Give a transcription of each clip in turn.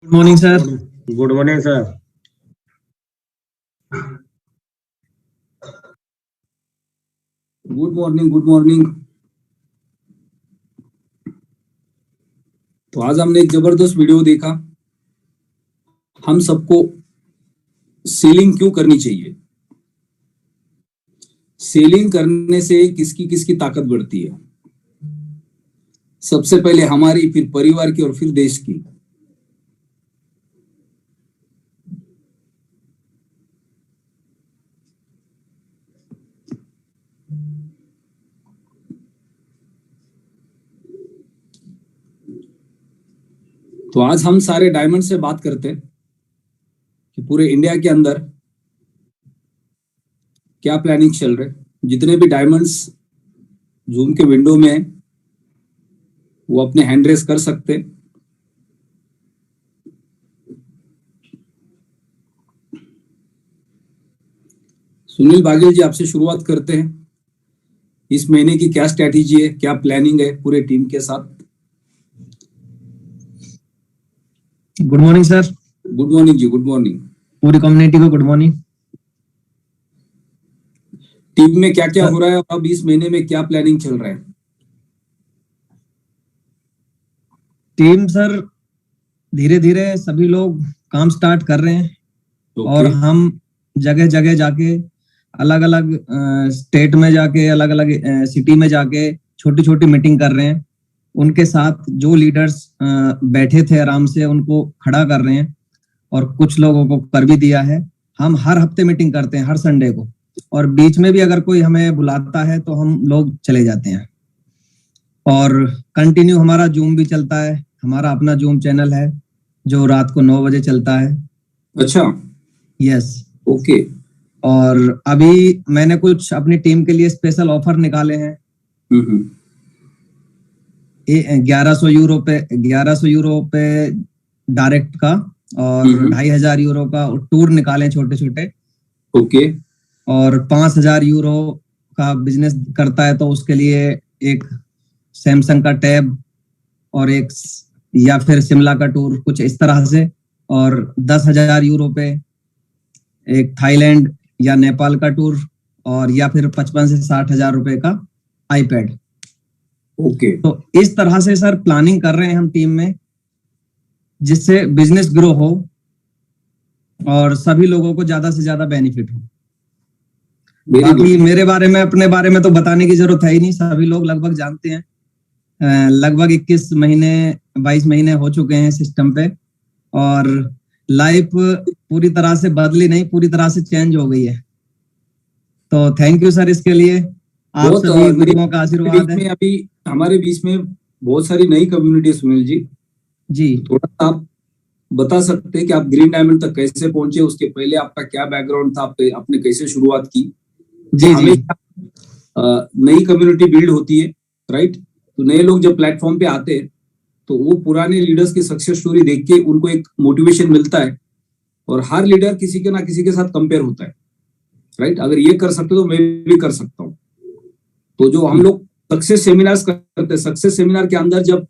Good morning sir. Good morning sir. Good morning, good morning. तो आज हमने एक जबरदस्त वीडियो देखा, हम सबको सेलिंग क्यों करनी चाहिए, सेलिंग करने से किसकी किसकी ताकत बढ़ती है। सबसे पहले हमारी, फिर परिवार की और फिर देश की। तो आज हम सारे डायमंड से बात करते हैं कि पूरे इंडिया के अंदर क्या प्लानिंग चल रहे। जितने भी डायमंड्स जूम के विंडो में है वो अपने हैंड रेस कर सकते हैं। सुनील बागेल जी, आपसे शुरुआत करते हैं। इस महीने की क्या स्ट्रैटेजी है, क्या प्लानिंग है पूरे टीम के साथ? Good morning sir. Good morning जी, गुड मॉर्निंग। पूरी कम्युनिटी को गुड मॉर्निंग। टीम में क्या क्या हो रहा है और अब इस महीने में क्या प्लानिंग चल रहा है? टीम सर धीरे धीरे सभी लोग काम स्टार्ट कर रहे हैं। और हम जगह जगह जाके अलग अलग स्टेट में जाके अलग अलग सिटी में जाके छोटी छोटी मीटिंग कर रहे हैं। उनके साथ जो लीडर्स बैठे थे आराम से उनको खड़ा कर रहे हैं और कुछ लोगों को कर भी दिया है। हम हर हफ्ते मीटिंग करते हैं, हर संडे को, और बीच में भी अगर कोई हमें बुलाता है तो हम लोग चले जाते हैं। और कंटिन्यू हमारा जूम भी चलता है। हमारा अपना जूम चैनल है जो रात को 9 बजे चलता है। अच्छा, यस, ओके। और अभी मैंने कुछ अपनी टीम के लिए स्पेशल ऑफर निकाले हैं। 1100 यूरो पे डायरेक्ट का और 2500 यूरो का टूर निकाले छोटे छोटे। ओके। और 5000 यूरो का बिजनेस करता है तो उसके लिए एक सैमसंग का टैब और एक या फिर शिमला का टूर, कुछ इस तरह से। और 10,000 यूरो पे एक थाईलैंड या नेपाल का टूर, और या फिर 55 से 60,000 रुपए का आईपैड। ओके। तो इस तरह से सर प्लानिंग कर रहे हैं हम टीम में, जिससे बिजनेस ग्रो हो और सभी लोगों को ज्यादा से ज्यादा बेनिफिट हो। बाकी मेरे बारे में, अपने बारे में तो बताने की जरूरत है ही नहीं, सभी लोग लगभग जानते हैं। लगभग 21 महीने 22 महीने हो चुके हैं सिस्टम पे, और लाइफ पूरी तरह से बदली नहीं, पूरी तरह से चेंज हो गई है। तो थैंक यू सर इसके लिए। आप सभी गुरुओं का आशीर्वाद है। अभी हमारे बीच में बहुत सारी नई कम्युनिटी है सुनील जी। जी, थोड़ा सा आप बता सकते हैं कि आप ग्रीन डायमंड तक कैसे पहुंचे, उसके पहले आपका क्या बैकग्राउंड था, आपने कैसे शुरुआत की? जी जी। नई कम्युनिटी बिल्ड होती है, राइट? तो नए लोग जब प्लेटफॉर्म पे आते हैं तो वो पुराने लीडर्स की सक्सेस स्टोरी देख के उनको एक मोटिवेशन मिलता है, और हर लीडर किसी के ना किसी के साथ कंपेयर होता है, राइट? अगर ये कर सकते तो मैं भी कर सकता हूँ। तो जो हम लोग सक्सेस सेमिनार्स करते हैं, सक्सेस सेमिनार के अंदर जब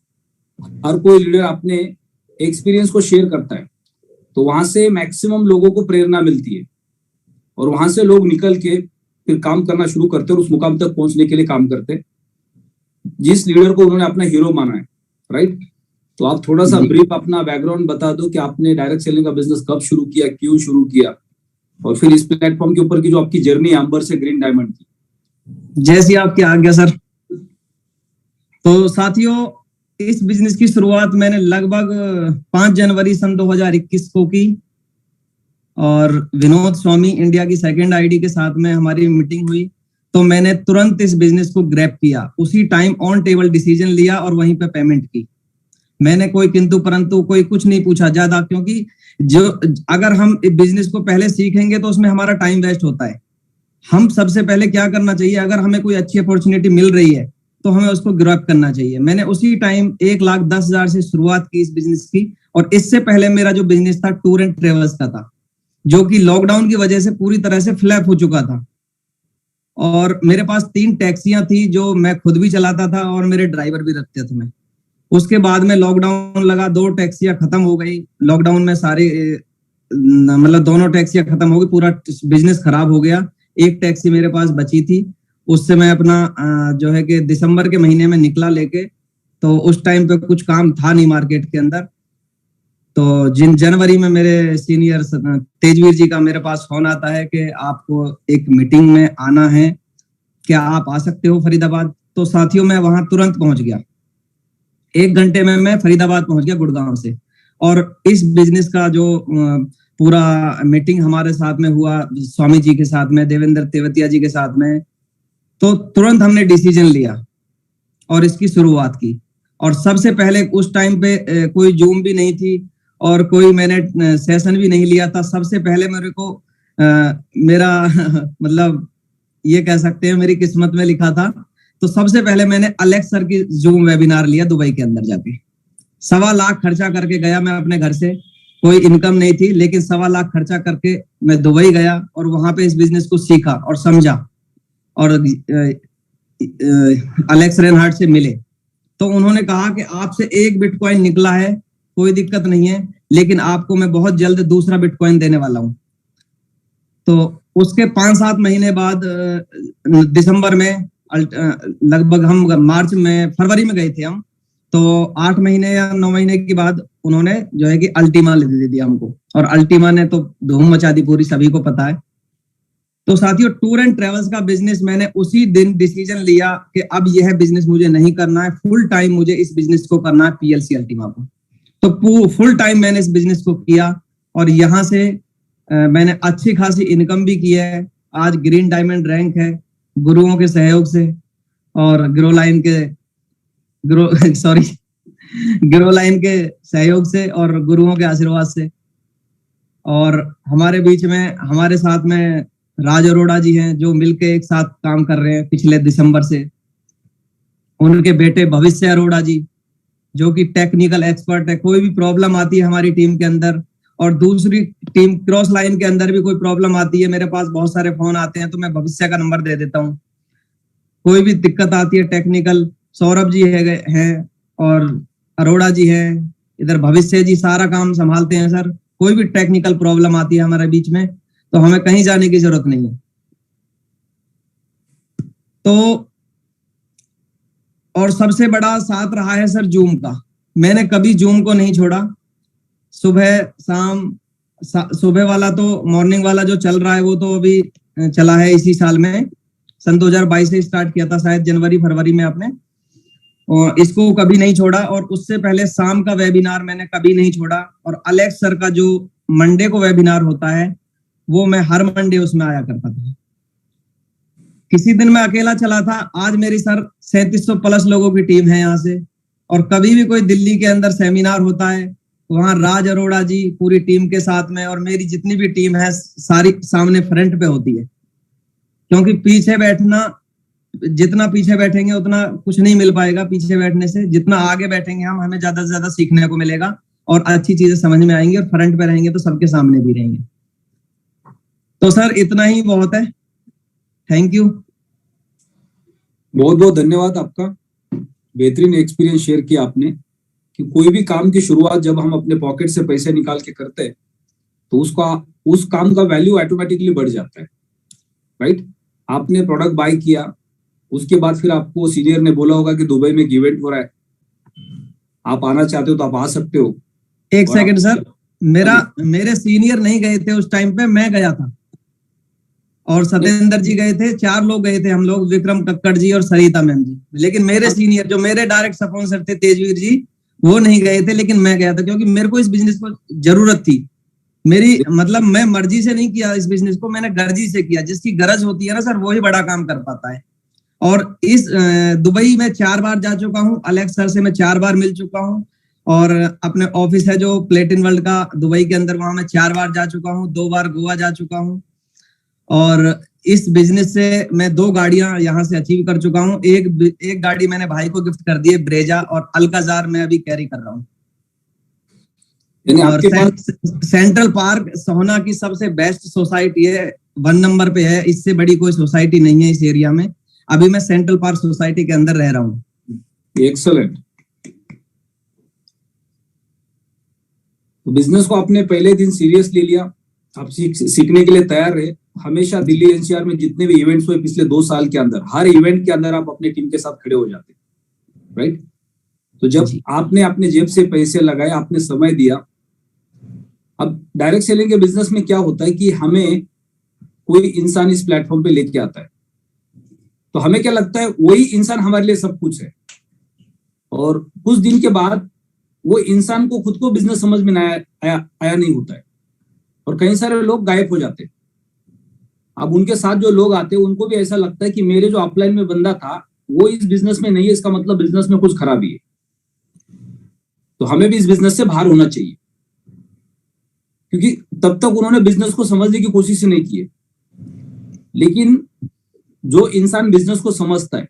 हर कोई लीडर अपने एक्सपीरियंस को शेयर करता है तो वहां से मैक्सिमम लोगों को प्रेरणा मिलती है, और वहां से लोग निकल के फिर काम करना शुरू करते हैं और उस मुकाम तक पहुंचने के लिए काम करते हैं जिस लीडर को उन्होंने अपना हीरो माना है, राइट? तो आप थोड़ा सा ब्रीफ अपना बैकग्राउंड बता दो कि आपने डायरेक्ट सेलिंग का बिजनेस कब शुरू किया, क्यों शुरू किया, और फिर इस प्लेटफॉर्म के ऊपर की जो आपकी जर्नी है अंबर से ग्रीन डायमंड की। जैसी आपकी आज्ञा सर। तो साथियों, इस बिजनेस की शुरुआत मैंने लगभग 5 जनवरी सन 2021 को की, और विनोद स्वामी इंडिया की सेकंड आईडी के साथ में हमारी मीटिंग हुई। तो मैंने तुरंत इस बिजनेस को ग्रैब किया, उसी टाइम ऑन टेबल डिसीजन लिया और वहीं पे पेमेंट की। मैंने कोई किंतु परंतु कोई कुछ नहीं पूछा ज्यादा, क्योंकि जो अगर हम बिजनेस को पहले सीखेंगे तो उसमें हमारा टाइम वेस्ट होता है। हम सबसे पहले क्या करना चाहिए, अगर हमें कोई अच्छी अपॉर्चुनिटी मिल रही है तो हमें उसको ग्रैब करना चाहिए। मैंने उसी टाइम 1,10,000 से शुरुआत की इस बिजनेस की। और इससे पहले मेरा जो बिजनेस था टूर एंड ट्रेवल्स का था, जो कि लॉकडाउन की वजह से पूरी तरह से फ्लैप हो चुका था। और मेरे पास 3 टैक्सियां थी जो मैं खुद भी चलाता था और मेरे ड्राइवर भी रखते थे मैं। उसके बाद में लॉकडाउन लगा, 2 टैक्सियां खत्म हो गई लॉकडाउन में, सारे मतलब दोनों टैक्सियां खत्म हो गई, पूरा बिजनेस खराब हो गया। एक टैक्सी मेरे पास बची थी, उससे मैं अपना जो है कि दिसंबर के महीने में निकला लेके। तो उस टाइम पे कुछ काम था नहीं मार्केट के अंदर। तो जनवरी में मेरे सीनियर तेजवीर जी का मेरे पास फोन आता है कि आपको एक मीटिंग में आना है, क्या आप आ सकते हो फरीदाबाद? तो साथियों मैं वहां तुरंत पहुंच गया, 1 घंटे में मैं फरीदाबाद पहुंच गया गुड़गांव से। और इस बिजनेस का जो पूरा मीटिंग हमारे साथ में हुआ, स्वामी जी के साथ में, देवेंद्र तेवतिया जी के साथ में, तो तुरंत हमने डिसीजन लिया और इसकी शुरुआत की। और सबसे पहले उस टाइम पे कोई जूम भी नहीं थी और कोई मैंने सेशन भी नहीं लिया था। सबसे पहले मेरे को मेरा मतलब ये कह सकते हैं मेरी किस्मत में लिखा था। तो सबसे पहले मैंने अलेक्स सर की जूम वेबिनार लिया दुबई के अंदर जाके। 1.25 लाख खर्चा करके गया मैं अपने घर से, कोई इनकम नहीं थी, लेकिन 1.25 लाख खर्चा करके मैं दुबई गया और वहां पे इस बिजनेस को सीखा और समझा और अलेक्स रेनहार्ट से मिले। तो उन्होंने कहा कि आपसे 1 बिटकॉइन निकला है, कोई दिक्कत नहीं है, लेकिन आपको मैं बहुत जल्द दूसरा बिटकॉइन देने वाला हूं। तो उसके 5-7 महीने बाद दिसंबर में लगभग हम मार्च में फरवरी में गए थे हम, तो 8 महीने या 9 महीने के बाद उन्होंने जो है कि अल्टीमा दे दिया हमको। और अल्टीमा ने तो धूम मचा दी पूरी, सभी को पता है। तो साथियों टूर एंड ट्रेवल्स का बिजनेस मैंने उसी दिन डिसीजन लिया कि अब यह बिजनेस मुझे नहीं करना है, फुल टाइम मुझे इस बिजनेस को करना है, पीएलसी अल्टीमा को। तो फुल टाइम मैंने इस बिजनेस को किया और यहाँ से मैंने अच्छी खासी इनकम भी की है। आज ग्रीन डायमंड रैंक है गुरुओं के सहयोग से और ग्रो लाइन के सहयोग से और गुरुओं के आशीर्वाद से। और हमारे बीच में हमारे साथ में राज अरोड़ा जी हैं जो मिलके एक साथ काम कर रहे हैं पिछले दिसंबर से। उनके बेटे भविष्य अरोड़ा जी जो कि टेक्निकल एक्सपर्ट है, कोई भी प्रॉब्लम आती है हमारी टीम के अंदर और दूसरी टीम क्रॉस लाइन के अंदर भी कोई प्रॉब्लम आती है, मेरे पास बहुत सारे फोन आते हैं तो मैं भविष्य का नंबर दे देता हूँ। कोई भी दिक्कत आती है टेक्निकल, सौरभ जी हैं और अरोड़ा जी हैं, इधर भविष्य जी सारा काम संभालते हैं सर। कोई भी टेक्निकल प्रॉब्लम आती है हमारे बीच में तो हमें कहीं जाने की जरूरत नहीं है। तो और सबसे बड़ा साथ रहा है सर जूम का। मैंने कभी जूम को नहीं छोड़ा। सुबह शाम, सुबह वाला तो मॉर्निंग वाला जो चल रहा है वो तो अभी चला है इसी साल में, सन 2022 से स्टार्ट किया था शायद जनवरी फरवरी में आपने, और इसको कभी नहीं छोड़ा। और उससे पहले शाम का वेबिनार मैंने कभी नहीं छोड़ा। और अलेक्स सर का जो मंडे को वेबिनार होता है वो मैं हर मंडे उसमें आया करता था। किसी दिन मैं अकेला चला था, आज मेरी सर 3700 प्लस लोगों की टीम है यहाँ से। और कभी भी कोई दिल्ली के अंदर सेमिनार होता है वहां राज अरोड़ा जी पूरी टीम के साथ में और मेरी जितनी भी टीम है सारी सामने फ्रंट पे होती है। क्योंकि पीछे बैठना, जितना पीछे बैठेंगे उतना कुछ नहीं मिल पाएगा पीछे बैठने से, जितना आगे बैठेंगे हम हमें ज्यादा से ज्यादा सीखने को मिलेगा और अच्छी चीजें समझ में आएंगी। और फ्रंट पे रहेंगे तो सबके सामने भी रहेंगे। तो सर इतना ही बहुत है, थैंक यू। बहुत बहुत धन्यवाद आपका, बेहतरीन एक्सपीरियंस शेयर किया आपने कि कोई भी काम की शुरुआत जब हम अपने पॉकेट से पैसे निकाल के करते हैं तो उस काम का वैल्यू ऑटोमेटिकली बढ़ जाता है, राइट। आपने प्रोडक्ट बाय किया, उसके बाद फिर आपको सीनियर ने बोला होगा कि दुबई में इवेंट हो रहा है, आप आना चाहते हो तो आप आ सकते हो। एक सेकंड सर, मेरे सीनियर नहीं गए थे उस टाइम पे, मैं गया था और सत्येंद्र जी गए थे, 4 लोग गए थे हम लोग, विक्रम कक्कड़ जी और सरिता मैम जी। लेकिन मेरे सीनियर जो मेरे डायरेक्ट स्पॉन्सर थे तेजवीर जी, वो नहीं गए थे, लेकिन मैं गया था क्योंकि मेरे को इस बिजनेस को जरूरत थी। मेरी मतलब मैं मर्जी से नहीं किया इस बिजनेस को, मैंने गर्जी से किया। जिसकी गरज होती है ना सर वही बड़ा काम कर पाता है। और इस दुबई में 4 बार जा चुका हूँ, अलेक्स सर से मैं 4 बार मिल चुका हूँ। और अपने ऑफिस है जो प्लेटिन वर्ल्ड का दुबई के अंदर, वहां मैं 4 बार जा चुका हूँ, 2 बार गोवा जा चुका हूँ। और इस बिजनेस से मैं 2 गाड़ियां यहाँ से अचीव कर चुका हूँ। एक गाड़ी मैंने भाई को गिफ्ट कर दी है, ब्रेजा, और अल्काजार मैं अभी कैरी कर रहा हूँ। और सेंट्रल पार्क सोहना की सबसे बेस्ट सोसाइटी है, 1 नंबर पे है, इससे बड़ी कोई सोसाइटी नहीं है इस एरिया में। अभी मैं सेंट्रल पार्क सोसाइटी के अंदर रह रहा हूँ। एक्सेलेंट। तो बिजनेस को आपने पहले दिन सीरियस ले लिया, आप सीखने के लिए तैयार रहे। हमेशा दिल्ली एनसीआर में जितने भी इवेंट्स हुए पिछले 2 साल के अंदर, हर इवेंट के अंदर आप अपने टीम के साथ खड़े हो जाते, राइट। तो जब आपने अपने जेब से पैसे लगाए, आपने समय दिया। अब डायरेक्ट सेलिंग के बिजनेस में क्या होता है कि हमें कोई इंसान इस प्लेटफॉर्म पे लेके आता है, तो हमें क्या लगता है वही इंसान हमारे लिए सब कुछ है, और कुछ दिन के बाद वो इंसान को खुद को बिजनेस समझ में आया नहीं होता है, और कई सारे लोग गायब हो जाते हैं। अब उनके साथ जो लोग आते हैं उनको भी ऐसा लगता है कि मेरे जो अपलाइन में बंदा था वो इस बिजनेस में नहीं है, इसका मतलब बिजनेस में कुछ खराबी है। तो हमें भी इस बिजनेस से बाहर होना चाहिए, क्योंकि तब तक उन्होंने बिजनेस को समझने की कोशिश नहीं की है। लेकिन जो इंसान बिजनेस को समझता है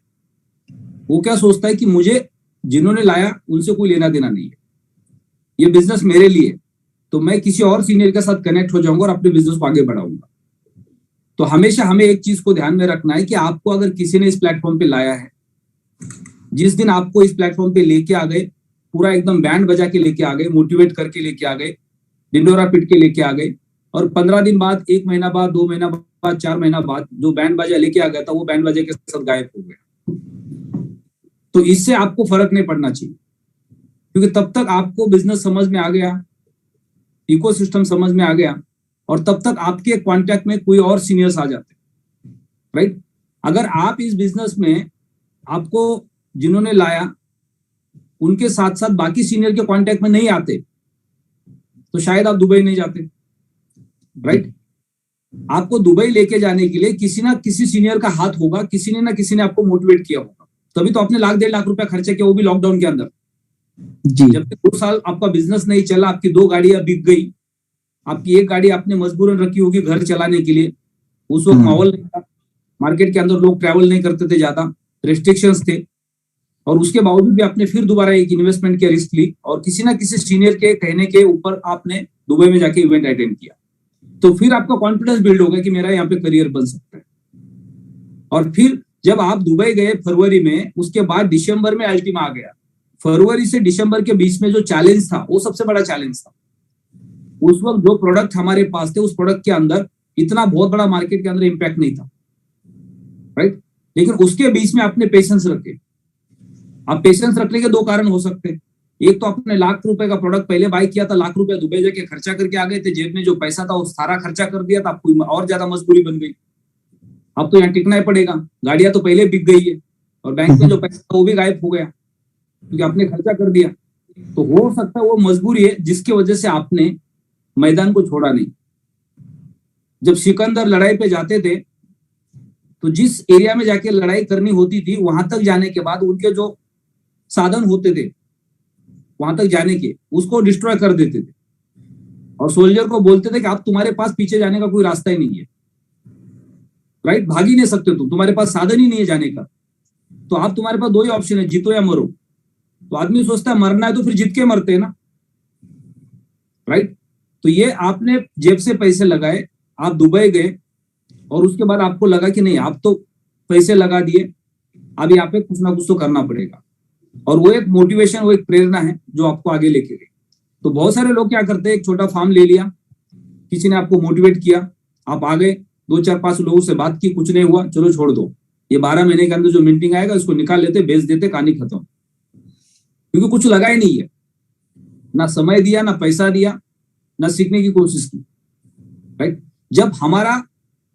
वो क्या सोचता है कि मुझे जिन्होंने लाया उनसे कोई लेना देना नहीं है, ये बिजनेस मेरे लिए, तो मैं किसी और सीनियर के साथ कनेक्ट हो जाऊंगा और अपने बिजनेस को आगे बढ़ाऊंगा। तो हमेशा हमें एक चीज को ध्यान में रखना है कि आपको अगर किसी ने इस प्लेटफॉर्म पे लाया है, जिस दिन आपको इस प्लेटफॉर्म पे लेके आ गए, पूरा एकदम बैंड बजा के लेके आ गए, मोटिवेट करके लेके आ गए, डिंडोरा पिट के लेके आ गए, और 15 दिन बाद, 1 महीना बाद, 2 महीना बाद, 4 महीना बाद जो बैंड बाजा लेके आ गया था वो बैंड बाजा के साथ गायब हो गया, तो इससे आपको फर्क नहीं पड़ना चाहिए, क्योंकि तब तक आपको बिजनेस समझ में आ गया, इकोसिस्टम समझ में आ गया, और तब तक आपके कॉन्टैक्ट में कोई और सीनियर्स आ जाते, राइट। अगर आप इस बिजनेस में आपको जिन्होंने लाया उनके साथ साथ बाकी सीनियर के कॉन्टैक्ट में नहीं आते तो शायद आप दुबई नहीं जाते, राइट। आपको दुबई लेके जाने के लिए किसी ना किसी सीनियर का हाथ होगा, किसी ने ना किसी ने आपको मोटिवेट किया होगा, तभी तो आपने 1.5 लाख रुपया खर्चा किया, वो भी लॉकडाउन के अंदर। जब तक 2 साल आपका बिजनेस नहीं चला, आपकी 2 गाड़ियां बिक गई, आपकी 1 गाड़ी आपने मजबूरन रखी होगी घर चलाने के लिए, उस वक्त माहौल नहीं था, मार्केट के अंदर लोग ट्रैवल नहीं करते थे, ज्यादा रेस्ट्रिक्शंस थे, और उसके बावजूद भी आपने फिर दोबारा एक इन्वेस्टमेंट की रिस्क ली, और किसी ना किसी सीनियर के कहने के ऊपर आपने दुबई में जाके इवेंट अटेंड किया, तो फिर आपका कॉन्फिडेंस बिल्ड होगा कि मेरा यहाँ पे करियर बन सकता है। और फिर जब आप दुबई गए फरवरी में, उसके बाद दिसंबर में अल्टीमा आ गया, फरवरी से दिसंबर के बीच में जो चैलेंज था वो सबसे बड़ा चैलेंज था। उस वक्त जो प्रोडक्ट हमारे पास थे, उस प्रोडक्ट के अंदर इतना बहुत बड़ा मार्केट के अंदर इंपैक्ट नहीं था, राइट। लेकिन उसके बीच में आपने पेशेंस रखे। आप पेशेंस रखने के 2 कारण हो सकते हैं। एक तो आपने ₹1,00,000 का प्रोडक्ट पहले बाय किया था, ₹1,00,000 दुबई जाके खर्चा करके आ गए थे, जेब में जो पैसा था वो सारा खर्चा कर दिया था, आपको और ज्यादा मजबूरी बन गई, अब तो यहाँ टिकना ही पड़ेगा, गाड़ियां तो पहले बिक गई है, और बैंक में जो पैसा था वो भी गायब हो गया क्योंकि आपने खर्चा कर दिया। तो हो सकता है वो मजबूरी है जिसकी वजह से आपने मैदान को छोड़ा नहीं। जब सिकंदर लड़ाई पे जाते थे तो जिस एरिया में जाके लड़ाई करनी होती थी, वहां तक जाने के बाद उनके जो साधन होते थे वहां तक जाने के, उसको डिस्ट्रॉय कर देते थे, और सोल्जर को बोलते थे कि आप, तुम्हारे पास पीछे जाने का कोई रास्ता ही नहीं है, राइट, भाग ही नहीं सकते तुम, तुम्हारे पास साधन ही नहीं है जाने का, तो आप, तुम्हारे पास 2 ही ऑप्शन है, जीतो या मरो। तो आदमी सोचता है मरना है तो फिर जीत के मरते हैं ना, राइट। तो ये आपने जेब से पैसे लगाए, आप दुबई गए, और उसके बाद आपको लगा कि नहीं, आप तो पैसे लगा दिए, अब यहाँ पे कुछ ना कुछ तो करना पड़ेगा, और वो एक मोटिवेशन, वो एक प्रेरणा है जो आपको आगे लेके गई। तो बहुत सारे लोग क्या करते हैं, एक छोटा फार्म ले लिया, किसी ने आपको मोटिवेट किया, आप आ गए, 2-4-5 लोगों से बात की, कुछ नहीं हुआ, चलो छोड़ दो, ये 12 महीने के अंदर जो मीटिंग आएगा उसको निकाल लेते, बेच देते, कहानी खत्म, क्योंकि कुछ लगा ही नहीं है, ना समय दिया, ना पैसा दिया, ना सीखने की कोशिश की, राइट। जब हमारा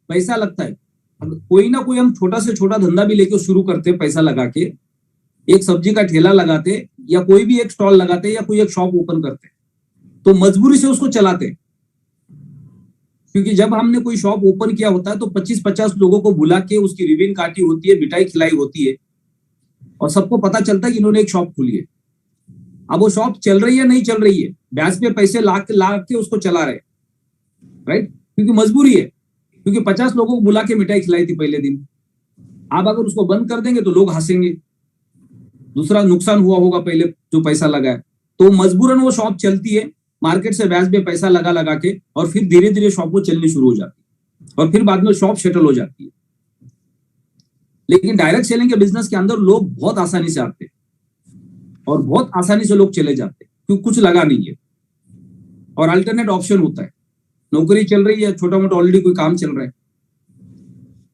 पैसा लगता है, कोई ना कोई, हम छोटा से छोटा धंधा भी लेके शुरू करते, पैसा लगा के, एक सब्जी का ठेला लगाते, या कोई भी एक स्टॉल लगाते, या कोई एक शॉप ओपन करते, तो मजबूरी से उसको चलाते, क्योंकि जब हमने कोई शॉप ओपन किया होता है तो 25-50 लोगों को बुला के उसकी रिबन काटी होती है, मिठाई खिलाई होती है, और सबको पता चलता है कि इन्होंने एक शॉप खोली है। अब वो शॉप चल रही है नहीं चल रही है, ब्याज पे पैसे ला के उसको चला रहे, राइट, क्योंकि मजबूरी है, क्योंकि 50 लोगों को बुला के मिठाई खिलाई थी पहले दिन। आप अगर उसको बंद कर देंगे तो लोग हंसेंगे, दूसरा नुकसान हुआ होगा पहले जो पैसा लगा है, तो मजबूरन वो शॉप चलती है, मार्केट से ब्याज पे पैसा लगा के, और फिर धीरे धीरे शॉप वो चलनी शुरू हो जाती है, और फिर बाद में शॉप शटल हो जाती है। लेकिन डायरेक्ट सेलिंग के बिजनेस के अंदर लोग बहुत आसानी से आते हैं और बहुत आसानी से लोग चले जाते हैं, क्योंकि कुछ लगा नहीं है। और अल्टरनेट ऑप्शन होता है, नौकरी चल रही है, छोटा मोटा ऑलरेडी कोई काम चल रहा है,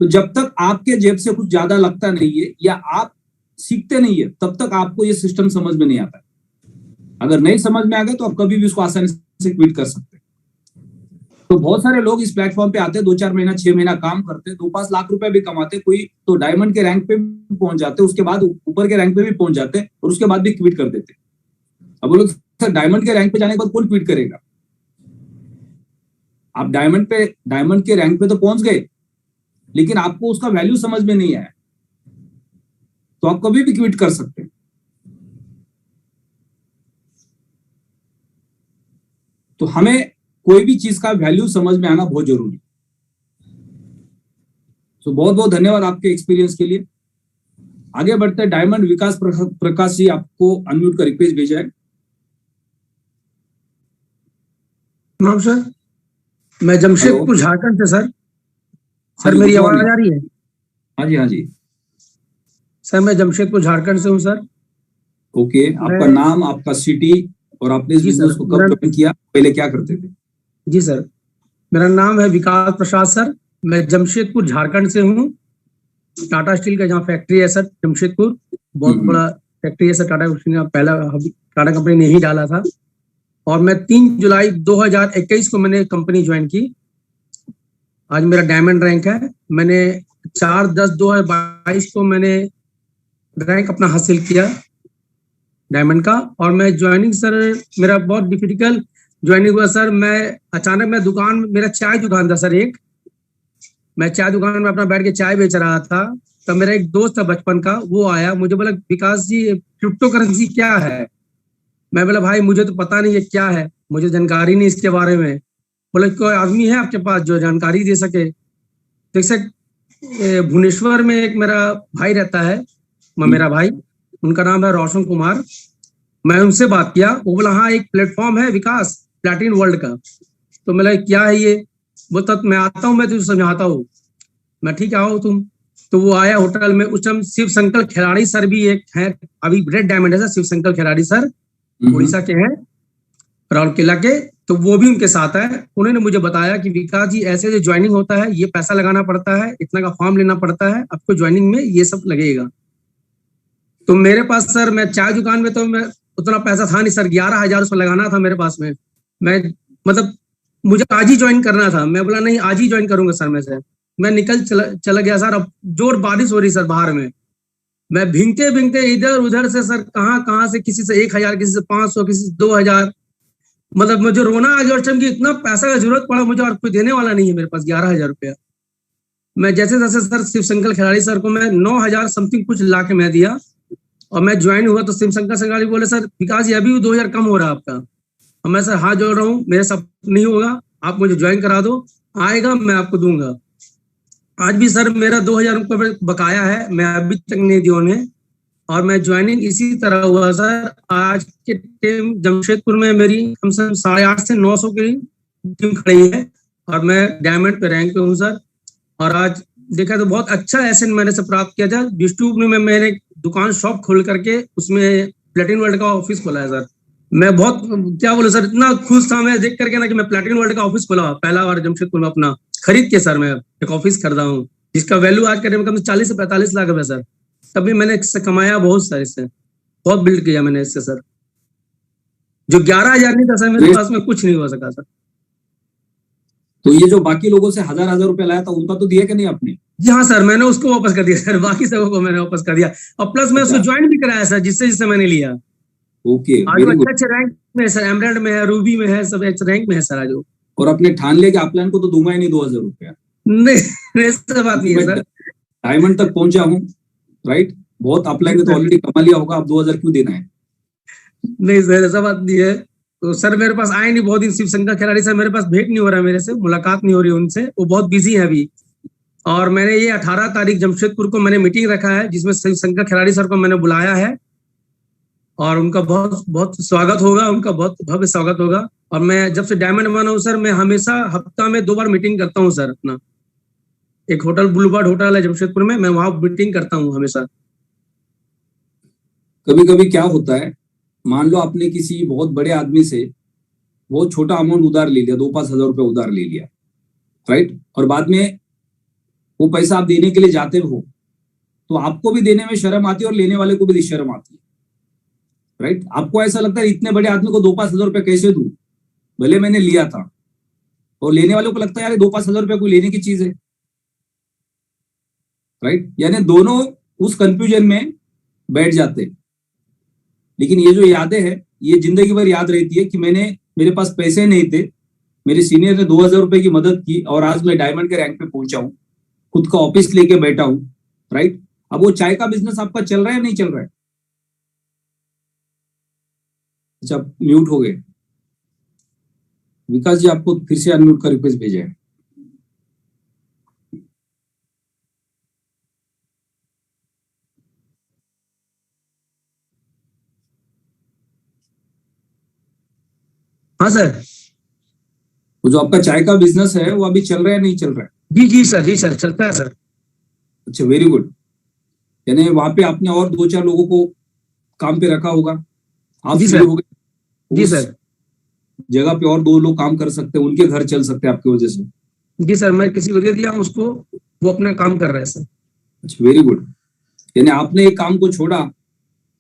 तो जब तक आपके जेब से कुछ ज्यादा लगता नहीं है या आप सीखते नहीं है तब तक आपको ये सिस्टम समझ में नहीं आता। अगर नहीं समझ में आ गया तो आप कभी भी उसको आसानी से क्विट कर सकते हैं। तो बहुत सारे लोग इस प्लेटफॉर्म पे आते हैं, 2-4 महीना 6 महीना काम करते, 2-5 लाख रुपए भी कमाते, कोई तो डायमंड के रैंक पे भी पहुंच जाते, उसके बाद ऊपर के रैंक पे भी पहुंच जाते और उसके बाद भी क्विट कर देते। अब बोलो सर डायमंड के रैंक पे जाने के बाद कौन क्विट करेगा? आप डायमंड के रैंक पे तो पहुंच गए, लेकिन आपको उसका वैल्यू समझ में नहीं आया, तो आप कभी भी क्विट कर सकते हैं। तो हमें कोई भी चीज का वैल्यू समझ में आना बहुत जरूरी। तो बहुत बहुत धन्यवाद आपके एक्सपीरियंस के लिए। आगे बढ़ते हैं, डायमंड विकास प्रकाश जी आपको अनम्यूट का रिक्वेस्ट भेजा है। नाम सर, मैं जमशेदपुर झारखंड से सर। सर मेरी आवाज आ रही है? हाँ जी, हाँ जी सर, मैं जमशेदपुर झारखंड से हूँ सर। ओके, आपका नाम, आपका सिटी और आपने इस बिजनेस को कब ज्वाइन किया, पहले क्या करते थे? जी सर, मेरा नाम है विकास प्रसाद सर। मैं जमशेदपुर झारखंड से हूँ। टाटा स्टील का जहाँ फैक्ट्री है सर जमशेदपुर, बहुत बड़ा फैक्ट्री है सर। टाटा स्टील का पहला टाटा कंपनी ने ही डाला था। और मैं 3 जुलाई 2021 को मैंने कंपनी ज्वाइन की। आज मेरा डायमंड रैंक है। मैंने 4/10/2022 को मैंने रैंक अपना हासिल किया डायमंड का। और मैं ज्वाइनिंग सर, मेरा बहुत डिफिकल्ट ज्वाइनिंग हुआ सर। मैं अचानक मेरा चाय दुकान था सर एक। मैं चाय दुकान में अपना बैठ के चाय बेच रहा था, तब मेरा एक दोस्त था बचपन का, वो आया, मुझे बोला विकास जी क्रिप्टो करेंसी क्या है? मैं बोला भाई मुझे तो पता नहीं है क्या है, मुझे जानकारी नहीं इसके बारे में। बोले कोई आदमी है आपके पास जो जानकारी दे सके? जैसे भुवनेश्वर में एक मेरा भाई रहता है, मेरा भाई, उनका नाम है रोशन कुमार। मैं उनसे बात किया, वो बोला हाँ एक प्लेटफॉर्म है विकास, प्लैटिन वर्ल्ड का। तो मैं क्या है ये? बोलता मैं आता हूँ, मैं तुझे समझाता हूँ। मैं ठीक है आओ तुम। तो वो आया होटल में। उस टाइम शिव शंकर खिलाड़ी सर भी एक है, अभी रेड डायमंड है सर, शिव शंकर खिलाड़ी सर, उड़ीसा के हैं, राउरकेला के। तो वो भी उनके साथ है। उन्होंने मुझे बताया कि विकास जी ऐसे जो ज्वाइनिंग होता है, ये पैसा लगाना पड़ता है, इतना का फॉर्म लेना पड़ता है, आपको ज्वाइनिंग में ये सब लगेगा। तो मेरे पास सर, मैं चाय दुकान में तो मैं उतना पैसा था नहीं सर, 11,000 उसमें लगाना था मेरे पास में। मैं मतलब मुझे आज ही ज्वाइन करना था। मैं बोला नहीं आज ही ज्वाइन करूंगा सर। मैं निकल चला गया सर। अब जोर बारिश हो रही सर बाहर में। मैं भींगते भींगते इधर उधर से सर, कहाँ से, किसी से 1,000, किसी से 500, किसी से 2,000, मतलब मुझे रोना आ गया उस टाइम कि इतना पैसा का जरूरत पड़ा मुझे और कोई देने वाला नहीं है मेरे पास 11,000 रुपया। मैं जैसे जैसे सर शिव शंकर खिलाड़ी सर को मैं 9,000 समथिंग कुछ ला के मैं दिया और मैं ज्वाइन हुआ। तो शिव शंकर खिलाड़ी बोले सर विकास जी अभी भी 2,000 कम हो रहा है आपका। और मैं सर हाथ जोड़ रहा हूँ, मेरे सब नहीं होगा, आप मुझे ज्वाइन करा दो, आएगा मैं आपको दूंगा। आज भी सर मेरा 2,000 रुपये बकाया है, मैं अभी तक नहीं दिया उन्हें। और मैं ज्वाइनिंग इसी तरह हुआ सर। आज के टाइम जमशेदपुर में मेरी कम से कम 850 से 900 की टीम खड़ी है और मैं डायमंड पे रैंक पे हूँ सर। और आज देखा तो बहुत अच्छा एसेट मैंने से प्राप्त किया था। डिस्ट्रिक्ट में मैंने दुकान शॉप खोल करके उसमें प्लैटिन वर्ल्ड का ऑफिस खोला है सर। मैं बहुत क्या बोलूं सर, इतना खुश था मैं देख करके ना कि मैं प्लैटिन वर्ल्ड का ऑफिस खोला पहला बार जमशेदपुर में अपना खरीद के सर। मैं एक ऑफिस खरीदा हूँ जिसका वैल्यू आज के टाइम में कम से 40 से 45 लाख रुपए सर। तभी मैंने इससे कमाया बहुत सर, इससे बहुत बिल्ड किया मैंने इससे सर। जो 11,000 नहीं था सर मेरे पास में, कुछ नहीं हो सका सर। तो ये जो बाकी लोगों से 1,000 रुपए लाया था उनका तो दिया कि नहीं आपने? जी हाँ सर, मैंने उसको वापस कर दिया सर, बाकी सबों को मैंने वापस कर दिया। और प्लस मैं उसको ज्वाइन भी कराया सर, जिससे मैंने लिया। ओके, आज अच्छे रैंक में सर, एमराल्ड में है, रूबी में है, सब अच्छे रैंक में है सर आज। और अपने ठान लिया कि अपलाइन को तो दूंगा ही नहीं 2,000 रुपया? नहीं ऐसा बात नहीं है सर। डायमंड तक पहुंचा हूँ, राइट, बहुत अपलाइन ने तो ऑलरेडी कमा लिया होगा, अब 2,000 क्यों देना है? नहीं सर ऐसा बात नहीं है। तो सर मेरे पास आए नहीं बहुत दिन शिव शंकर खिलाड़ी सर, मेरे पास भेंट नहीं हो रहा, मेरे से मुलाकात नहीं हो रही उनसे, वो बहुत बिजी है अभी। और मैंने ये 18 तारीख जमशेदपुर को मैंने मीटिंग रखा है जिसमें शिव शंकर खिलाड़ी सर को मैंने बुलाया है और उनका बहुत बहुत स्वागत होगा, उनका बहुत भव्य स्वागत होगा। और मैं जब से डायमंड बना हूँ सर, मैं हमेशा हफ्ता में 2 बार मीटिंग करता हूँ सर। अपना एक होटल बुलवार्ड होटल है जमशेदपुर में, मैं वहां मीटिंग करता हूँ हमेशा। कभी कभी क्या होता है, मान लो आपने किसी बहुत बड़े आदमी से बहुत छोटा अमाउंट उधार ले लिया, 2-5 हजार रुपये उधार ले लिया, राइट, और बाद में वो पैसा आप देने के लिए जाते हो तो आपको भी देने में शर्म आती है और लेने वाले को भी शर्म आती है, राइट। आपको ऐसा लगता है इतने बड़े आदमी को 2-5 हजार रुपये कैसे दूं, भले मैंने लिया था, और लेने वालों को लगता है यार 2-5 हजार रुपये कोई लेने की चीज है, राइट। यानी दोनों उस कंफ्यूजन में बैठ जाते हैं। लेकिन ये जो यादें हैं ये जिंदगी भर याद रहती है कि मेरे पास पैसे नहीं थे, मेरे सीनियर ने 2000 रुपए की मदद की और आज मैं डायमंड के रैंक पे पहुंचा हूं, खुद का ऑफिस लेके बैठा हूं, राइट। अब वो चाय का बिजनेस आपका चल रहा है या नहीं चल रहा है? अच्छा, म्यूट हो गए। विकास जी आपको फिर से अनम्यूट का रिक्वेस्ट भेजा है। हाँ सर। वो जो आपका चाय का बिजनेस है वो अभी चल रहा है नहीं चल रहा है? जी सर चलता है सर। अच्छा, वेरी गुड। यानी वहां पे आपने और 2-4 लोगों को काम पे रखा होगा, आप जी फ्री सर। हो गए, जी सर। जगह पे और 2 लोग काम कर सकते हैं, उनके घर चल सकते हैं आपकी वजह से। जी सर, मैं किसी को दे दिया उसको, वो अपना काम कर रहा है सर। अच्छा, वेरी गुड। यानी आपने एक काम को छोड़ा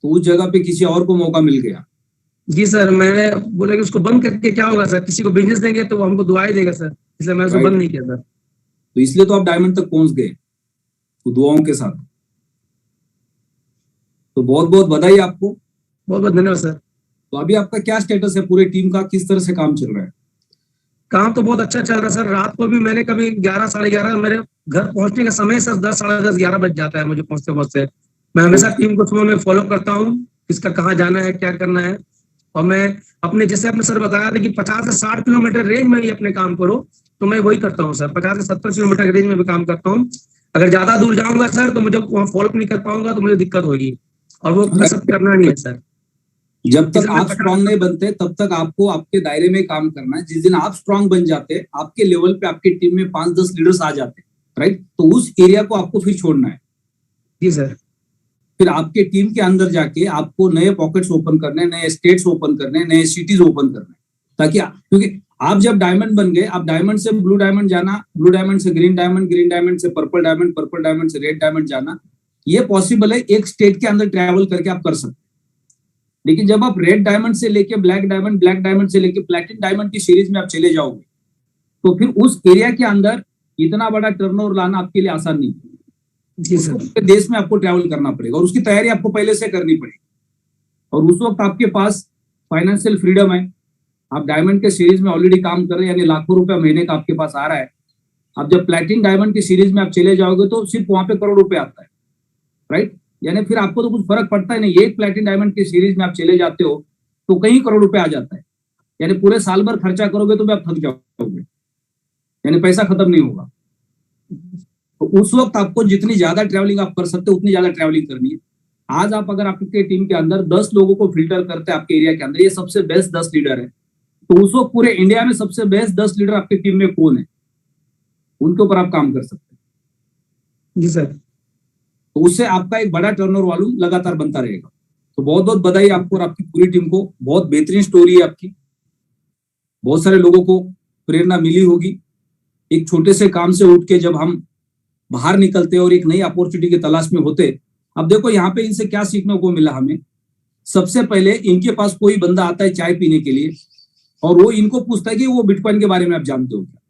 तो उस जगह पे किसी और को मौका मिल गया। जी सर, मैंने बोला कि उसको बंद करके क्या होगा सर, किसी को बिजनेस देंगे तो वो हमको दुआई देगा सर, इसलिए मैंने उसको बंद नहीं किया सर। तो इसलिए तो आप डायमंड तक पहुंच गए, तो दुआओं के साथ। तो बहुत बहुत बधाई आपको। बहुत बहुत धन्यवाद सर। तो अभी आपका क्या स्टेटस है, पूरे टीम का किस तरह से काम चल रहा है? काम तो बहुत अच्छा चल रहा है सर। रात को भी मैंने कभी 11 साढ़े 11 मेरे घर पहुंचने का समय सर 10 साढ़े 10 11 बज जाता है मुझे पहुंचते पहुंचते। मैं हमेशा टीम को सुबह में फॉलो करता हूँ, किसका कहाँ जाना है क्या करना है। और मैं अपने जैसे आपने सर बताया था कि 50 से 60 किलोमीटर रेंज में ही अपने काम करो, तो मैं वही करता हूँ सर। 50 से 70 किलोमीटर के रेंज में भी काम करता हूँ। अगर ज्यादा दूर जाऊंगा सर तो मुझे वहाँ फॉलो नहीं कर पाऊंगा, तो मुझे दिक्कत होगी, और वो सब करना नहीं है सर। जब तक आप स्ट्रांग नहीं बनते तब तक आपको आपके दायरे में काम करना है। जिस दिन आप स्ट्रांग बन जाते, आपके लेवल पे आपके टीम में 5-10 लीडर्स आ जाते, राइट, तो उस एरिया को आपको फिर छोड़ना है। जी सर। फिर आपके टीम के अंदर जाके आपको नए पॉकेट्स ओपन करने, नए स्टेट्स ओपन करने, नए सिटीज ओपन करने, ताकि क्योंकि आप जब डायमंड बन गए, आप डायमंड से ब्लू डायमंड जाना, ब्लू डायमंड से ग्रीन डायमंड, ग्रीन डायमंड से पर्पल डायमंड, पर्पल डायमंड से रेड डायमंड जाना, ये पॉसिबल है। एक स्टेट के अंदर ट्रैवल करके आप कर सकते हैं। लेकिन जब आप रेड डायमंड से लेके ब्लैक डायमंड, ब्लैक डायमंड से लेके प्लैटिनम डायमंड की सीरीज में आप चले जाओगे, तो फिर उस एरिया के अंदर इतना बड़ा टर्नओवर लाना आपके लिए आसान नहीं है। जी सर। पूरे देश में आपको ट्रैवल करना पड़ेगा और उसकी तैयारी आपको पहले से करनी पड़ेगी। और उस वक्त आपके पास फाइनेंशियल फ्रीडम है, आप डायमंड के सीरीज में ऑलरेडी काम कर रहे हैं, यानी लाखों रुपया महीने का आपके पास आ रहा है। अब जब प्लैटिनम डायमंड की सीरीज में आप चले जाओगे तो सिर्फ वहां पे करोड़ रुपए आता है, राइट। यानी फिर आपको तो कुछ फर्क पड़ता है नहीं। एक प्लैटिनम डायमंड की सीरीज में आप चले जाते हो तो कई करोड़ रुपए आ जाता है, यानी पूरे साल भर खर्चा करोगे तो भी आप थक जाओगे, यानी पैसा खत्म नहीं होगा। तो उस वक्त आपको जितनी ज्यादा ट्रैवलिंग आप कर सकते हो उतनी ज्यादा ट्रैवलिंग करनी है। आज आप अगर आपके टीम के अंदर 10 लोगों को फिल्टर करते हैं आपके एरिया के अंदर, ये सबसे बेस्ट 10 लीडर है, तो उस वक्त पूरे इंडिया में सबसे बेस्ट 10 लीडर आपकी टीम में कौन है, उनके ऊपर आप काम कर सकते हैं। जी सर। तो उससे आपका एक बड़ा टर्नओवर वॉल्यूम लगातार बनता रहेगा। तो बहुत बहुत बधाई आपको और आपकी पूरी टीम को। बहुत बेहतरीन स्टोरी है आपकी, बहुत सारे लोगों को प्रेरणा मिली होगी। एक छोटे से काम से उठ के जब हम बाहर निकलते और एक नई अपॉर्चुनिटी की तलाश में होते, अब देखो यहाँ पे इनसे क्या सीखने को मिला हमें। सबसे पहले इनके पास कोई बंदा आता है चाय पीने के लिए और वो इनको पूछता है कि वो बिटकॉइन के बारे में आप जानते हो क्या,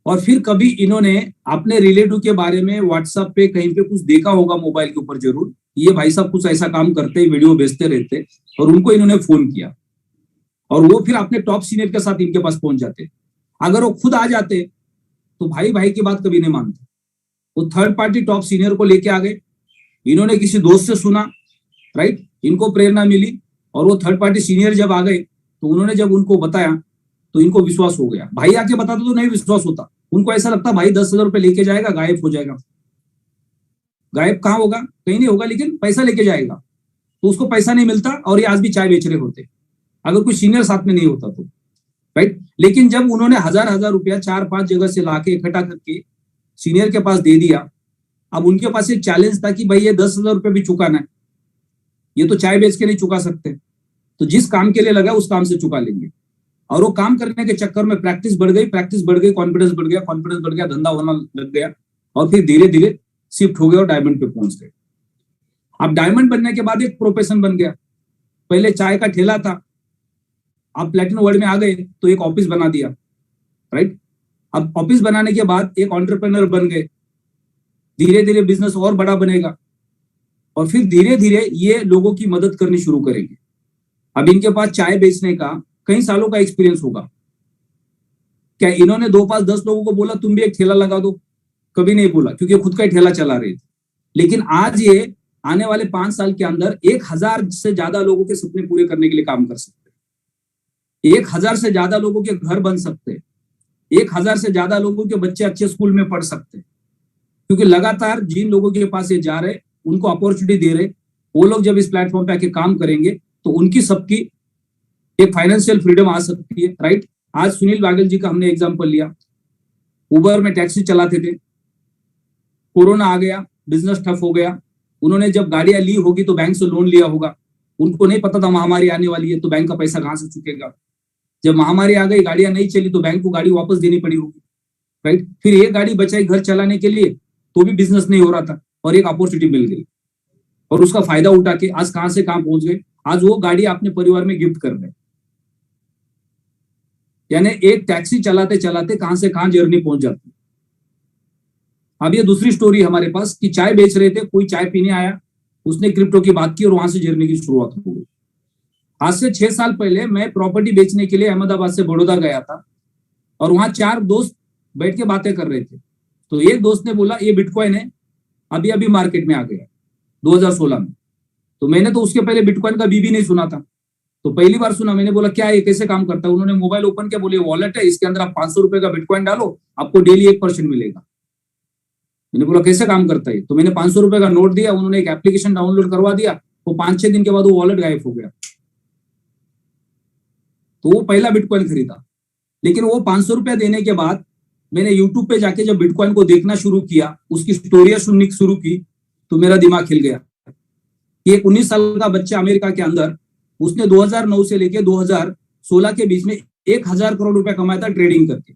और फिर कभी इन्होंने अपने रिलेटिव के बारे में व्हाट्सएप पे कहीं पे कुछ देखा होगा मोबाइल के ऊपर जरूर, ये भाई साहब कुछ ऐसा काम करते, वीडियो भेजते रहते, और उनको इन्होंने फोन किया और वो फिर अपने टॉप सीनियर के साथ इनके पास पहुंच जाते। अगर वो खुद आ जाते तो भाई भाई की बात कभी नहीं मानते, वो थर्ड पार्टी टॉप सीनियर को लेके आ गए। इन्होंने किसी दोस्त से सुना, राइट, इनको प्रेरणा मिली और वो थर्ड पार्टी सीनियर जब आ गए तो उन्होंने जब उनको बताया तो इनको विश्वास हो गया। भाई आके बताता तो नहीं विश्वास होता, उनको ऐसा लगता भाई 10,000 रुपए लेके जाएगा गायब हो जाएगा। गायब कहाँ होगा, कहीं नहीं होगा, लेकिन पैसा लेके जाएगा, तो उसको पैसा नहीं मिलता और ये आज भी चाय बेच रहे होते अगर कोई सीनियर साथ में नहीं होता तो, राइट। लेकिन जब उन्होंने हजार रुपया 4-5 जगह से लाके इकट्ठा करके सीनियर के पास दे दिया, अब उनके पास एक चैलेंज था कि भाई ये 10,000 रुपये भी चुकाना है, ये तो चाय बेच के नहीं चुका सकते, तो जिस काम के लिए लगा उस काम से चुका लेंगे। और वो काम करने के चक्कर में प्रैक्टिस बढ़ गई, कॉन्फिडेंस बढ़ गया, धंधा होना लग गया और फिर धीरे धीरे शिफ्ट हो गया और डायमंड पे पहुंच गए। अब डायमंड बनने के बाद एक प्रोफेशन बन गया। पहले चाय का ठेला था, आप प्लेटिनम वर्ल्ड में आ गए तो एक ऑफिस बना दिया, राइट। अब ऑफिस बनाने के बाद एक एंटरप्रेन्योर बन गए, धीरे धीरे बिजनेस और बड़ा बनेगा और फिर धीरे धीरे ये लोगों की मदद करनी शुरू करेंगे। अब इनके पास चाय बेचने का कई सालों का एक्सपीरियंस होगा। क्या इन्होंने 2-5-10 लोगों को बोला तुम भी एक ठेला लगा दो? कभी नहीं बोला, क्योंकि खुद का ही ठेला चला रहे थे। लेकिन आज ये आने वाले 5 साल के अंदर 1000 से ज्यादा लोगों के सपने पूरे करने के लिए काम कर सकते हैं। 1000 से ज्यादा लोगों के घर बन सकते हैं। 1000 से ज्यादा लोगों के बच्चे अच्छे स्कूल में पढ़ सकते हैं, क्योंकि लगातार जिन लोगों के पास ये जा रहे उनको अपॉर्चुनिटी दे रहे, वो लोग जब इस प्लेटफॉर्म पे आके काम करेंगे तो उनकी सबकी एक फाइनेंशियल फ्रीडम आ सकती है, राइट। आज सुनील बागेल जी का हमने एग्जांपल लिया, उबर में टैक्सी चलाते थे, कोरोना आ गया, बिजनेस ठप हो गया। उन्होंने जब गाड़ियां ली होगी तो बैंक से लोन लिया होगा, उनको नहीं पता था महामारी आने वाली है तो बैंक का पैसा कहां से चुकेगा। जब महामारी आ गई, गाड़ियां नहीं चली तो बैंक को गाड़ी वापस देनी पड़ी होगी, राइट। फिर एक गाड़ी बचाई घर चलाने के लिए तो भी बिजनेस नहीं हो रहा था और एक अपॉर्चुनिटी मिल गई और उसका फायदा उठा के आज कहां से कहां पहुंच गए। आज वो गाड़ी अपने परिवार में गिफ्ट कर रहे, यानी एक टैक्सी चलाते चलाते कहां से कहां जर्नी पहुंच जाती। अब ये दूसरी स्टोरी हमारे पास कि चाय बेच रहे थे, कोई चाय पीने आया, उसने क्रिप्टो की बात की और वहां से जर्नी की शुरुआत हो गई। आज से 6 साल पहले मैं प्रॉपर्टी बेचने के लिए अहमदाबाद से बड़ौदा गया था और वहां 4 दोस्त बैठ के बातें कर रहे थे। तो एक दोस्त ने बोला ये बिटकॉइन है, अभी अभी मार्केट में आ गया 2016 में। तो मैंने तो उसके पहले बिटकॉइन का भी नहीं सुना था, तो पहली बार सुना। मैंने बोला क्या ये कैसे काम करता है? उन्होंने मोबाइल ओपन किया, बोले वॉलेट है, इसके अंदर आप 500 रुपए का बिटकॉइन डालो, आपको डेली 1% मिलेगा। मैंने बोला कैसे काम करता है? तो मैंने 500 रुपए का नोट दिया, उन्होंने एक एप्लीकेशन डाउनलोड करवा दिया, वो 5-6 दिन के बाद वो वॉलेट गायब हो गया। तो वो पहला बिटकॉइन खरीदा। लेकिन वो 500 रुपया देने के बाद मैंने यूट्यूब पे जाके जब बिटकॉइन को देखना शुरू किया, उसकी स्टोरियां सुननी शुरू की, तो मेरा दिमाग हिल गया कि एक 19 साल का बच्चा अमेरिका के अंदर, उसने 2009 से लेके 2016 के बीच में 1000 करोड़ रुपया कमाया था ट्रेडिंग करके,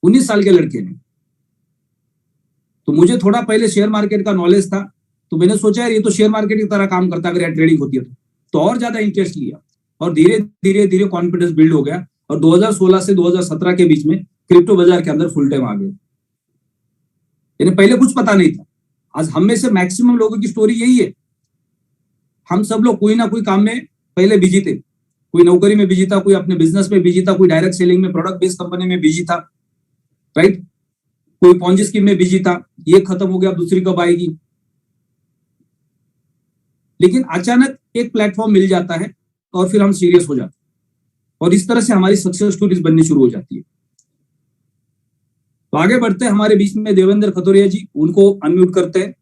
19 साल के लड़के ने। तो मुझे थोड़ा पहले शेयर मार्केट का नॉलेज था, तो मैंने सोचा यार ये तो शेयर मार्केट की तरह काम करता, अगर यार ट्रेडिंग होती है तो और ज्यादा इंटरेस्ट लिया और धीरे धीरे धीरे कॉन्फिडेंस बिल्ड हो गया और 2016 से 2017 के बीच में क्रिप्टो बाजार के अंदर फुल टाइम आ गए। यानी पहले कुछ पता नहीं था। आज हम में से मैक्सिमम लोगों की स्टोरी यही है। हम सब लोग कोई ना कोई काम में पहले बिजी थे, कोई नौकरी में बिजी था, कोई अपने बिजनेस में बिजी था, कोई डायरेक्ट सेलिंग में प्रोडक्ट बेस्ड कंपनी में बिजी था, राइट। कोई पॉन्जी स्कीम में बिजी था, ये खत्म हो गया, अब दूसरी कब आएगी। लेकिन अचानक एक प्लेटफॉर्म मिल जाता है और फिर हम सीरियस हो जाते हैं और इस तरह से हमारी सक्सेस स्टोरीज बननी शुरू हो जाती है। तो आगे बढ़ते हैं, हमारे बीच में देवेंद्र खतोरिया जी, उनको अनम्यूट करते हैं।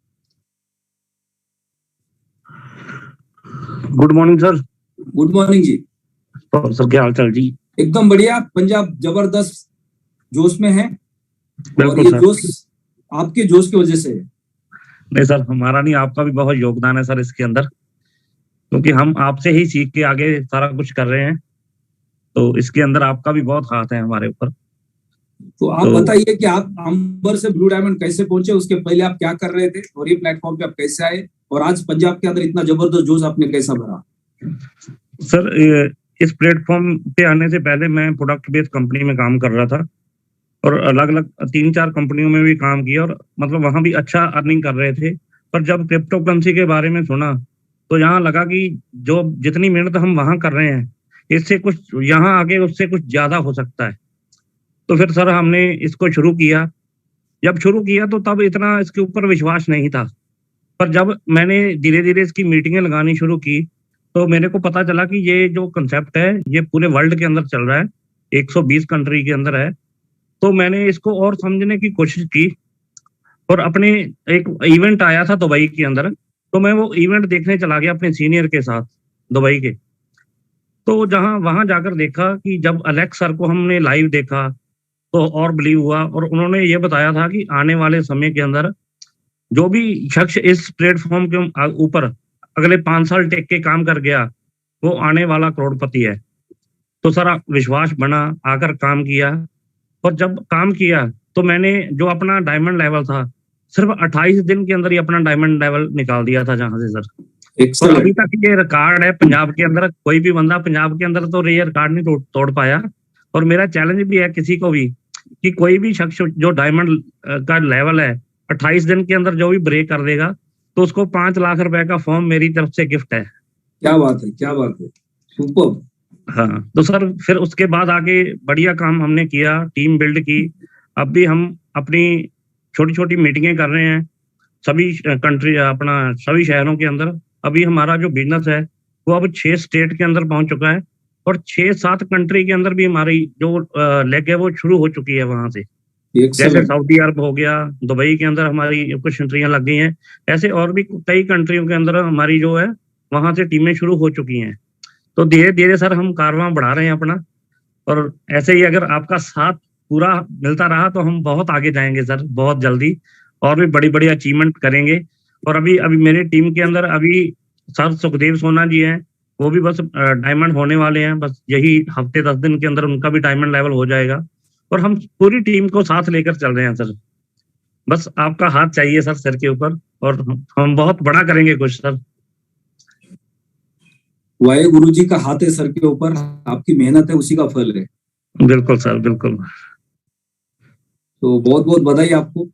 Good morning sir. Good morning जी। तो सर क्या हाल चाल जी? एकदम बढ़िया, पंजाब जबरदस्त जोश में है और ये जोश आपके जोश की वजह से है। नहीं सर, हमारा नहीं, आपका भी बहुत योगदान है सर इसके अंदर, क्योंकि हम आपसे ही सीख के आगे सारा कुछ कर रहे हैं, तो इसके अंदर आपका भी बहुत हाथ है हमारे ऊपर। तो आप बताइए कि आप अंबर से ब्लू डायमंड कैसे पहुंचे, उसके पहले आप क्या कर रहे थे और ये प्लेटफॉर्म पे आप कैसे आए और आज पंजाब के अंदर इतना जबरदस्त जोश आपने कैसा भरा? सर इस प्लेटफॉर्म पे आने से पहले मैं प्रोडक्ट बेस्ड कंपनी में काम कर रहा था और अलग अलग 3-4 कंपनियों में भी काम किया और मतलब वहां भी अच्छा अर्निंग कर रहे थे। पर जब क्रिप्टो करेंसी के बारे में सुना तो यहाँ लगा कि जो जितनी मेहनत हम वहां कर रहे हैं, इससे कुछ यहाँ आगे उससे कुछ ज्यादा हो सकता है। तो फिर सर हमने इसको शुरू किया। जब शुरू किया तो तब इतना इसके ऊपर विश्वास नहीं था, पर जब मैंने धीरे धीरे इसकी मीटिंगें लगानी शुरू की तो मेरे को पता चला कि ये जो कंसेप्ट है ये पूरे वर्ल्ड के अंदर चल रहा है, 120 कंट्री के अंदर है। तो मैंने इसको और समझने की कोशिश की और अपने एक इवेंट आया था दुबई के अंदर, तो मैं वो इवेंट देखने चला गया अपने सीनियर के साथ दुबई के। तो जहां वहां जाकर देखा कि जब अलेक्स सर को हमने लाइव देखा तो और बिलीव हुआ और उन्होंने ये बताया था कि आने वाले समय के अंदर जो भी शख्स इस प्लेटफॉर्म के ऊपर अगले 5 साल टेक के काम कर गया वो आने वाला करोड़पति है। तो सर विश्वास बना, आकर काम किया, और जब काम किया तो मैंने जो अपना डायमंड लेवल था सिर्फ 28 दिन के अंदर ही अपना डायमंड लेवल निकाल दिया था जहां से सर। और अभी तक ये रिकॉर्ड है पंजाब के अंदर, कोई भी बंदा पंजाब के अंदर तो ये रिकॉर्ड नहीं तोड़ पाया। और मेरा चैलेंज भी है किसी को भी कि कोई भी शख्स जो डायमंड का लेवल है 28 दिन के अंदर जो भी ब्रेक कर देगा तो उसको 5 लाख रुपए का फॉर्म मेरी तरफ से गिफ्ट है। क्या बात है, क्या बात है, सुपर। हाँ, तो सर फिर उसके बाद आगे बढ़िया काम हमने किया, टीम बिल्ड की। अब भी हम अपनी छोटी छोटी मीटिंगें कर रहे हैं सभी कंट्री, अपना सभी शहरों के अंदर। अभी हमारा जो बिजनेस है वो अब 6 स्टेट के अंदर पहुंच चुका है, और 6-7 कंट्री के अंदर भी हमारी जो लेग है वो शुरू हो चुकी है वहां से। जैसे सऊदी अरब हो गया, दुबई के अंदर हमारी कुछ एंट्रियां लग गई हैं, ऐसे और भी कई कंट्रियों के अंदर हमारी जो है वहां से टीमें शुरू हो चुकी हैं। तो धीरे धीरे सर हम कारवां बढ़ा रहे हैं अपना, और ऐसे ही अगर आपका साथ पूरा मिलता रहा तो हम बहुत आगे जाएंगे सर, बहुत जल्दी, और भी बड़ी बड़ी अचीवमेंट करेंगे। और अभी मेरी टीम के अंदर अभी सर सुखदेव सोना जी हैं, वो भी बस डायमंड होने वाले हैं, बस यही हफ्ते 10 दिन के अंदर उनका भी डायमंड लेवल हो जाएगा। और हम पूरी टीम को साथ लेकर चल रहे हैं सर, बस आपका हाथ चाहिए सर सिर के ऊपर, और हम बहुत बड़ा करेंगे कुछ सर। वाहे गुरु जी का हाथ है सर के ऊपर, आपकी मेहनत है उसी का फल है। बिल्कुल सर, बिल्कुल। तो बहुत बहुत बधाई आपको।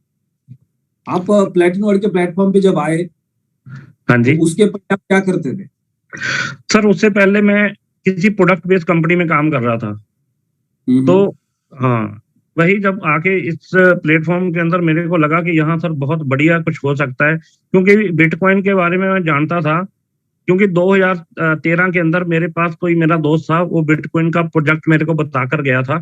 आप प्लैटिनम वर्ल्ड के प्लेटफॉर्म पे जब आए, हाँ जी, तो उसके पहले आप क्या करते थे? सर उससे पहले मैं किसी प्रोडक्ट बेस्ड कंपनी में काम कर रहा था। तो हाँ, वही जब आके इस प्लेटफॉर्म के अंदर मेरे को लगा कि यहाँ सर बहुत बढ़िया कुछ हो सकता है, क्योंकि बिटकॉइन के बारे में मैं जानता था, क्योंकि 2013 के अंदर मेरे पास कोई मेरा दोस्त था, वो बिटकॉइन का प्रोजेक्ट मेरे को बताकर गया था।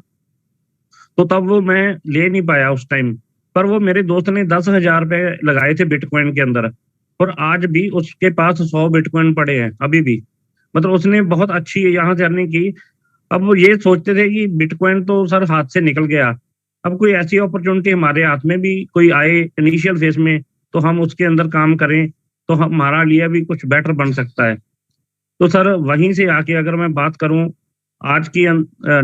तो तब वो मैं ले नहीं पाया उस टाइम, पर वो मेरे दोस्त ने 10,000 रुपए लगाए थे बिटकॉइन के अंदर, और आज भी उसके पास 100 बिटकॉइन पड़े हैं अभी भी। मतलब उसने बहुत अच्छी यहाँ से अर्निंग की। अब वो ये सोचते थे कि बिटकॉइन तो सर हाथ से निकल गया, अब कोई ऐसी अपॉर्चुनिटी हमारे हाथ में भी कोई आए इनिशियल फेज में, तो हम उसके अंदर काम करें तो हमारा लिए भी कुछ बेटर बन सकता है। तो सर वहीं से आके अगर मैं बात करूं आज की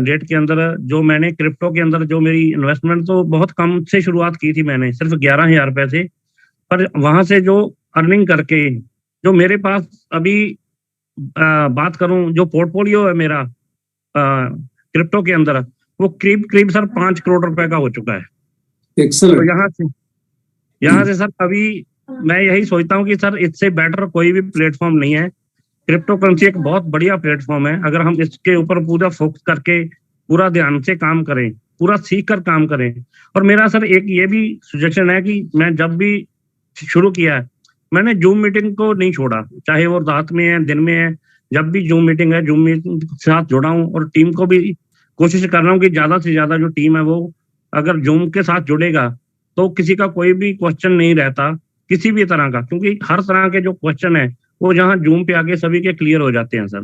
डेट के अंदर, जो मैंने क्रिप्टो के अंदर जो मेरी इन्वेस्टमेंट तो बहुत कम से शुरुआत की थी मैंने, सिर्फ 11,000 रुपए से, पर वहां से जो अर्निंग करके जो मेरे पास अभी बात करूं जो पोर्टफोलियो है मेरा क्रिप्टो के अंदर, वो करीब सर 5 करोड़ रुपए का हो चुका है। एक्सेलेंट। तो यहाँ से सर अभी मैं यही सोचता हूँ कि सर इससे बेटर कोई भी प्लेटफॉर्म नहीं है। क्रिप्टो करेंसी एक बहुत बढ़िया प्लेटफॉर्म है, अगर हम इसके ऊपर पूरा फोकस करके पूरा ध्यान से काम करें, पूरा सीख कर काम करें। और मेरा सर एक ये भी सजेशन है कि मैं जब भी शुरू किया है, मैंने जूम मीटिंग को नहीं छोड़ा, चाहे वो रात में है दिन में है, जब भी जूम मीटिंग है जूम मीटिंग के साथ जुड़ा हूँ। और टीम को भी कोशिश कर रहा हूँ कि ज्यादा से ज्यादा जो टीम है वो अगर जूम के साथ जुड़ेगा तो किसी का कोई भी क्वेश्चन नहीं रहता किसी भी तरह का, क्योंकि हर तरह के जो क्वेश्चन है वो जहाँ जूम पे आके सभी के क्लियर हो जाते हैं सर।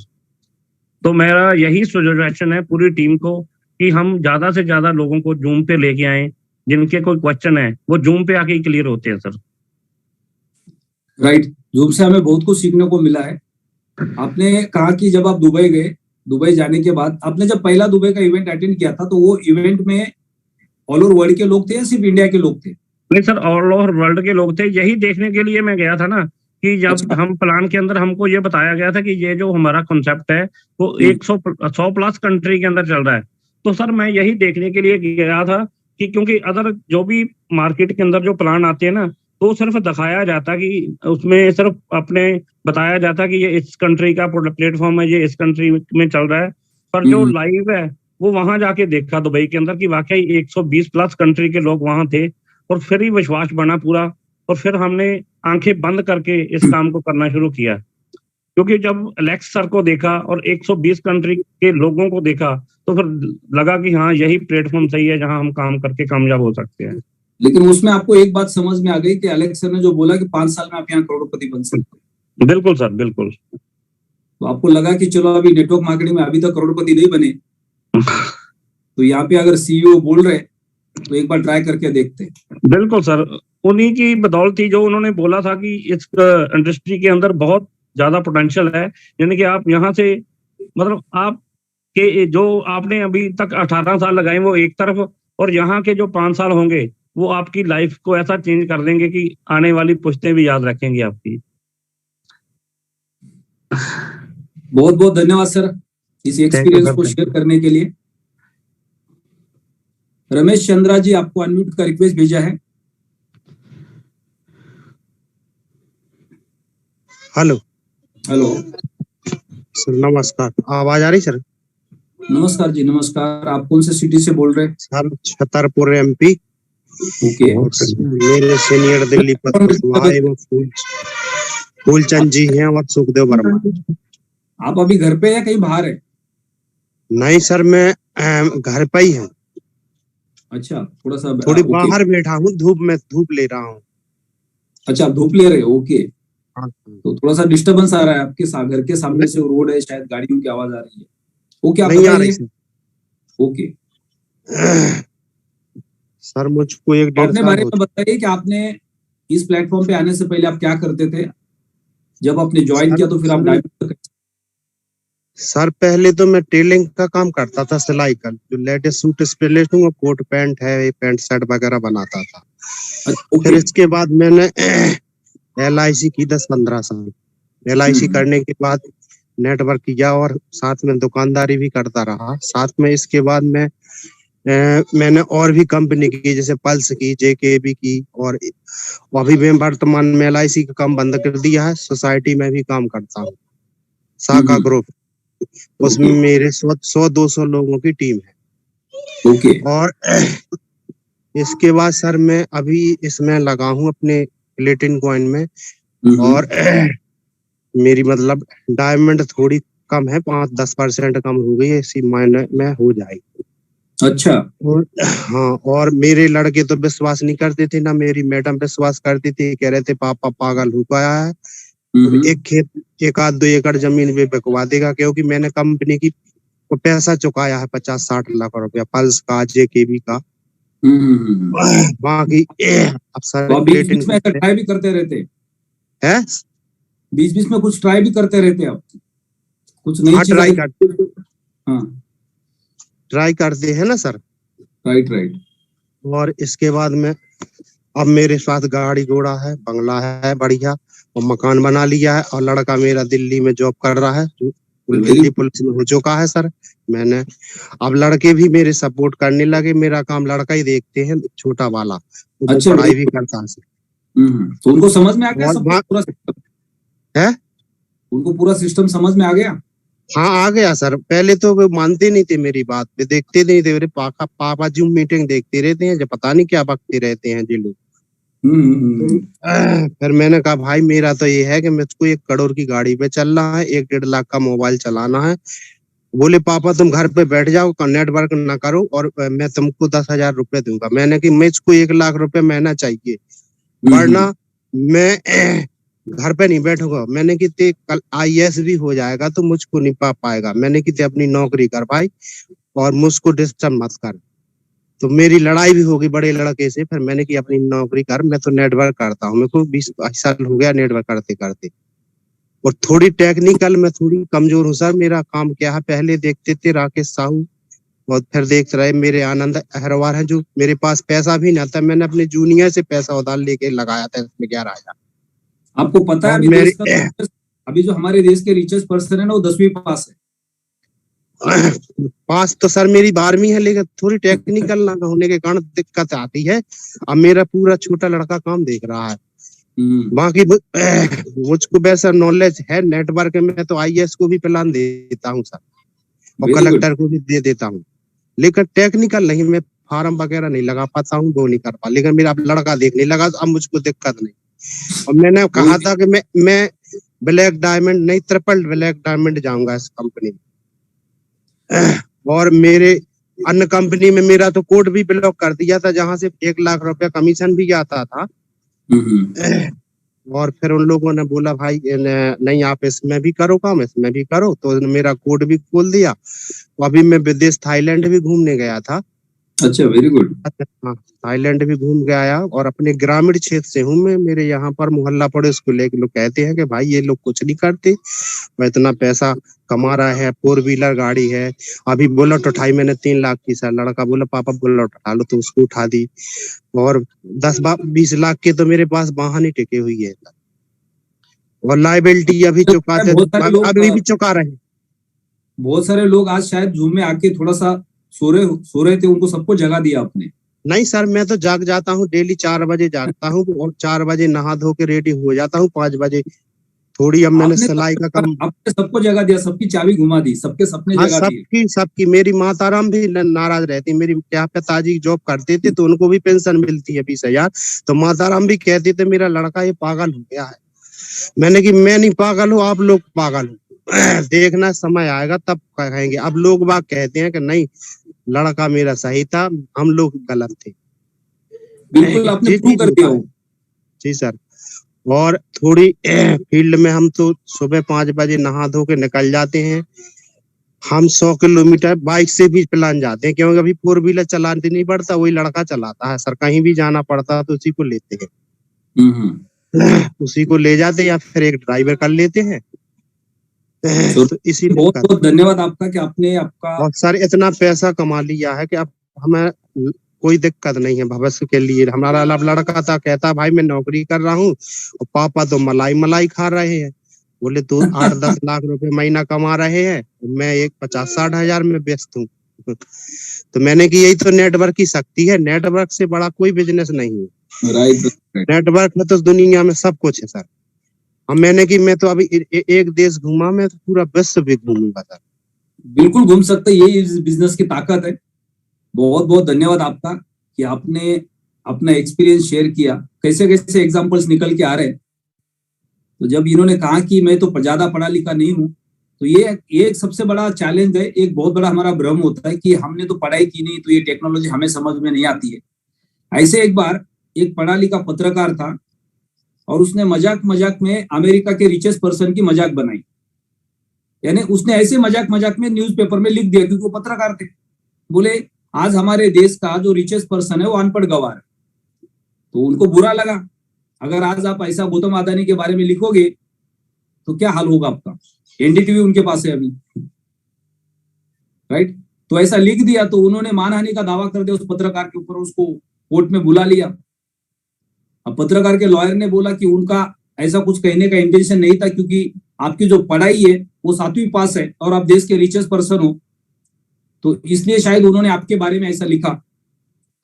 तो मेरा यही सजेशन है पूरी टीम को कि हम ज्यादा से ज्यादा लोगों को जूम पे लेके आए, जिनके कोई क्वेश्चन है वो जूम पे आके ही क्लियर होते हैं सर। राइट, जूम से हमें बहुत कुछ सीखने को मिला है। आपने कहा कि जब आप दुबई गए, दुबई जाने के बाद आपने जब पहला दुबई का इवेंट अटेंड किया था, तो वो इवेंट में ऑल ओवर वर्ल्ड के लोग थे या सिर्फ इंडिया के लोग थे? नहीं सर, ऑल ओवर वर्ल्ड के लोग थे। यही देखने के लिए मैं गया था ना कि जब हम प्लान के अंदर हमको ये बताया गया था कि ये जो हमारा कॉन्सेप्ट है वो 100 प्लस कंट्री के अंदर चल रहा है। तो सर मैं यही देखने के लिए गया था कि क्योंकि अदर जो भी मार्केट के अंदर जो प्लान आते हैं ना, तो सिर्फ दिखाया जाता कि उसमें सिर्फ अपने बताया जाता कि ये इस कंट्री का प्लेटफॉर्म है, ये इस कंट्री में चल रहा है। पर जो लाइव है वो वहां जाके देखा दुबई के अंदर कि वाकई 120 प्लस कंट्री के लोग वहां थे, और फिर ही विश्वास बना पूरा। और फिर हमने आंखें बंद करके इस काम को करना शुरू किया, क्योंकि जब एलेक्स सर को देखा और 120 कंट्री के लोगों को देखा तो फिर लगा कि हाँ यही प्लेटफॉर्म सही है जहां हम काम करके कामयाब हो सकते हैं। लेकिन उसमें आपको एक बात समझ में आ गई कि एलेक्स सर ने जो बोला कि 5 साल में आप यहाँ करोड़पति बन सकते हैं। बिल्कुल सर, बिल्कुल। तो आपको लगा कि चलो अभी नेटवर्क मार्केटिंग में अभी तक करोड़पति नहीं बने, तो यहाँ पे अगर सीईओ बोल रहे तो एक बार ट्राई करके देखते हैं। बिल्कुल सर, उन्हीं की बदौलत थी जो उन्होंने बोला था कि इस इंडस्ट्री के अंदर बहुत ज्यादा पोटेंशियल है, यानी कि आप यहाँ से मतलब आप कि जो आपने अभी तक 18 साल लगाए वो एक तरफ, और यहाँ के जो 5 साल होंगे वो आपकी लाइफ को ऐसा चेंज कर देंगे कि आने वाली पुश्तें भी याद रखेंगी आपकी। बहुत बहुत धन्यवाद सर इस एक्सपीरियंस को शेयर करने के लिए। रमेश चंद्रा जी, आपको अनम्यूट का रिक्वेस्ट भेजा है। हेलो हेलो सर, नमस्कार। आवाज आ रही सर? नमस्कार जी, नमस्कार। आप कौन से सिटी से बोल रहे हैं? Sir Chhatarpur MP। ओके। मेरे सीनियर दिल्ली पर फूलचंद जी हैं और सुखदेव वर्मा। आप अभी घर पे या कहीं बाहर है? नहीं सर, मैं घर पे ही हूँ। अच्छा, थोड़ा सा थोड़ी बाहर बैठा हूँ, धूप ले रहा हूँ। अच्छा, आप धूप ले रहे हो? ओके। हाँ। तो थोड़ा सा डिस्टरबेंस आ रहा है आपके घर के सामने से रोड है, शायद गाड़ियों की आवाज आ रही है। ओके, आप नहीं आ रही सर। ओके सर, मुझको 1-1.5 अपने साल बारे में बताइए कि आपने इस प्लेटफॉर्म पे आने से पहले आप क्या करते थे? जब आपने ज्वाइन किया तो फिर आप डायमंड। सर पहले तो मैं टेलरिंग का काम करता था, सिलाई का, जो लेटेस्ट सूट स्पेशलिस्ट हूँ, कोट पैंट है, पैंट शर्ट वगैरह बनाता था। फिर इसके बाद मैंने LIC की 10-15 साल। LIC करने के बाद नेटवर्क किया और साथ में दुकानदारी भी करता रहा। साथ में इसके बाद मैंने और भी कंपनी की, जैसे पल्स की, JKB की, और अभी मैं वर्तमान में LIC का काम बंद कर दिया है। सोसाइटी में भी काम करता हूँ, साका ग्रुप। उसमें मेरे 100-200 लोगों की टीम है। ओके। और इसके बाद सर मैं अभी इसमें लगा हूँ अपने प्लेटिन कॉइन में, और मेरी मतलब डायमंड थोड़ी कम है, 5-10% कम हो गई है, इसी महीने में हो जाएगी। अच्छा। और हाँ, और मेरे लड़के तो विश्वास नहीं करते थे, ना मेरी मैडम विश्वास करती थी, कह रहे थे पापा पागल हो गया है, एक खेत 1-2 एकड़ जमीन पे बिकवा देगा, क्योंकि मैंने कंपनी की को पैसा चुकाया है 50-60 लाख रुपया, पल्स का, JKB का। बाकी अब सर बीच में ट्राई भी करते रहते हैं, बीच में कुछ ट्राई भी करते रहते आप? कुछ नई चीज ट्राई करते हैं ना सर। राइट। और इसके बाद में अब मेरे साथ गाड़ी घोड़ा है, बंगला है बढ़िया, और मकान बना लिया है, और लड़का मेरा दिल्ली में जॉब कर रहा है, दिल्ली पुलिस में हो चुका है सर। मैंने अब लड़के भी मेरे सपोर्ट करने लगे, मेरा काम लड़का ही देखते हैं, छोटा वाला। अच्छा, पढ़ाई भी करता है सर। तो उनको समझ में आ गया सब पूरा सिस्टम है? उनको पूरा सिस्टम समझ में आ गया? हाँ, आ गया सर। पहले तो वो मानते नहीं थे मेरी बात, वे देखते नहीं थे, मेरे पापा जूम मीटिंग देखते रहते हैं, जब पता नहीं क्या बकते रहते हैं जी लोग। फिर मैंने कहा भाई मेरा तो ये है कि मुझको 1 करोड़ की गाड़ी पे चलना है, 1-1.5 लाख का मोबाइल चलाना है। बोले पापा तुम घर पे बैठ जाओ, नेटवर्क ना करो, और मैं तुमको 10,000 रुपए दूंगा। मैंने कि मुझको 1 लाख रुपए महीना चाहिए, वरना मैं घर पे नहीं बैठूंगा। मैंने कि ते कल IAS भी हो जाएगा तो मुझको नहीं पाएगा। मैंने कि ते अपनी नौकरी कर भाई, और मुझको डिस्टर्ब मत कर। तो मेरी लड़ाई भी होगी बड़े लड़के से। फिर मैंने कि अपनी नौकरी कर, मैं तो नेटवर्क करता हूँ, मेरे को 20-22 साल हो गया नेटवर्क करते करते। और थोड़ी टेक्निकल में थोड़ी कमजोर हूँ सर। मेरा काम क्या है, पहले देखते थे राकेश साहू, और फिर देख रहे मेरे आनंद अहरवार है, जो मेरे पास पैसा भी ना था, मैंने अपने जूनियर से पैसा उधार लेके लगाया था इसमें 11,000। आपको पता है अभी जो हमारे देश के रिचेस्ट पर्सन है ना, वो 10वीं पास है। पास तो सर मेरी 12वीं है, लेकिन थोड़ी टेक्निकल ना होने के कारण दिक्कत आती है। अब मेरा पूरा छोटा लड़का काम देख रहा है। बाकी मुझको वैसा नॉलेज है नेटवर्क में, तो IAS को भी प्लान देता हूँ सर, और कलेक्टर को भी दे देता हूँ, लेकिन टेक्निकल नहीं, मैं फार्म वगैरह नहीं लगा पाता हूँ, वो नहीं कर पा। लेकिन मेरा लड़का देखने लगा, अब मुझको दिक्कत नहीं। और मैंने कहा था कि मैं ब्लैक डायमंड नहीं, ट्रिपल ब्लैक डायमंड जाऊंगा इस कंपनी में। और मेरे अन्य कंपनी में मेरा तो कोड भी ब्लॉक कर दिया था, जहां से 1 लाख रुपया कमीशन भी आता था। और फिर उन लोगों ने बोला भाई नहीं आप इसमें भी करो काम, इसमें भी करो, तो मेरा कोड भी खोल दिया। अभी मैं विदेश थाईलैंड भी घूमने गया था, अच्छा, वेरी गुड। हाँ, थाईलैंड भी घूम के आया और अपने ग्रामीण क्षेत्र से हूँ मैं। मेरे यहाँ पर मोहल्ला पड़ोस को लेके लोग कहते हैं कि भाई ये लोग कुछ नहीं करते, वो इतना पैसा कमा रहा है, 4 व्हीलर गाड़ी है। अभी बुलेट उठाई मैंने 3 लाख की सर। लड़का बोला पापा बुलेट उठा लो, तो उसको उठा दी। और 20 लाख के तो मेरे पास वाहन ही टिके हुई है और लाइबिलिटी अभी चुकाते, बहुत सारे लोग अभी भी चुका रहे हैं। बहुत सारे लोग आज शायद जूम में आके थोड़ा सा सो रहे थे, उनको सबको जगा दिया आपने। नहीं सर, मैं तो जाग जाता हूँ, डेली 4 बजे जागता हूँ और 4 बजे नहा धो के रेडी हो जाता हूँ 5 बजे। थोड़ी अब मैंने सिलाई का काम, आपने सबको जगा दिया, सबकी चाबी घुमा दी, सबके सपने हाँ जगा दिए। सबकी। मेरी माताराम भी नाराज रहती। मेरी क्या पिताजी जॉब करते थे तो उनको भी पेंशन मिलती है 20,000। तो माताराम भी कहते थे मेरा लड़का ये पागल हो गया है। मैंने कि मैं नहीं पागल हूँ, आप लोग पागल हो। देखना समय आएगा तब कहेंगे। अब लोग बाग कहते हैं कि नहीं लड़का मेरा सही था, हम लोग गलत थे। बिल्कुल, आपने ये प्रूव चीज कर होता दिया है। वो। जी सर। और थोड़ी फील्ड में हम तो सुबह 5 बजे नहा धो के निकल जाते हैं। हम 100 किलोमीटर बाइक से भी प्लान जाते हैं, क्योंकि अभी 4 व्हीलर चलाने नहीं पड़ता, वही लड़का चलाता है सर। कहीं भी जाना पड़ता है तो उसी को लेते हैं, उसी को ले जाते हैं या फिर एक ड्राइवर कर लेते हैं। तो इसीलिए बहुत बहुत धन्यवाद आपका कि आपने आपका और सर इतना पैसा कमा लिया है कि अब हमें कोई दिक्कत नहीं है भविष्य के लिए। हमारा लड़का था, कहता भाई मैं नौकरी कर रहा हूँ और पापा तो मलाई मलाई खा रहे हैं। बोले तू 8-10 लाख रुपए महीना कमा रहे हैं, मैं एक 50-60 हजार में व्यस्त हूँ। तो मैंने कि यही तो नेटवर्क की शक्ति है, नेटवर्क से बड़ा कोई बिजनेस नहीं है। राइट। नेटवर्क में तो दुनिया में सब कुछ है सर। अब मैंने कि मैं तो अभी एक देश घूमा, मैं तो पूरा विश्व भी घूमूंगा सर। बिल्कुल घूम सकते, यही इस बिजनेस की ताकत है। बहुत बहुत धन्यवाद आपका कि आपने अपना एक्सपीरियंस शेयर किया, कैसे कैसे एग्जांपल्स निकल के आ रहे हैं। तो जब इन्होंने कहा कि मैं तो ज्यादा पढ़ा लिखा नहीं हूँ, तो ये एक सबसे बड़ा चैलेंज है। एक बहुत बड़ा हमारा भ्रम होता है कि हमने तो पढ़ाई की नहीं, तो ये टेक्नोलॉजी हमें समझ में नहीं आती है। ऐसे एक बार एक पढ़ा लिखा पत्रकार था और उसने मजाक मजाक में अमेरिका के रिचेस्ट पर्सन की मजाक बनाई। यानी उसने ऐसे मजाक मजाक में न्यूज़पेपर में लिख दिया, क्योंकि वो पत्रकार थे। बोले आज हमारे देश का जो रिचेस्ट पर्सन है वो अनपढ़ गवार है। तो उनको बुरा लगा। अगर आज आप ऐसा गौतम अदानी के बारे में लिखोगे तो क्या हाल होगा आपका। एनडीटीवी उनके पास है अभी, राइट। तो ऐसा लिख दिया तो उन्होंने मानहानि का दावा कर दिया उस पत्रकार के ऊपर, उसको कोर्ट में बुला लिया। अब पत्रकार के लॉयर ने बोला कि उनका ऐसा कुछ कहने का इंटेंशन नहीं था, क्योंकि आपकी जो पढ़ाई है वो 7वीं पास है और आप देश के रिचेस्ट पर्सन हो, तो इसलिए शायद उन्होंने आपके बारे में ऐसा लिखा।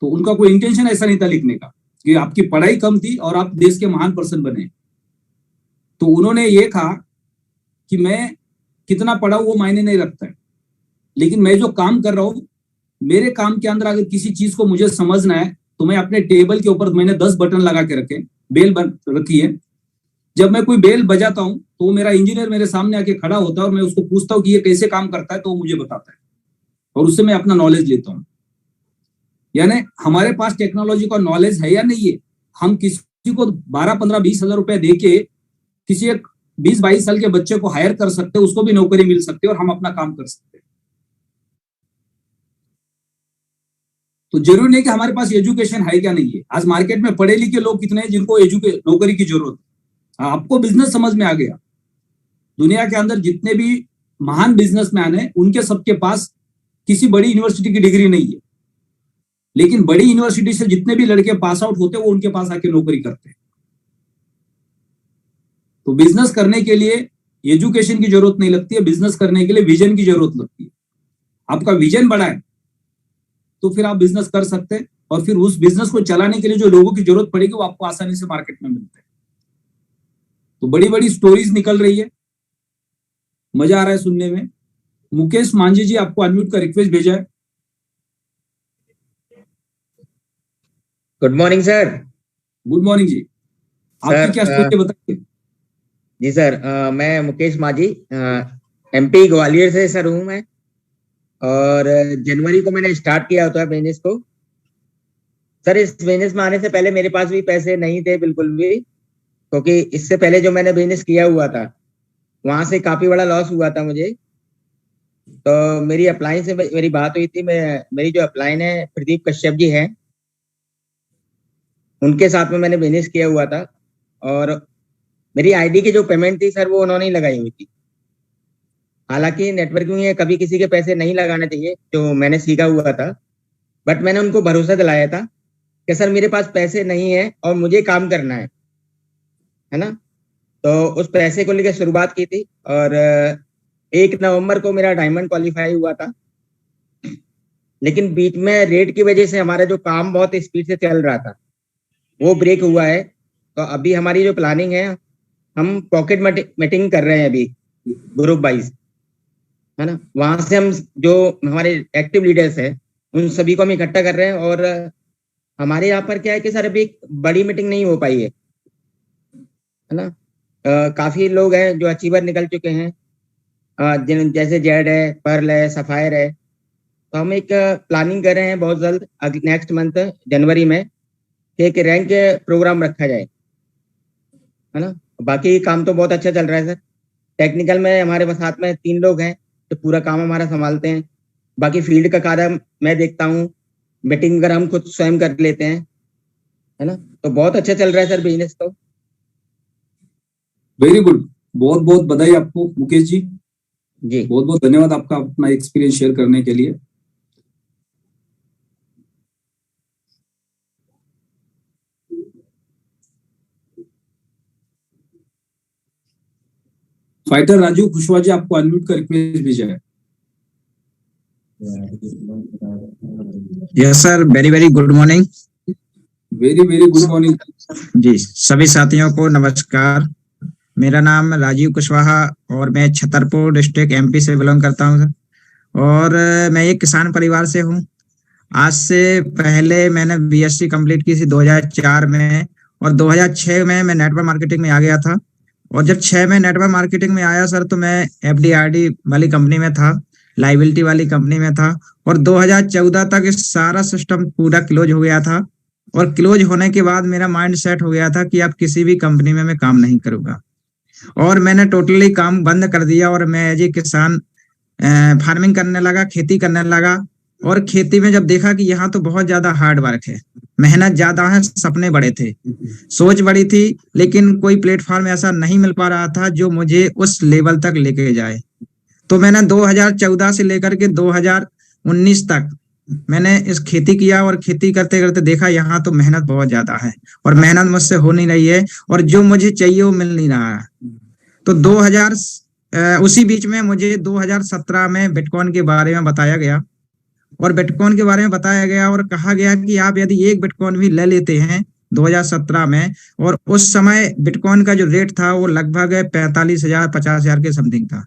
तो उनका कोई इंटेंशन ऐसा नहीं था लिखने का, कि आपकी पढ़ाई कम थी और आप देश के महान पर्सन बने। तो उन्होंने ये कहा कि मैं कितना पढ़ा हूं वो मायने नहीं रखता है, लेकिन मैं जो काम कर रहा हूं, मेरे काम के अंदर अगर किसी चीज को मुझे समझना है तो मैं अपने टेबल के ऊपर मैंने 10 बटन लगा के रखे, बेल रखी है। जब मैं कोई बेल बजाता हूं तो वो मेरा इंजीनियर मेरे सामने आके खड़ा होता है और मैं उसको पूछता हूँ कि ये कैसे काम करता है, तो वो मुझे बताता है और उससे मैं अपना नॉलेज लेता हूँ। यानी हमारे पास टेक्नोलॉजी का नॉलेज है या नहीं है। हम किसी को 12-15-20 हजार रुपए देके किसी एक 20-22 साल के बच्चे को हायर कर सकते, उसको भी नौकरी मिल सकती है और हम अपना काम कर सकते हैं। तो जरूरी नहीं कि हमारे पास एजुकेशन है क्या नहीं है। आज मार्केट में पढ़े लिखे लोग कितने हैं जिनको नौकरी की जरूरत है। आपको बिजनेस समझ में आ गया। दुनिया के अंदर जितने भी महान बिजनेसमैन हैं उनके सबके पास किसी बड़ी यूनिवर्सिटी की डिग्री नहीं है, लेकिन बड़ी यूनिवर्सिटी से जितने भी लड़के पास आउट होते हैं वो उनके पास आके नौकरी करते हैं। तो बिजनेस करने के लिए एजुकेशन की जरूरत नहीं लगती है, बिजनेस करने के लिए विजन की जरूरत लगती है। आपका विजन बड़ा है तो फिर आप बिजनेस कर सकते हैं, और फिर उस बिजनेस को चलाने के लिए जो लोगों की जरूरत पड़ेगी वो आपको आसानी से मार्केट में मिलते हैं। तो बड़ी बड़ी स्टोरीज निकल रही है, मजा आ रहा है सुनने में। मुकेश मांझी जी, आपको अनम्यूट का रिक्वेस्ट भेजा है। Good morning sir. Good morning जी, आपकी क्या स्टोरी बताइए। जी सर, मैं मुकेश मांझी, एमपी ग्वालियर से सर हूँ मैं, और जनवरी को मैंने स्टार्ट किया होता है बिजनेस को। सर इस बिजनेस में आने से पहले मेरे पास भी पैसे नहीं थे बिल्कुल भी, क्योंकि इससे पहले जो मैंने बिजनेस किया हुआ था वहां से काफी बड़ा लॉस हुआ था मुझे। तो मेरी अपलाइन से मेरी बात हुई थी। मेरी जो अपलाइन है प्रदीप कश्यप जी है, उनके साथ में मैंने बिजनेस किया हुआ था। और मेरी आईडी की जो पेमेंट थी सर, वो उन्होंने ही लगाई हुई थी। हालांकि नेटवर्किंग में कभी किसी के पैसे नहीं लगाने चाहिए, जो मैंने सीखा हुआ था। बट मैंने उनको भरोसा दिलाया था कि सर मेरे पास पैसे नहीं है और मुझे काम करना है ना। तो उस पैसे को लेकर शुरुआत की थी और 1 नवंबर को मेरा डायमंड क्वालिफाई हुआ था। लेकिन बीच में रेट की वजह से हमारा जो काम बहुत स्पीड से चल रहा था वो ब्रेक हुआ है। तो अभी हमारी जो प्लानिंग है, हम पॉकेट मीटिंग कर रहे हैं अभी ग्रुप वाइज, है ना। वहां से हम जो हमारे एक्टिव लीडर्स है उन सभी को हम इकट्ठा कर रहे हैं। और हमारे यहाँ पर क्या है कि सर अभी एक बड़ी मीटिंग नहीं हो पाई है ना। काफी लोग हैं जो अचीवर निकल चुके हैं, जैसे जेड है, पर्ल है, सफायर है। तो हम एक प्लानिंग कर रहे हैं बहुत जल्द, नेक्स्ट मंथ जनवरी में, कि एक रैंक प्रोग्राम रखा जाए, है ना। बाकी काम तो बहुत अच्छा चल रहा है सर। टेक्निकल में हमारे साथ में 3 लोग हैं तो पूरा काम हमारा संभालते हैं। बाकी फील्ड का कार्य मैं देखता हूँ, मीटिंग वगैरह हम खुद स्वयं कर लेते हैं, है ना। तो बहुत अच्छा चल रहा है सर बिजनेस तो। वेरी गुड, बहुत बहुत बधाई आपको मुकेश जी। जी बहुत बहुत धन्यवाद आपका अपना एक्सपीरियंस शेयर करने के लिए। फाइटर राजू कुशवाहा जी, आपको अनम्यूट का रिक्वेस्ट भेजा है। Yes sir, very very good morning. Very very good morning जी, सभी साथियों को नमस्कार। मेरा नाम राजीव कुशवाहा और मैं छतरपुर डिस्ट्रिक्ट एमपी से बिलोंग करता हूं सर। और मैं एक किसान परिवार से हूं। आज से पहले मैंने बीएससी कंप्लीट की थी 2004 में, और 2006 में मैं नेटवर्क मार्केटिंग में आ गया था। और जब 6 में नेटवर्क मार्केटिंग में आया सर, तो मैं एफडीआरडी वाली कंपनी में था, लाइबिलिटी वाली कंपनी में था। और 2014 तक इस सारा सिस्टम पूरा क्लोज हो गया था। और क्लोज होने के बाद मेरा माइंड सेट हो गया था कि अब किसी भी कंपनी में मैं काम नहीं करूंगा। और मैंने टोटली काम बंद कर दिया और मैं एज ए किसान फार्मिंग करने लगा, खेती करने लगा। और खेती में जब देखा कि यहाँ तो बहुत ज्यादा हार्ड वर्क है, मेहनत ज्यादा है, सपने बड़े थे, सोच बड़ी थी, लेकिन कोई प्लेटफॉर्म ऐसा नहीं मिल पा रहा था जो मुझे उस लेवल तक लेके जाए। तो मैंने 2014 से लेकर के 2019 तक मैंने इस खेती किया। और खेती करते करते देखा यहाँ तो मेहनत बहुत ज्यादा है और मेहनत मुझसे हो नहीं रही है, और जो मुझे चाहिए वो मिल नहीं रहा है। तो उसी बीच में मुझे 2017 में बिटकॉइन के बारे में बताया गया। और बिटकॉइन के बारे में बताया गया और कहा गया कि आप यदि एक बिटकॉइन भी ले लेते हैं 2017 में, और उस समय बिटकॉइन का जो रेट था वो लगभग 45,000 50,000 के समथिंग था।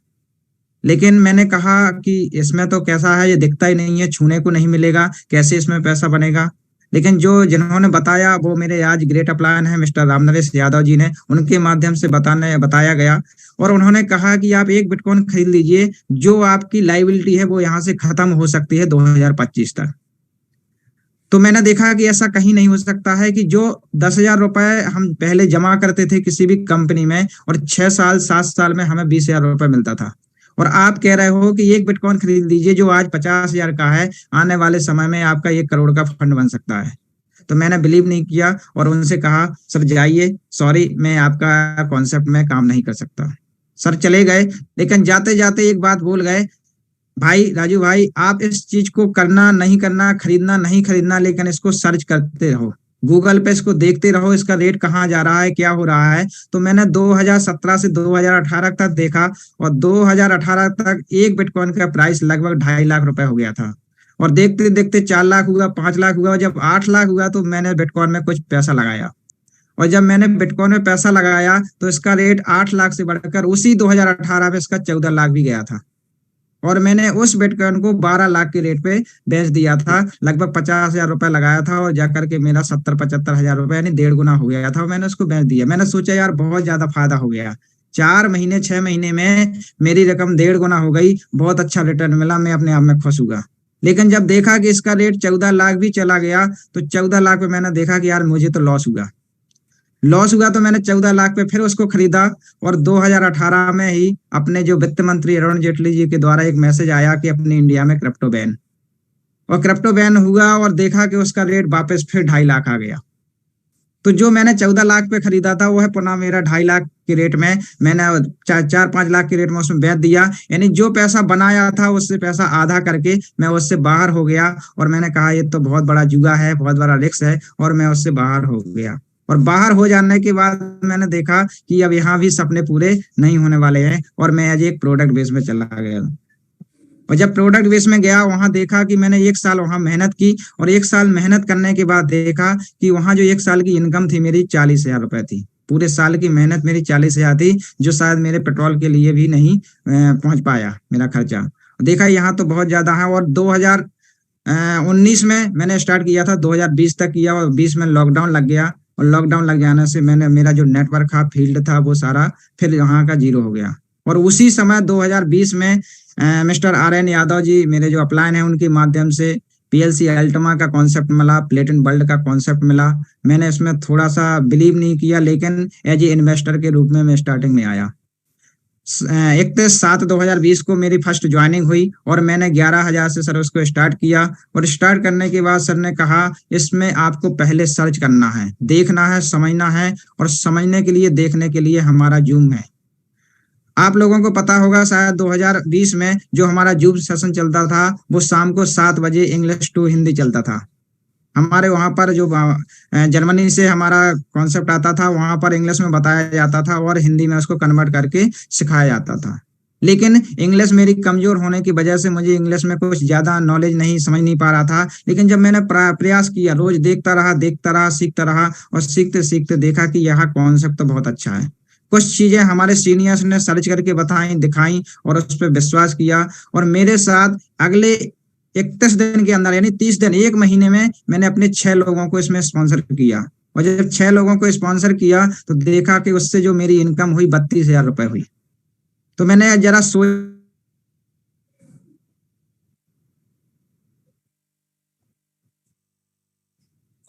लेकिन मैंने कहा कि इसमें तो कैसा है, ये दिखता ही नहीं है, छूने को नहीं मिलेगा, कैसे इसमें पैसा बनेगा। लेकिन जिन्होंने बताया वो मेरे आज ग्रेट अपलाइन है मिस्टर रामनरेश यादव जी ने, उनके माध्यम से बताया गया। और उन्होंने कहा कि आप एक बिटकॉइन खरीद लीजिए, जो आपकी लाइबिलिटी है वो यहाँ से खत्म हो सकती है 2025 तक। तो मैंने देखा कि ऐसा कहीं नहीं हो सकता है कि जो 10,000 रुपए हम पहले जमा करते थे किसी भी कंपनी में, और 6 साल 7 साल में हमें 20,000 रुपए मिलता था, और आप कह रहे हो कि एक बिटकॉइन खरीद लीजिए जो आज 50,000 का है, आने वाले समय में आपका 1 करोड़ का फंड बन सकता है। तो मैंने बिलीव नहीं किया और उनसे कहा सर जाइए, सॉरी मैं आपका कॉन्सेप्ट में काम नहीं कर सकता। सर चले गए, लेकिन जाते जाते एक बात बोल गए, भाई राजू भाई आप इस चीज को करना नहीं करना, खरीदना नहीं खरीदना, लेकिन इसको सर्च करते रहो, गूगल पे इसको देखते रहो, इसका रेट कहाँ जा रहा है, क्या हो रहा है। तो मैंने 2017 से 2018 तक देखा, और 2018 तक एक बिटकॉइन का प्राइस लगभग 2.5 लाख रुपए हो गया था। और देखते देखते 4 लाख हुआ, 5 लाख हुआ, जब 8 लाख हुआ तो मैंने बिटकॉइन में कुछ पैसा लगाया। और जब मैंने बिटकॉइन में पैसा लगाया तो इसका रेट 8 लाख से बढ़कर उसी 2018 में इसका 14 लाख भी गया था। और मैंने उस बिटकॉइन को 12 लाख के रेट पे बेच दिया था, लगभग 50,000 रुपए लगाया था, और जाकर के मेरा 70-75,000 रुपए यानी 1.5 गुना हो गया था। मैंने उसको बेच दिया। मैंने सोचा यार बहुत ज्यादा फायदा हो गया, 4 महीने 6 महीने में मेरी रकम 1.5 गुना हो गई, बहुत अच्छा रिटर्न मिला, मैं अपने आप में खुश हुआ। लेकिन जब देखा कि इसका रेट 14 लाख भी चला गया, तो 14 लाख पे मैंने देखा कि यार मुझे तो लॉस हुआ। लॉस हुआ तो मैंने 14 लाख पे फिर उसको खरीदा और 2018 में ही अपने जो वित्त मंत्री अरुण जेटली जी के द्वारा एक मैसेज आया कि अपनी इंडिया में क्रिप्टो बैन, और क्रिप्टो बैन हुआ और देखा कि उसका रेट वापस फिर 2.5 लाख आ गया। तो जो मैंने 14 लाख पे खरीदा था वो है पुनः मेरा 2.5 लाख के रेट में मैंने 4-5 लाख के रेट में उसमें बेच दिया। यानी जो पैसा बनाया था उससे पैसा आधा करके मैं उससे बाहर हो गया और मैंने कहा ये तो बहुत बड़ा जुआ है, बहुत बड़ा रिस्क है, और मैं उससे बाहर हो गया। और बाहर हो जाने के बाद मैंने देखा कि अब यहाँ भी सपने पूरे नहीं होने वाले हैं और मैं आज एक प्रोडक्ट बेस में चला गया। और जब प्रोडक्ट बेस में गया वहां देखा कि मैंने 1 साल वहां मेहनत की और 1 साल मेहनत करने के बाद देखा कि वहां जो 1 साल की इनकम थी मेरी 40,000 रुपए थी। पूरे साल की मेहनत मेरी 40,000 थी, जो शायद मेरे पेट्रोल के लिए भी नहीं पहुंच पाया मेरा खर्चा। देखा यहाँ तो बहुत ज्यादा है। और 2019 में मैंने स्टार्ट किया था, 2020 तक किया और 20 में लॉकडाउन लग गया और लॉकडाउन लग जाने से मैंने मेरा जो नेटवर्क था, फील्ड था, वो सारा फिर यहाँ का जीरो हो गया। और उसी समय 2020 में मिस्टर RN यादव जी मेरे जो अपलाइन है उनके माध्यम से PLC अल्टमा का कॉन्सेप्ट मिला, प्लेटिन वर्ल्ड का कॉन्सेप्ट मिला। मैंने इसमें थोड़ा सा बिलीव नहीं किया, लेकिन एज ए इन्वेस्टर के रूप में मैं स्टार्टिंग में आया। 31/7/2020 को मेरी फर्स्ट ज्वाइनिंग हुई और मैंने 11,000 से सर उसको स्टार्ट किया। और स्टार्ट करने के बाद सर ने कहा इसमें आपको पहले सर्च करना है, देखना है, समझना है, और समझने के लिए, देखने के लिए हमारा जूम है। आप लोगों को पता होगा शायद 2020 में जो हमारा जूम सेशन चलता था वो शाम को 7 बजे इंग्लिश टू हिंदी चलता था। हमारे वहां पर जो जर्मनी से हमारा कॉन्सेप्ट आता था वहां पर इंग्लिश में बताया जाता था और हिंदी में उसको कन्वर्ट करके सिखाया जाता था। लेकिन इंग्लिश मेरी कमजोर होने की वजह से मुझे इंग्लिश में कुछ ज्यादा नॉलेज नहीं, समझ नहीं पा रहा था। लेकिन जब मैंने प्रयास किया, रोज देखता रहा, सीखता रहा और सीखते सीखते देखा कि यह कॉन्सेप्ट तो बहुत अच्छा है। कुछ चीजें हमारे सीनियर्स ने सर्च करके बताई, दिखाई और उस पर विश्वास किया। और मेरे साथ अगले 31 दिन के अंदर, यानी 30 दिन, 1 महीने में मैंने अपने 6 लोगों को इसमें स्पॉन्सर किया। और जब 6 लोगों को स्पॉन्सर किया तो देखा कि उससे जो मेरी इनकम हुई 32,000 रुपए हुई। तो मैंने जरा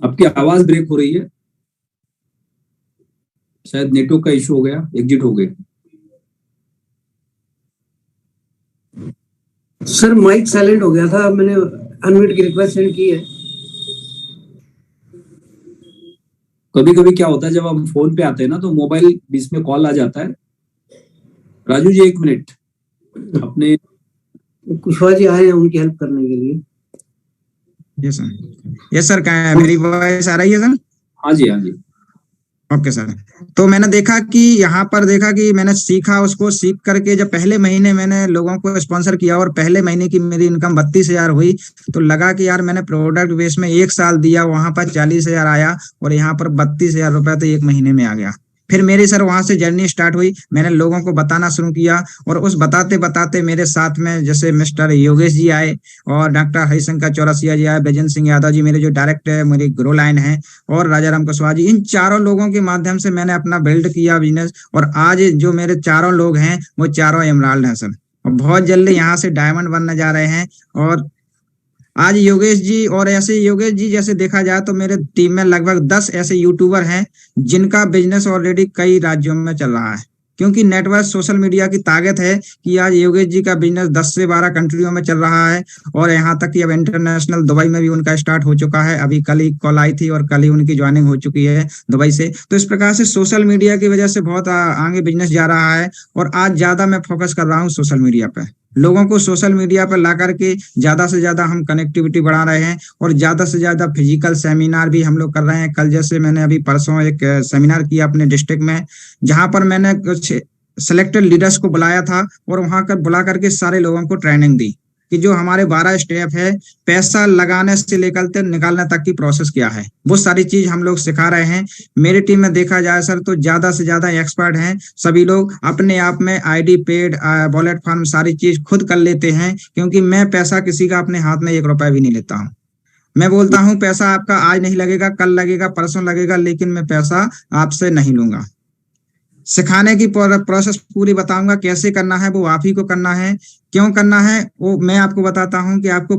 आपकी आवाज ब्रेक हो रही है, शायद नेटवर्क का इशू हो गया, एग्जिट हो गए। सर माइक साइलेंट हो गया था, मैंने अनम्यूट की रिक्वेस्ट सेंड की है। कभी कभी क्या होता है जब हम फोन पे आते हैं ना तो मोबाइल बीच में कॉल आ जाता है। राजू जी 1 मिनट, अपने कुशवाहा जी आए हैं उनकी हेल्प करने के लिए। यस सर, मेरी वॉइस आ रही है सर? हाँ जी, हाँ जी। Okay sir. तो मैंने देखा कि यहाँ पर देखा कि मैंने सीखा, उसको सीख करके जब पहले महीने मैंने लोगों को स्पॉन्सर किया और पहले महीने की मेरी इनकम 32,000 हुई, तो लगा कि यार मैंने प्रोडक्ट बेस में 1 साल दिया, वहां पर 40,000 आया और यहाँ पर 32,000 रुपया तो 1 महीने में आ गया। फिर मेरी सर वहां से जर्नी स्टार्ट हुई, मैंने लोगों को बताना शुरू किया और उस बताते बताते मेरे साथ में जैसे मिस्टर योगेश जी आए और डॉक्टर हरिशंकर चौरसिया जी आए, बैजन सिंह यादव जी मेरे जो डायरेक्ट है, मेरी ग्रो लाइन है, और राजा राम कुशवाहा जी, इन चारों लोगों के माध्यम से मैंने अपना बिल्ड किया बिजनेस। और आज जो मेरे चारों लोग हैं वो चारों एमराल्ड हैं सर, और बहुत जल्दी यहाँ से डायमंड बनने जा रहे हैं। और आज योगेश जी, और ऐसे योगेश जी जैसे देखा जाए तो मेरे टीम में लगभग 10 ऐसे यूट्यूबर हैं जिनका बिजनेस ऑलरेडी कई राज्यों में चल रहा है, क्योंकि नेटवर्क सोशल मीडिया की ताकत है कि आज योगेश जी का बिजनेस 10 से 12 कंट्रियों में चल रहा है। और यहाँ तक कि अब इंटरनेशनल दुबई में भी उनका स्टार्ट हो चुका है। अभी कल ही कॉल आई थी और कल ही उनकी ज्वाइनिंग हो चुकी है दुबई से। तो इस प्रकार से सोशल मीडिया की वजह से बहुत आगे बिजनेस जा रहा है। और आज ज्यादा मैं फोकस कर रहा हूँ सोशल मीडिया पे, लोगों को सोशल मीडिया पर ला करके ज्यादा से ज्यादा हम कनेक्टिविटी बढ़ा रहे हैं और ज्यादा से ज्यादा फिजिकल सेमिनार भी हम लोग कर रहे हैं। कल जैसे मैंने अभी परसों एक सेमिनार किया अपने डिस्ट्रिक्ट में, जहां पर मैंने कुछ सिलेक्टेड लीडर्स को बुलाया था और वहां कर बुला करके सारे लोगों को ट्रेनिंग दी कि जो हमारे 12 स्टेप है, पैसा लगाने से लेकर निकालने तक की प्रोसेस क्या है, वो सारी चीज हम लोग सिखा रहे हैं। मेरी टीम में देखा जाए सर तो ज्यादा से ज्यादा एक्सपर्ट हैं। सभी लोग अपने आप में आईडी, पेड, वॉलेट फॉर्म सारी चीज खुद कर लेते हैं, क्योंकि मैं पैसा किसी का अपने हाथ में 1 रुपया भी नहीं लेता हूँ। मैं बोलता हूँ पैसा आपका आज नहीं लगेगा, कल लगेगा, परसों लगेगा, लेकिन मैं पैसा आपसे नहीं लूंगा। सिखाने की प्रोसेस पूरी बताऊंगा, कैसे करना है वो आप ही को करना है, क्यों करना है वो मैं आपको बताता हूं कि आपको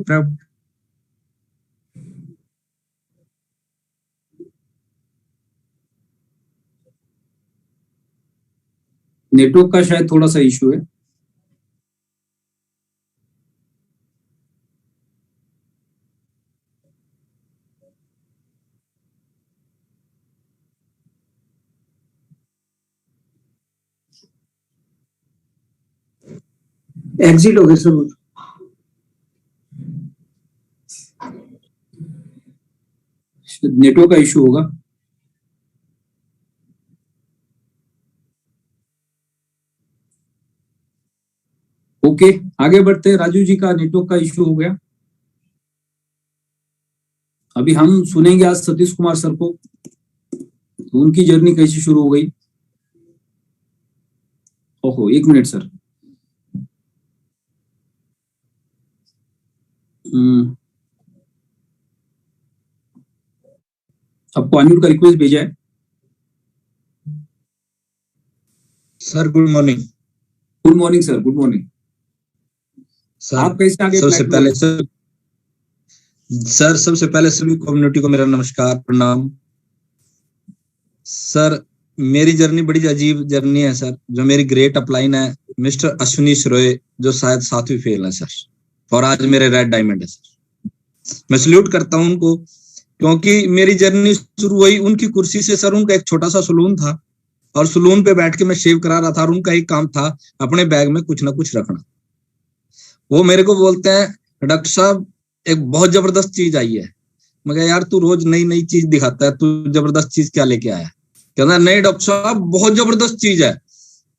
नेटवर्क का शायद थोड़ा सा इशू है। एग्जिट हो गए सर। नेटवर्क का इशू होगा। ओके, आगे बढ़ते हैं। राजू जी का नेटवर्क का इशू हो गया। अभी हम सुनेंगे आज सतीश कुमार सर को, तो उनकी जर्नी कैसे शुरू हो गई। ओहो, एक मिनट सर। आपको अनम्यूट का रिक्वेस्ट भेजा है। Sir good morning. Good morning sir, good morning. Sir आप कैसे आगे? सबसे पहले सभी कम्युनिटी को मेरा नमस्कार, प्रणाम। सर मेरी जर्नी बड़ी अजीब जर्नी है सर। जो मेरी ग्रेट अपलाइन है मिस्टर अश्विनी श्रोय, जो शायद 7वीं फेल है सर, और आज मेरे रेड डायमंड है सर। मैं सल्यूट करता हूं उनको, क्योंकि मेरी जर्नी शुरू हुई उनकी कुर्सी से सर। उनका एक छोटा सा सलून था और सलून पे बैठ के मैं शेव करा रहा था, और उनका एक काम था अपने बैग में कुछ ना कुछ रखना। वो मेरे को बोलते हैं डॉक्टर साहब एक बहुत जबरदस्त चीज आई है। मैं कहा यार तू रोज नई नई चीज दिखाता है, तू जबरदस्त चीज क्या लेके आया? कहना नहीं डॉक्टर साहब बहुत जबरदस्त चीज है।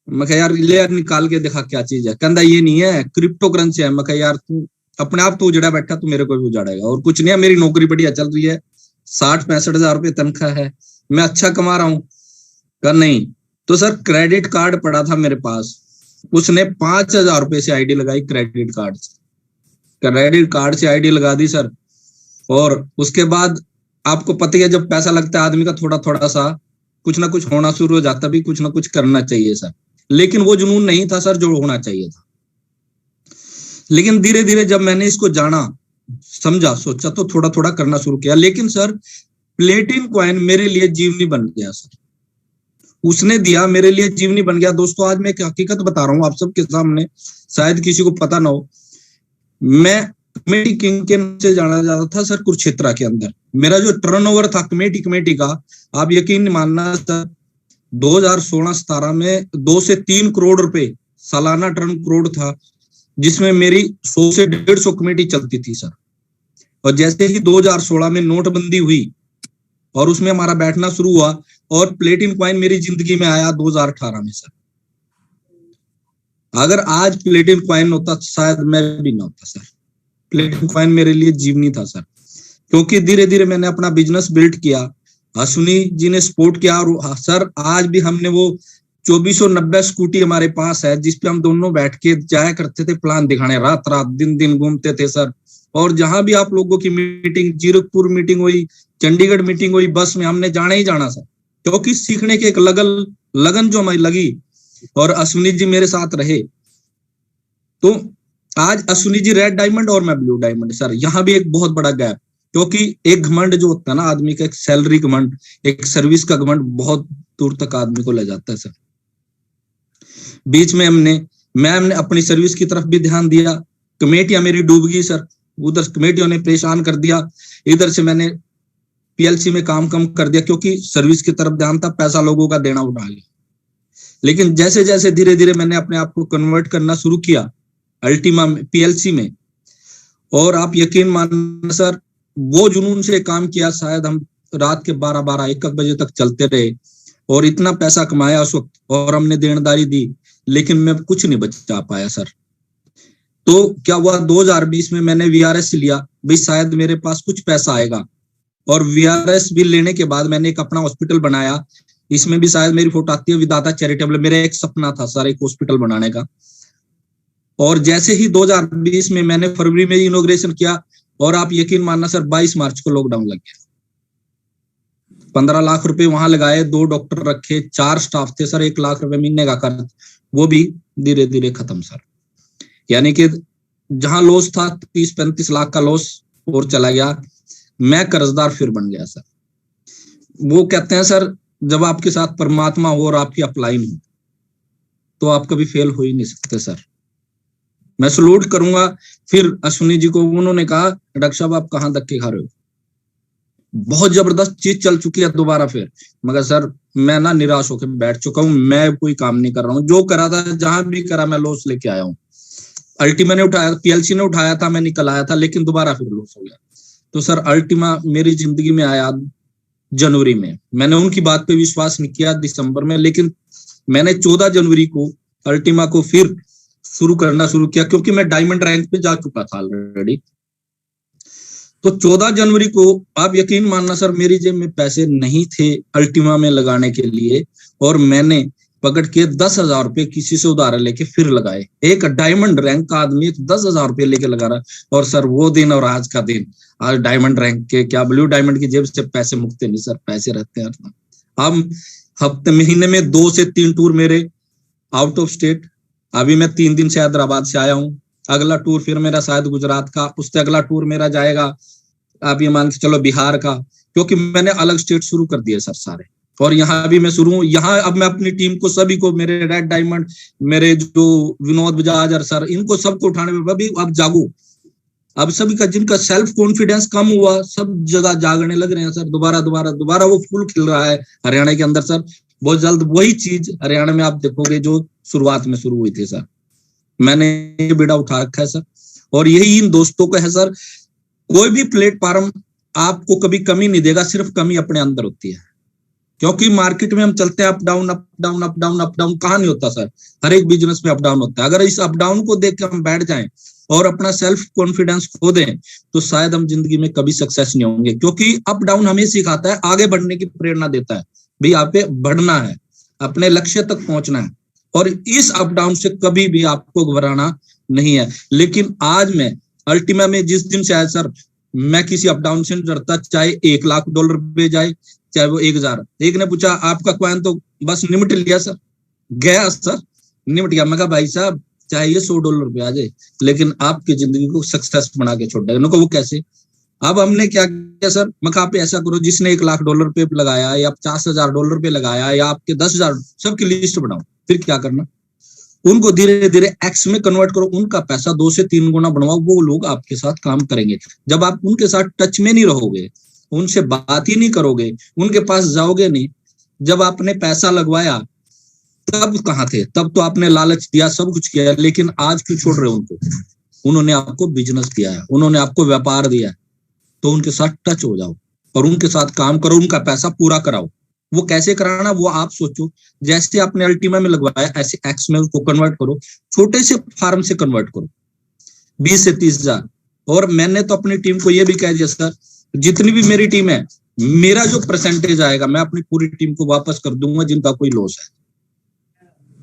मैं कहा यार ले यार निकाल के दिखा क्या चीज है। कहना ये नहीं है, क्रिप्टो करेंसी है। मैं कहा यार तू अपने आप तो उजड़ा बैठा, तू मेरे को भी उजाड़ेगा। और कुछ नहीं है, मेरी नौकरी बढ़िया चल रही है, 60-65 हजार रुपये तनख्वाह है, मैं अच्छा कमा रहा हूँ। कहा नहीं। तो सर क्रेडिट कार्ड पड़ा था मेरे पास, उसने 5,000 रुपये से आईडी लगाई क्रेडिट कार्ड से। क्रेडिट कार्ड से आईडी लगा दी सर। और उसके बाद आपको पता है जब पैसा लगता है आदमी का थोड़ा थोड़ा सा कुछ ना कुछ होना शुरू हो जाता, भी कुछ ना कुछ करना चाहिए सर। लेकिन वो जुनून नहीं था सर जो होना चाहिए था। लेकिन धीरे धीरे जब मैंने इसको जाना, समझा, सोचा, तो थोड़ा थोड़ा करना शुरू किया। लेकिन सर प्लेटिन कॉइन मेरे लिए जीवनी बन गया सर। उसने दिया मेरे लिए जीवनी बन गया। दोस्तों आज मैं एक हकीकत बता रहा हूँ आप सबके सामने, शायद किसी को पता ना हो। मैं कमेटी किंग के नाम से जाना जाता था सर कुरुक्षेत्र के अंदर। मेरा जो टर्नओवर था कमेटी का, आप यकीन नहीं मानना सर, 2016-17 में 2 से 3 करोड़ रुपए सालाना टर्न करोड़ था, जिसमें मेरी 100 से 150 कमेटी चलती थी सर। और जैसे ही 2016 में नोटबंदी हुई और उसमें हमारा बैठना शुरू हुआ, और प्लेटिन कॉइन मेरी जिंदगी में आया 2018 में सर। अगर आज प्लेटिन कॉइन होता शायद मैं भी ना होता सर। प्लेटिन कॉइन मेरे लिए जीवनी था सर, क्योंकि धीरे धीरे मैंने अपना बिजनेस बिल्ड किया। अश्विनी जी ने सपोर्ट किया, और सर आज भी हमने वो 2490 स्कूटी हमारे पास है, जिसपे हम दोनों बैठ के जाया करते थे प्लान दिखाने, रात रात दिन दिन घूमते थे सर। और जहां भी आप लोगों की मीटिंग, जीरकपुर मीटिंग हुई, चंडीगढ़ मीटिंग हुई, बस में हमने जाना ही जाना सर, क्योंकि सीखने की एक लगन जो हमारी लगी, और अश्विनी जी मेरे साथ रहे। तो आज अश्विनी जी रेड डायमंड और मैं ब्लू डायमंड सर। यहाँ भी एक बहुत बड़ा गैप, क्योंकि एक घमंड जो होता है ना आदमी का, एक सैलरी घमंड, एक सर्विस का घमंड बहुत दूर तक आदमी को ले जाता है सर। बीच में हमने अपनी सर्विस की तरफ भी ध्यान दिया। कमेटियां मेरी डूब गई सर, उधर कमेटियों ने परेशान कर दिया। इधर से मैंने पीएलसी में काम कम कर दिया, क्योंकि सर्विस की तरफ ध्यान था, पैसा लोगों का देना उठा लिया। लेकिन जैसे जैसे धीरे धीरे मैंने अपने आप को कन्वर्ट करना शुरू किया अल्टीमा में, पीएलसी में, और आप यकीन मानना सर वो जुनून से काम किया, शायद हम रात के 12-1 बजे तक चलते रहे, और इतना पैसा कमाया उस वक्त, और हमने देनदारी दी, लेकिन मैं कुछ नहीं बचा पाया सर। तो क्या हुआ, 2020 में मैंने वीआरएस लिया, भाई शायद मेरे पास कुछ पैसा आएगा। और वीआरएस भी लेने के बाद मैंने एक अपना हॉस्पिटल बनाया। इसमें भी शायद मेरी फोटो आती है, विदाता चैरिटेबल। मेरा एक सपना था सर एक हॉस्पिटल बनाने का। और जैसे ही 2020 में मैंने फरवरी में इनॉग्रेशन किया, और आप यकीन मानना सर 22 मार्च को लॉकडाउन लग गया। 15 लाख रुपए वहां लगाए, 2 डॉक्टर रखे, 4 स्टाफ थे सर, 1 लाख रुपए महीने का खर्च, वो भी धीरे धीरे खत्म सर। यानी कि जहां लॉस था 30-35 लाख का लॉस और चला गया। मैं कर्जदार फिर बन गया सर। वो कहते हैं सर जब आपके साथ परमात्मा हो और आपकी अपलाइन हो, तो आप कभी फेल हो ही नहीं सकते सर। मैं सलूट करूंगा। फिर अश्विनी जी को उन्होंने कहा डॉक्टर साहब आप कहाँ धक्के खा रहे हो, बहुत जबरदस्त चीज चल चुकी है दोबारा फिर। मगर सर मैं ना निराश होकर बैठ चुका हूँ, मैं कोई काम नहीं कर रहा हूँ। जो करा था, जहां भी करा, मैं लॉस लेके आया हूँ। अल्टीमा ने उठाया, पीएलसी ने उठाया था, मैं निकल आया था, लेकिन दोबारा फिर लॉस हो गया। तो सर अल्टीमा मेरी जिंदगी में आया जनवरी में। मैंने उनकी बात पे विश्वास नहीं किया दिसंबर में, लेकिन मैंने 14 जनवरी को अल्टीमा को फिर शुरू करना शुरू किया, क्योंकि मैं डायमंड रैंक पे जा चुका था ऑलरेडी। तो 14 जनवरी को आप यकीन मानना सर, मेरी जेब में पैसे नहीं थे अल्टीमा में लगाने के लिए, और मैंने पकड़ के 10,000 रुपए किसी से उधार लेके फिर लगाए। एक डायमंड रैंक का आदमी 10,000 रुपए लेके लगा रहा। और सर वो दिन और आज का दिन, आज डायमंड रैंक के क्या ब्लू डायमंड की जेब से पैसे मुकते नहीं सर, पैसे रहते हैं। अब हफ्ते महीने में 2 से 3 टूर मेरे आउट ऑफ स्टेट। अभी मैं 3 दिन से हैदराबाद से आया हूँ। अगला टूर फिर मेरा शायद गुजरात का, उससे अगला टूर मेरा जाएगा आप ये मान के चलो बिहार का, क्योंकि मैंने अलग स्टेट शुरू कर दिए सर सारे। और यहाँ भी मैं शुरू हूँ। यहाँ अब मैं अपनी टीम को, सभी को, मेरे रेड डायमंड, मेरे जो विनोद बजाज सर, इनको सबको उठाने में अभी अब जागू। अब सभी का जिनका सेल्फ कॉन्फिडेंस कम हुआ, सब जगह जागने लग रहे हैं सर। दोबारा वो फूल खिल रहा है हरियाणा के अंदर सर। बहुत जल्द वही चीज हरियाणा में आप देखोगे जो शुरुआत में शुरू हुई थी सर। मैंने ये बेड़ा उठा रखा है सर, और यही इन दोस्तों का है सर। कोई भी प्लेटफॉर्म आपको कभी कमी नहीं देगा, सिर्फ कमी अपने अंदर होती है। क्योंकि मार्केट में हम चलते हैं up down up down up down up down, कहाँ नहीं होता सर, हर एक बिजनेस में अप डाउन होता है। अगर इस अप डाउन को देख के हम बैठ जाएं और अपना सेल्फ कॉन्फिडेंस खो दें, तो शायद हम जिंदगी में कभी सक्सेस नहीं होंगे। क्योंकि अप डाउन हमें सिखाता है, आगे बढ़ने की प्रेरणा देता है, भाई आप पे बढ़ना है, अपने लक्ष्य तक पहुंचना है, और इस अप डाउन से कभी भी आपको घबराना नहीं है। लेकिन आज मैं अल्टीमा में जिस दिन से आया सर, मैं किसी अप डाउन से नहीं डरता, चाहे $1,00,000 पे जाए, चाहे वो 1,000। एक ने पूछा आपका कॉइन तो बस निमट लिया सर, गया सर, निमट गया। मैं कहा भाई साहब चाहे ये $100 पे आ जाए, लेकिन आपकी जिंदगी को सक्सेस बना के छोड़ देगा। वो कैसे? अब हमने क्या किया सर, मैं कहा आप ऐसा करो, जिसने $1,00,000 पे लगाया या $50,000 पे लगाया या आपके 10,000, सबकी लिस्ट बनाओ। फिर क्या करना, उनको धीरे धीरे एक्स में कन्वर्ट करो, उनका पैसा 2 से 3 गुना बढ़वाओ। वो लोग आपके साथ काम करेंगे। जब आप उनके साथ टच में नहीं रहोगे, उनसे बात ही नहीं करोगे, उनके पास जाओगे नहीं। जब आपने पैसा लगवाया तब कहाँ थे? तब तो आपने लालच दिया, सब कुछ किया, लेकिन आज क्यों छोड़ रहे हो उनको? उन्होंने आपको बिजनेस दिया है, उन्होंने आपको व्यापार दिया है, तो उनके साथ टच हो जाओ और उनके साथ काम करो, उनका पैसा पूरा कराओ। वो कैसे कराना वो आप सोचो। जैसे आपने अल्टीमा में लगवाया, ऐसे एक्स में उसको कन्वर्ट करो, छोटे से फार्म से कन्वर्ट करो, 20 से 30,000। और मैंने तो अपनी टीम को ये भी कह दिया सर, जितनी भी मेरी टीम है, मेरा जो परसेंटेज आएगा मैं अपनी पूरी टीम को वापस कर दूंगा जिनका कोई लॉस है।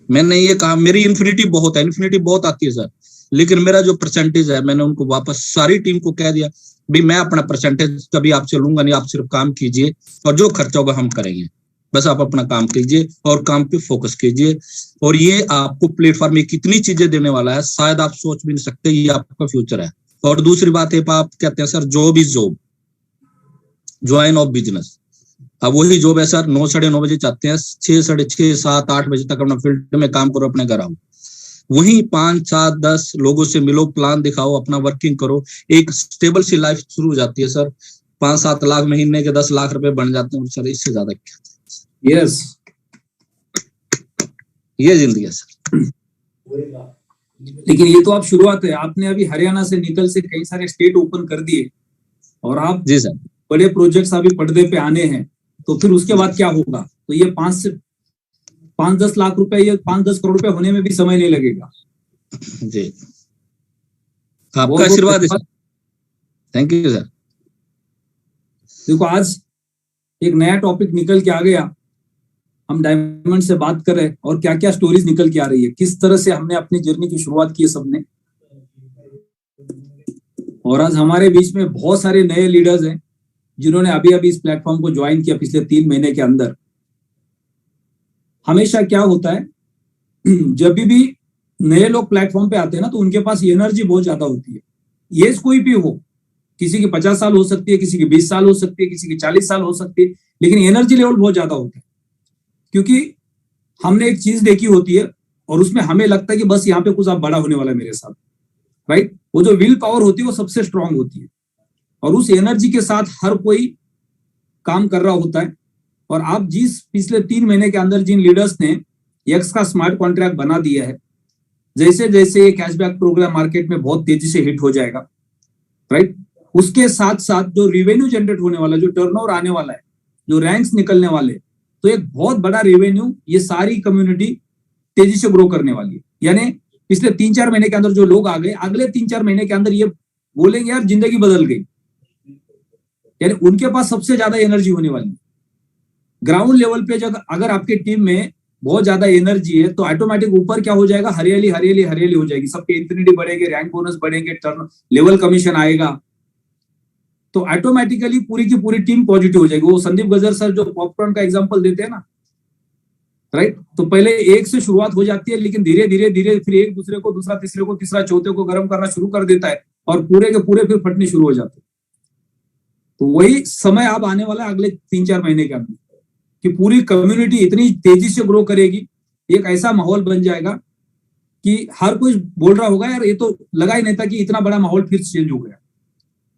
मैंने ये कहा, मेरी इन्फिनिटी बहुत है, इन्फिनिटी बहुत आती है सर, लेकिन मेरा जो परसेंटेज है मैंने उनको वापस, सारी टीम को कह दिया भाई मैं अपना परसेंटेज कभी आपसे लूंगा नहीं, आप सिर्फ काम कीजिए और जो खर्चा होगा हम करेंगे, बस आप अपना काम कीजिए और काम पे फोकस कीजिए। और ये आपको प्लेटफॉर्म में कितनी चीजें देने वाला है, शायद आप सोच भी नहीं सकते, ये आपका फ्यूचर है। और दूसरी बात है, आप कहते हैं sir job is job, join of business. अब वही जॉब है सर, 9 साढ़े 9 बजे चाहते हैं, 6 साढ़े 6 7 8 बजे तक अपना फील्ड में काम करो, अपने घर आओ, वहीं 5 7 10 लोगों से मिलो, प्लान दिखाओ, अपना वर्किंग करो, एक स्टेबल सी लाइफ शुरू हो जाती है सर। 5-7 लाख महीने के 10 लाख रुपए बन जाते हैं सर, इससे ज्यादा क्या? यस, ये जिंदगी है सर। लेकिन ये तो आप शुरुआत है, आपने अभी हरियाणा से निकल से कई सारे स्टेट ओपन कर दिए और आप जी सर, बड़े प्रोजेक्ट्स अभी पर्दे पे आने हैं, तो फिर उसके बाद क्या होगा? तो ये 5-10 लाख रुपए, ये 5-10 करोड़ रुपए होने में भी समय नहीं लगेगा जी। आपका आशीर्वाद है सर, थैंक यू सर। देखो आज एक नया टॉपिक निकल के आ गया, हम डायमंड से बात कर रहे हैं और क्या क्या स्टोरीज निकल के आ रही है, किस तरह से हमने अपनी जर्नी की शुरुआत की है सबने। और आज हमारे बीच में बहुत सारे नए लीडर्स हैं जिन्होंने अभी अभी इस प्लेटफॉर्म को ज्वाइन किया पिछले 3 महीने के अंदर। हमेशा क्या होता है, जब भी नए लोग प्लेटफॉर्म पे आते हैं ना, तो उनके पास एनर्जी बहुत ज्यादा होती है। ये कोई भी हो, किसी की 50 साल हो सकती है, किसी की 20 साल हो सकती है, किसी की 40 साल हो सकती है, लेकिन एनर्जी लेवल बहुत ज्यादा होता है। क्योंकि हमने एक चीज देखी होती है, और उसमें हमें लगता है कि बस यहाँ पे कुछ अब बड़ा होने वाला है मेरे साथ, राइट। वो जो विल पावर होती है वो सबसे स्ट्रांग होती है और उस एनर्जी के साथ हर कोई काम कर रहा होता है। और आप जिस पिछले 3 महीने के अंदर जिन लीडर्स ने एक्स का स्मार्ट कॉन्ट्रैक्ट बना दिया है, जैसे जैसे ये कैशबैक प्रोग्राम मार्केट में बहुत तेजी से हिट हो जाएगा, राइट, उसके साथ साथ जो रेवेन्यू जनरेट होने वाला, जो टर्नओवर आने वाला है, जो रैंक्स निकलने वाले, तो एक बहुत बड़ा रेवेन्यू ये सारी कम्युनिटी तेजी से ग्रो करने वाली है। यानी पिछले 3-4 महीने के अंदर जो लोग आ गए, अगले 3-4 महीने के अंदर ये बोलेंगे यार जिंदगी बदल गई, यानी उनके पास सबसे ज्यादा एनर्जी होने वाली है। ग्राउंड लेवल पे जब अगर आपकी टीम में बहुत ज्यादा एनर्जी है तो ऑटोमेटिक ऊपर क्या हो जाएगा, हरियाली हरियाली हरियाली हो जाएगी, सबके इंफिनिटी बढ़ेंगे, रैंक बोनस बढ़ेंगे, टर्न लेवल कमीशन आएगा, तो ऑटोमेटिकली पूरी की पूरी टीम पॉजिटिव हो जाएगी। वो संदीप गजर सर जो पॉपकॉर्न का एग्जांपल देते हैं ना, राइट, तो पहले एक से शुरुआत हो जाती है, लेकिन धीरे धीरे धीरे फिर एक दूसरे को, दूसरा तीसरे को, तीसरा चौथे को गर्म करना शुरू कर देता है और पूरे के पूरे फिर फटने शुरू हो जाते हैं। तो वही समय अब आने वाला है अगले 3-4 महीने के अंदर कि पूरी कम्युनिटी इतनी तेजी से ग्रो करेगी, एक ऐसा माहौल बन जाएगा कि हर कोई बोल रहा होगा यार ये तो लगा ही नहीं था कि इतना बड़ा माहौल फिर चेंज हो गया।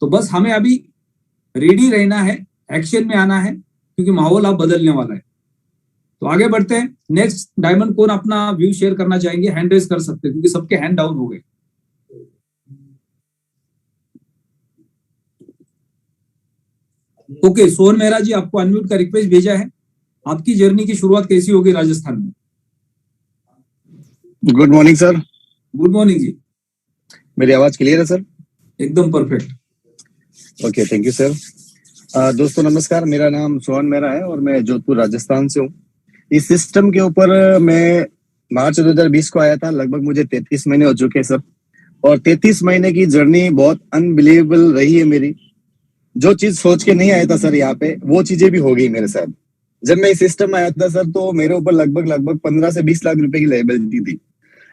तो बस हमें अभी रेडी रहना है, एक्शन में आना है, क्योंकि माहौल अब बदलने वाला है। तो आगे बढ़ते हैं। नेक्स्ट डायमंड कौन अपना व्यू शेयर करना चाहेंगे? हैंड रेज कर सकते हैं क्योंकि सबके हैंड डाउन हो गए। ओके, सोहन मेहरा जी आपको अनम्यूट का रिक्वेस्ट भेजा है। आपकी जर्नी की शुरुआत कैसी होगी राजस्थान में? Good morning sir. Good morning जी। मेरी आवाज क्लियर है सर? एकदम perfect. Okay, thank you sir. दोस्तों नमस्कार, मेरा नाम सोहन मेहरा है और मैं जोधपुर राजस्थान से हूँ। इस सिस्टम के ऊपर मैं मार्च 2020 को आया था। लगभग मुझे 33 महीने हो चुके हैं सर, और 33 महीने की जर्नी बहुत अनबिलीवेबल रही है मेरी। जो चीज सोच के नहीं आया था सर यहाँ पे, वो चीजें भी हो गई मेरे साथ। जब मैं इस सिस्टम में आया था सर, तो मेरे ऊपर लगभग 15 से 20 लाख रुपए की लायबिलिटी थी,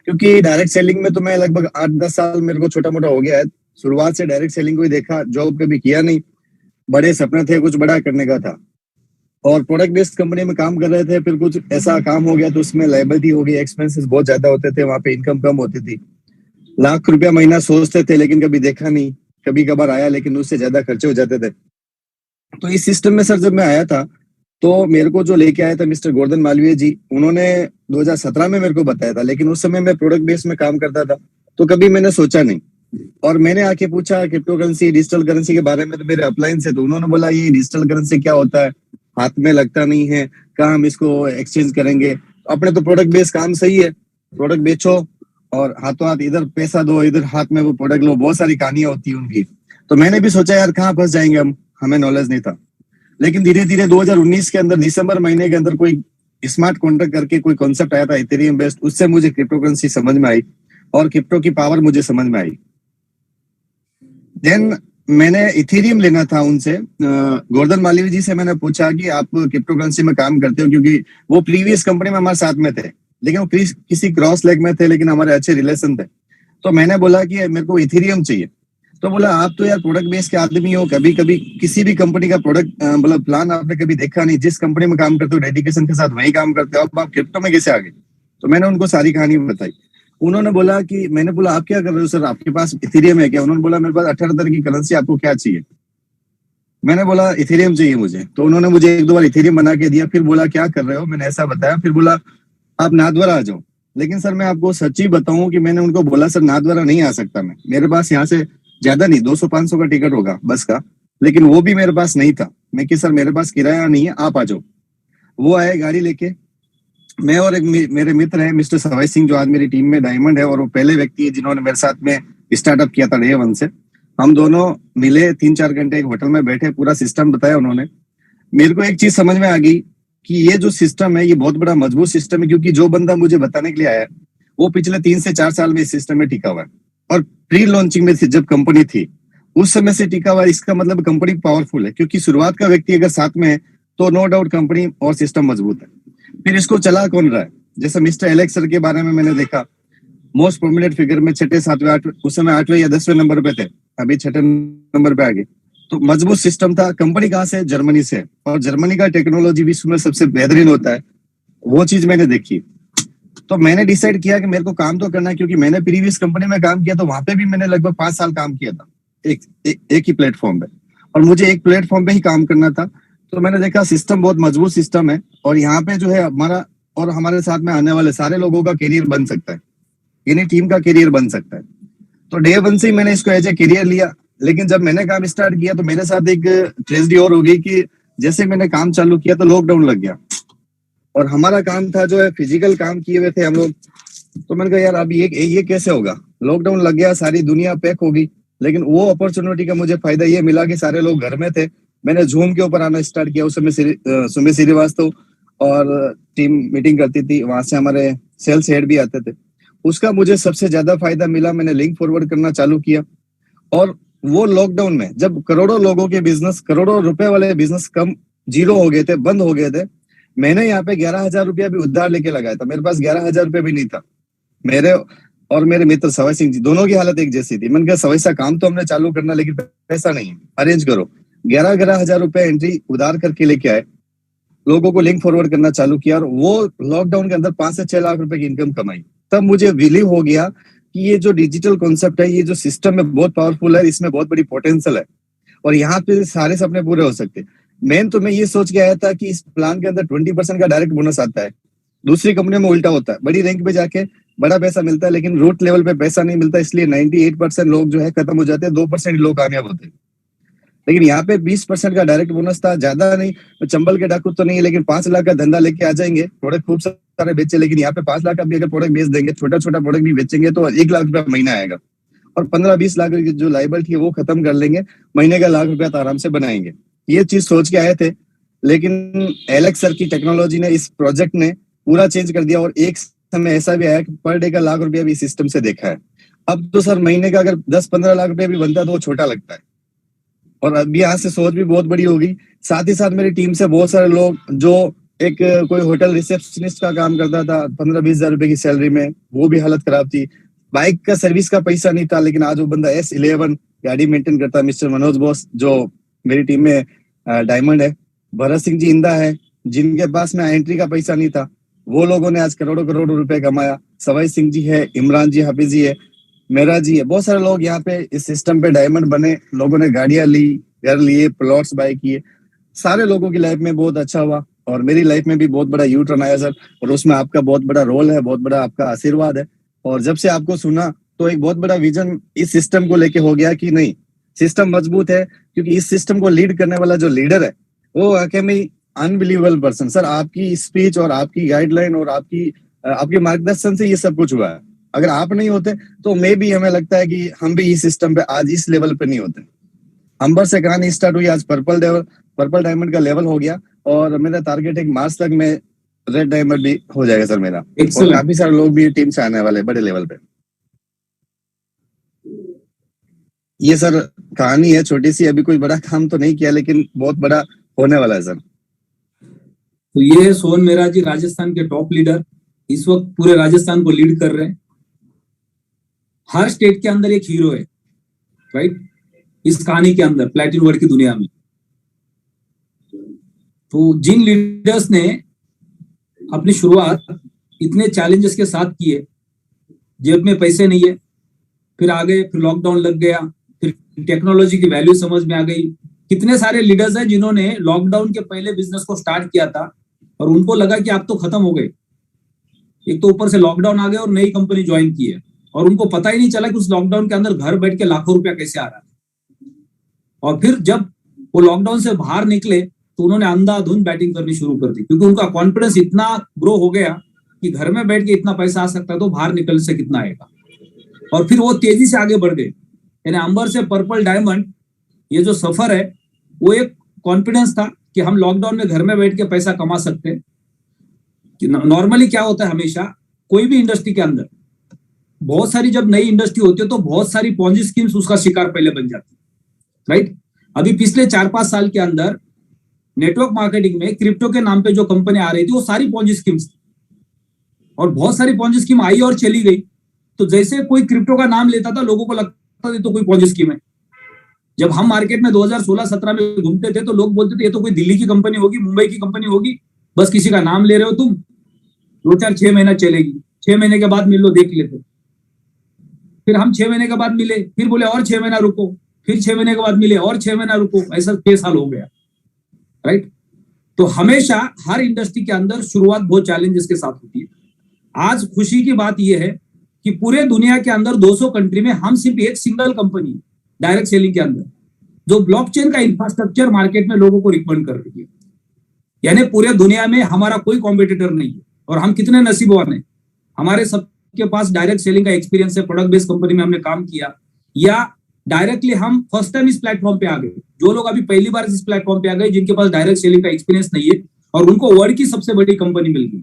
क्योंकि डायरेक्ट सेलिंग में तो मैं लगभग 8-10 साल मेरे को छोटा मोटा हो गया है। शुरुआत से डायरेक्ट सेलिंग को ही देखा, जॉब कभी किया नहीं। बड़े सपने थे, कुछ बड़ा करने का था, और प्रोडक्ट बेस्ड कंपनी में काम कर रहे थे। फिर कुछ ऐसा काम हो गया तो उसमें लायबिलिटी हो गई, एक्सपेंसेस बहुत ज्यादा होते थे, वहां पे इनकम कम होती थी। लाख रुपया महीना सोचते थे लेकिन कभी देखा नहीं, कभी कभार आया लेकिन उससे ज्यादा खर्चे हो जाते थे। तो इस सिस्टम में सर जब मैं आया था तो मेरे को जो लेके आया था मिस्टर गोवर्धन मालवीय जी, उन्होंने 2017 में मेरे को बताया था, लेकिन उस समय मैं प्रोडक्ट बेस में काम करता था तो कभी मैंने सोचा नहीं। और मैंने आके पूछा क्रिप्टो करेंसी, डिजिटल करेंसी के बारे में, तो मेरे अपलाइन से, तो उन्होंने बोला ये डिजिटल करेंसी क्या होता है, हाथ में लगता नहीं है, कहाँ हम इसको एक्सचेंज करेंगे, अपने तो प्रोडक्ट बेस काम सही है, प्रोडक्ट बेचो और हाथों हाथ इधर पैसा दो, इधर हाथ में वो प्रोडक्ट लो। बहुत सारी कहानियां होती है उनकी। तो मैंने भी सोचा यार कहाँ फंस जाएंगे हम, हमें नॉलेज नहीं था। लेकिन धीरे धीरे 2019 के अंदर दिसंबर महीने के अंदर कोई स्मार्ट कॉन्ट्रैक्ट करके कोई कॉन्सेप्ट आया था इथेरियम बेस्ड, उससे मुझे क्रिप्टो करेंसी समझ में आई और क्रिप्टो की पावर मुझे समझ में आई। देन मैंने इथेरियम लेना था उनसे। गोवर्धन मालवीय जी से मैंने पूछा कि आप क्रिप्टो करेंसी में काम करते हो, क्योंकि वो प्रीवियस कंपनी में हमारे साथ में थे, लेकिन वो किसी क्रॉस लेग में थे, लेकिन हमारे अच्छे रिलेशन थे। तो मैंने बोला कि मेरे को इथेरियम चाहिए। तो बोला आप तो यार प्रोडक्ट बेस के आदमी हो, कभी कभी किसी भी कंपनी का प्रोडक्ट मतलब प्लान आपने कभी देखा नहीं, जिस कंपनी में काम करते हो डेडिकेशन के साथ वही काम करते हो, अब आप क्रिप्टो में कैसे आ गए? तो मैंने उनको सारी कहानी बताई। उन्होंने बोला कि, मैंने बोला आप क्या कर रहे हो सर, आपके पास इथेरियम है क्या? उन्होंने बोला मेरे पास 18 तरह की करेंसी, आपको क्या चाहिए? मैंने बोला इथेरियम चाहिए मुझे। तो उन्होंने मुझे 1-2 बार इथेरियम बना के दिया। फिर बोला क्या कर रहे हो? मैंने ऐसा बताया। फिर बोला आप नाथद्वारा आ जाओ। लेकिन सर मैं आपको सच्ची बताऊं कि मैंने उनको बोला सर नाथद्वारा नहीं आ सकता मैं, मेरे पास यहाँ से ज्यादा नहीं 200-500 का टिकट होगा बस का, लेकिन वो भी मेरे पास नहीं था। मैं कि सर मेरे पास किराया नहीं है, आप आ जाओ। वो आए गाड़ी लेके। मैं और एक मेरे मित्र है मिस्टर सवाई सिंह, जो आज मेरी टीम में डायमंड है, और वो पहले व्यक्ति है जिन्होंने मेरे साथ में स्टार्टअप किया था डे 1 से। हम दोनों मिले, 3-4 घंटे एक होटल में बैठे, पूरा सिस्टम बताया उन्होंने। मेरे को एक चीज समझ में आ गई कि ये जो सिस्टम है ये बहुत बड़ा मजबूत सिस्टम है, क्योंकि जो बंदा मुझे बताने के लिए आया वो पिछले 3 से 4 साल में इस सिस्टम में टिका हुआ है, और प्री लॉन्चिंग में जब कंपनी थी उस समय से टिका हुआ है। इसका मतलब कंपनी पावरफुल है, क्योंकि शुरुआत का व्यक्ति अगर साथ में है तो नो डाउट कंपनी और सिस्टम मजबूत है। फिर इसको चला कौन रहा है? जैसे मिस्टर एलेक्स सर के बारे में मैंने देखा, मोस्ट प्रोमिनेंट फिगर में 6, 7, 8, उस समय 8वें या 10वें नंबर पे थे, अभी 6 नंबर पे आ गए। तो मजबूत सिस्टम था। कंपनी कहाँ से? जर्मनी से, और जर्मनी का टेक्नोलॉजी विश्व में सबसे बेहतरीन होता है, वो चीज मैंने देखी। तो मैंने डिसाइड किया कि मेरे को काम तो करना है, क्योंकि मैंने प्रीवियस कंपनी में काम किया तो वहां पे भी मैंने लगभग 5 साल काम किया था एक ही प्लेटफॉर्म पे, और मुझे एक प्लेटफॉर्म पे ही काम करना था। तो मैंने देखा सिस्टम बहुत मजबूत सिस्टम है, और यहाँ पे जो है हमारा और हमारे साथ में आने वाले सारे लोगों का करियर बन सकता है, यानी टीम का करियर बन सकता है। तो डे वन से ही मैंने इसको एज ए करियर लिया। लेकिन जब मैंने काम स्टार्ट किया तो मेरे साथ एक ट्रेजेडी और हो गई कि जैसे मैंने काम चालू किया तो लॉकडाउन लग गया, और हमारा काम था जो है फिजिकल काम किए हुए थे हम लोग। तो मैंने कहा यार अब ये कैसे होगा, लॉकडाउन लग गया, सारी दुनिया पैक होगी। लेकिन वो अपॉर्चुनिटी का मुझे फायदा ये मिला कि सारे लोग घर में थे, मैंने जूम के ऊपर आना स्टार्ट किया। उस समय सुमित श्रीवास्तव और टीम मीटिंग करती थी, वहां से हमारे सेल्स हेड भी आते थे। उसका मुझे सबसे ज्यादा फायदा मिला, मैंने लिंक फॉरवर्ड करना चालू किया। और वो लॉकडाउन में जब करोड़ों लोगों के बिजनेस, करोड़ों रुपए वाले बिजनेस कम जीरो हो गए थे, बंद हो गए थे, मैंने यहाँ पे 11,000 रुपया भी उधार लेके लगाया था। मेरे पास 11,000 रुपये भी नहीं था। मेरे और मेरे मित्र सवाई सिंह जी दोनों की हालत एक जैसी थी। मैंने कहा सवाई सा काम तो हमने चालू करना, लेकिन पैसा नहीं है, अरेंज करो। 11,000 रुपए एंट्री उधार करके लेके आए, लोगों को लिंक फॉरवर्ड करना चालू किया, और वो लॉकडाउन के अंदर 5 से 6 लाख रुपए की इनकम कमाई। तब मुझे बिलीव हो गया कि ये जो डिजिटल कॉन्सेप्ट है, ये जो सिस्टम है बहुत पावरफुल है, इसमें बहुत बड़ी पोटेंशियल है, और यहाँ पे सारे सपने पूरे हो सकते हैं। मेन तो मैं ये सोच के आया था कि इस प्लान के अंदर 20% का डायरेक्ट बोनस आता है। दूसरी कंपनियों में उल्टा होता है, बड़ी रैंक पे जाके बड़ा पैसा मिलता है, लेकिन रूट लेवल पे पैसा नहीं मिलता, इसलिए 98% लोग जो है खत्म हो जाते हैं, 2% लोग कामयाब होते हैं। लेकिन यहाँ पे 20% का डायरेक्ट बोनस था, ज्यादा नहीं, चंबल के डाकू तो नहीं है, लेकिन 5 लाख का धंधा लेके आ जाएंगे, प्रोडक्ट खूब सारे बेचे, लेकिन यहाँ पे 5 लाख का भी अगर प्रोडक्ट बेच देंगे, छोटा छोटा प्रोडक्ट भी बेचेंगे तो 1 लाख रुपया महीना आएगा, और 15-20 लाख की जो लाइबिलिटी है वो खत्म कर लेंगे, महीने का 1 लाख रुपया तो आराम से बनाएंगे। ये चीज सोच के आए थे, लेकिन एलेक्स सर की टेक्नोलॉजी ने, इस प्रोजेक्ट ने पूरा चेंज कर दिया, और एक समय ऐसा भी आया कि पर डे का 1 लाख रुपया भी सिस्टम से देखा है। अब तो सर महीने का अगर 10-15 लाख रुपया भी बनता है तो वो छोटा लगता है, और अभी यहाँ से सोच भी बहुत बड़ी होगी। साथ ही साथ मेरी टीम से बहुत सारे लोग, जो एक कोई होटल रिसेप्शनिस्ट का काम करता था 15-20 हजार रुपए की सैलरी में, वो भी हालत खराब थी। बाइक का सर्विस का पैसा नहीं था, लेकिन आज वो बंदा S11 गाड़ी मेंटेन करता है, मिस्टर मनोज बोस, जो मेरी टीम में डायमंड है। भरत सिंह जी इंदा है, जिनके पास में एंट्री का पैसा नहीं था, वो लोगों ने आज करोड़ों करोड़ों रुपए कमाया। सवाई सिंह जी है, इमरान जी, हाफिज जी है, मेरा जी है, बहुत सारे लोग यहाँ पे इस सिस्टम पे डायमंड बने। लोगों ने गाड़ियां ली, घर लिए, प्लॉट्स बाय किए, सारे लोगों की लाइफ में बहुत अच्छा हुआ, और मेरी लाइफ में भी बहुत बड़ा यू टर्न आया सर, और उसमें आपका बहुत बड़ा रोल है, बहुत बड़ा आपका आशीर्वाद है। और जब से आपको सुना तो एक बहुत बड़ा विजन इस सिस्टम को लेके हो गया कि नहीं, सिस्टम मजबूत है, क्योंकि इस सिस्टम को लीड करने वाला जो लीडर है वो अकेमी अनबिलीवेबल पर्सन। सर आपकी स्पीच और आपकी गाइडलाइन और आपके मार्गदर्शन से ये सब कुछ हुआ है। अगर आप नहीं होते तो मे भी हमें लगता है कि हम भी इस सिस्टम पे आज इस लेवल पे नहीं होते। अंबर से कहानी स्टार्ट हुई, आज पर्पल डायमंड का लेवल हो गया, और मेरा टारगेट है मार्च तक में रेड डायमंड भी हो जाएगा सर मेरा। और काफी सारे लोग भी टीम से आने वाले बड़े लेवल पे। ये सर कहानी है छोटी सी, अभी कोई बड़ा काम तो नहीं किया, लेकिन बहुत बड़ा होने वाला है सर। तो ये है सोहन मेहरा जी, राजस्थान के टॉप लीडर, इस वक्त पूरे राजस्थान को लीड कर रहे हैं। हर स्टेट के अंदर एक हीरो है, राइट, इस कहानी के अंदर, प्लैटिनम वर्ल्ड की दुनिया में। तो जिन लीडर्स ने अपनी शुरुआत इतने चैलेंजेस के साथ किए, जेब में पैसे नहीं है, फिर आगे, फिर लॉकडाउन लग गया, फिर टेक्नोलॉजी की वैल्यू समझ में आ गई। कितने सारे लीडर्स हैं जिन्होंने लॉकडाउन के पहले बिजनेस को स्टार्ट किया था और उनको लगा कि आप तो खत्म हो गए, एक तो ऊपर से लॉकडाउन आ गया और नई कंपनी ज्वाइन की है, और उनको पता ही नहीं चला कि उस लॉकडाउन के अंदर घर बैठ के लाखों रुपया कैसे आ रहा है। और फिर जब वो लॉकडाउन से बाहर निकले तो उन्होंने अंधाधुंध बैटिंग करनी शुरू कर दी, क्योंकि उनका कॉन्फिडेंस इतना ग्रो हो गया कि घर में बैठ के इतना पैसा आ सकता है तो बाहर निकल से कितना आएगा। और फिर वो तेजी से आगे बढ़ गए। यानी अंबर से पर्पल डायमंड, ये जो सफर है वो एक कॉन्फिडेंस था कि हम लॉकडाउन में घर में बैठ के पैसा कमा सकते हैं। नॉर्मली क्या होता है, हमेशा कोई भी इंडस्ट्री के अंदर बहुत सारी, जब नई इंडस्ट्री होती है तो बहुत सारी पॉन्जी स्कीम्स उसका शिकार पहले बन जाती है, राइट। अभी पिछले 4-5 साल के अंदर नेटवर्क मार्केटिंग में क्रिप्टो के नाम पे जो कंपनी आ रही थी वो सारी पॉन्जी स्कीम्स थी, और बहुत सारी पॉन्जी स्कीम आई और चली गई। तो जैसे कोई क्रिप्टो का नाम लेता था, लोगों को लगता था तो कोई पॉन्जी स्कीम है। जब हम मार्केट में 2016-17 में घूमते थे तो लोग बोलते थे ये तो कोई दिल्ली की कंपनी होगी, मुंबई की कंपनी होगी, बस किसी का नाम ले रहे हो तुम, 2-4-6 महीना चलेगी। 6 महीने के बाद मिल लो, देख लेते। फिर हम 6 महीने के बाद मिले, फिर बोले और 6 महीना रुको, फिर 6 महीने के बाद मिले और 6 महीना रुको, ऐसा 6 साल हो गया, राइट। तो हमेशा हर इंडस्ट्री के अंदर शुरुआत बहुत चैलेंजेस के साथ होती है। आज खुशी की बात यह है कि पूरे दुनिया के अंदर 200 कंट्री में हम सिर्फ एक सिंगल कंपनी डायरेक्ट सेलिंग के अंदर जो ब्लॉकचेन का इंफ्रास्ट्रक्चर मार्केट में लोगों को रिकमेंड कर रही है। यानी पूरे दुनिया में हमारा कोई कॉम्पिटिटर नहीं है। और हम कितने नसीबवान हैं, हमारे सबके पास डायरेक्ट सेलिंग का एक्सपीरियंस है, प्रोडक्ट बेस्ड कंपनी में हमने काम किया, या डायरेक्टली हम फर्स्ट टाइम इस प्लेटफॉर्म पे आ गए। जो लोग अभी पहली बार इस प्लेटफॉर्म पे आ गए, जिनके पास डायरेक्ट सेलिंग का एक्सपीरियंस नहीं है और उनको वर्ल्ड की सबसे बड़ी कंपनी मिल गई,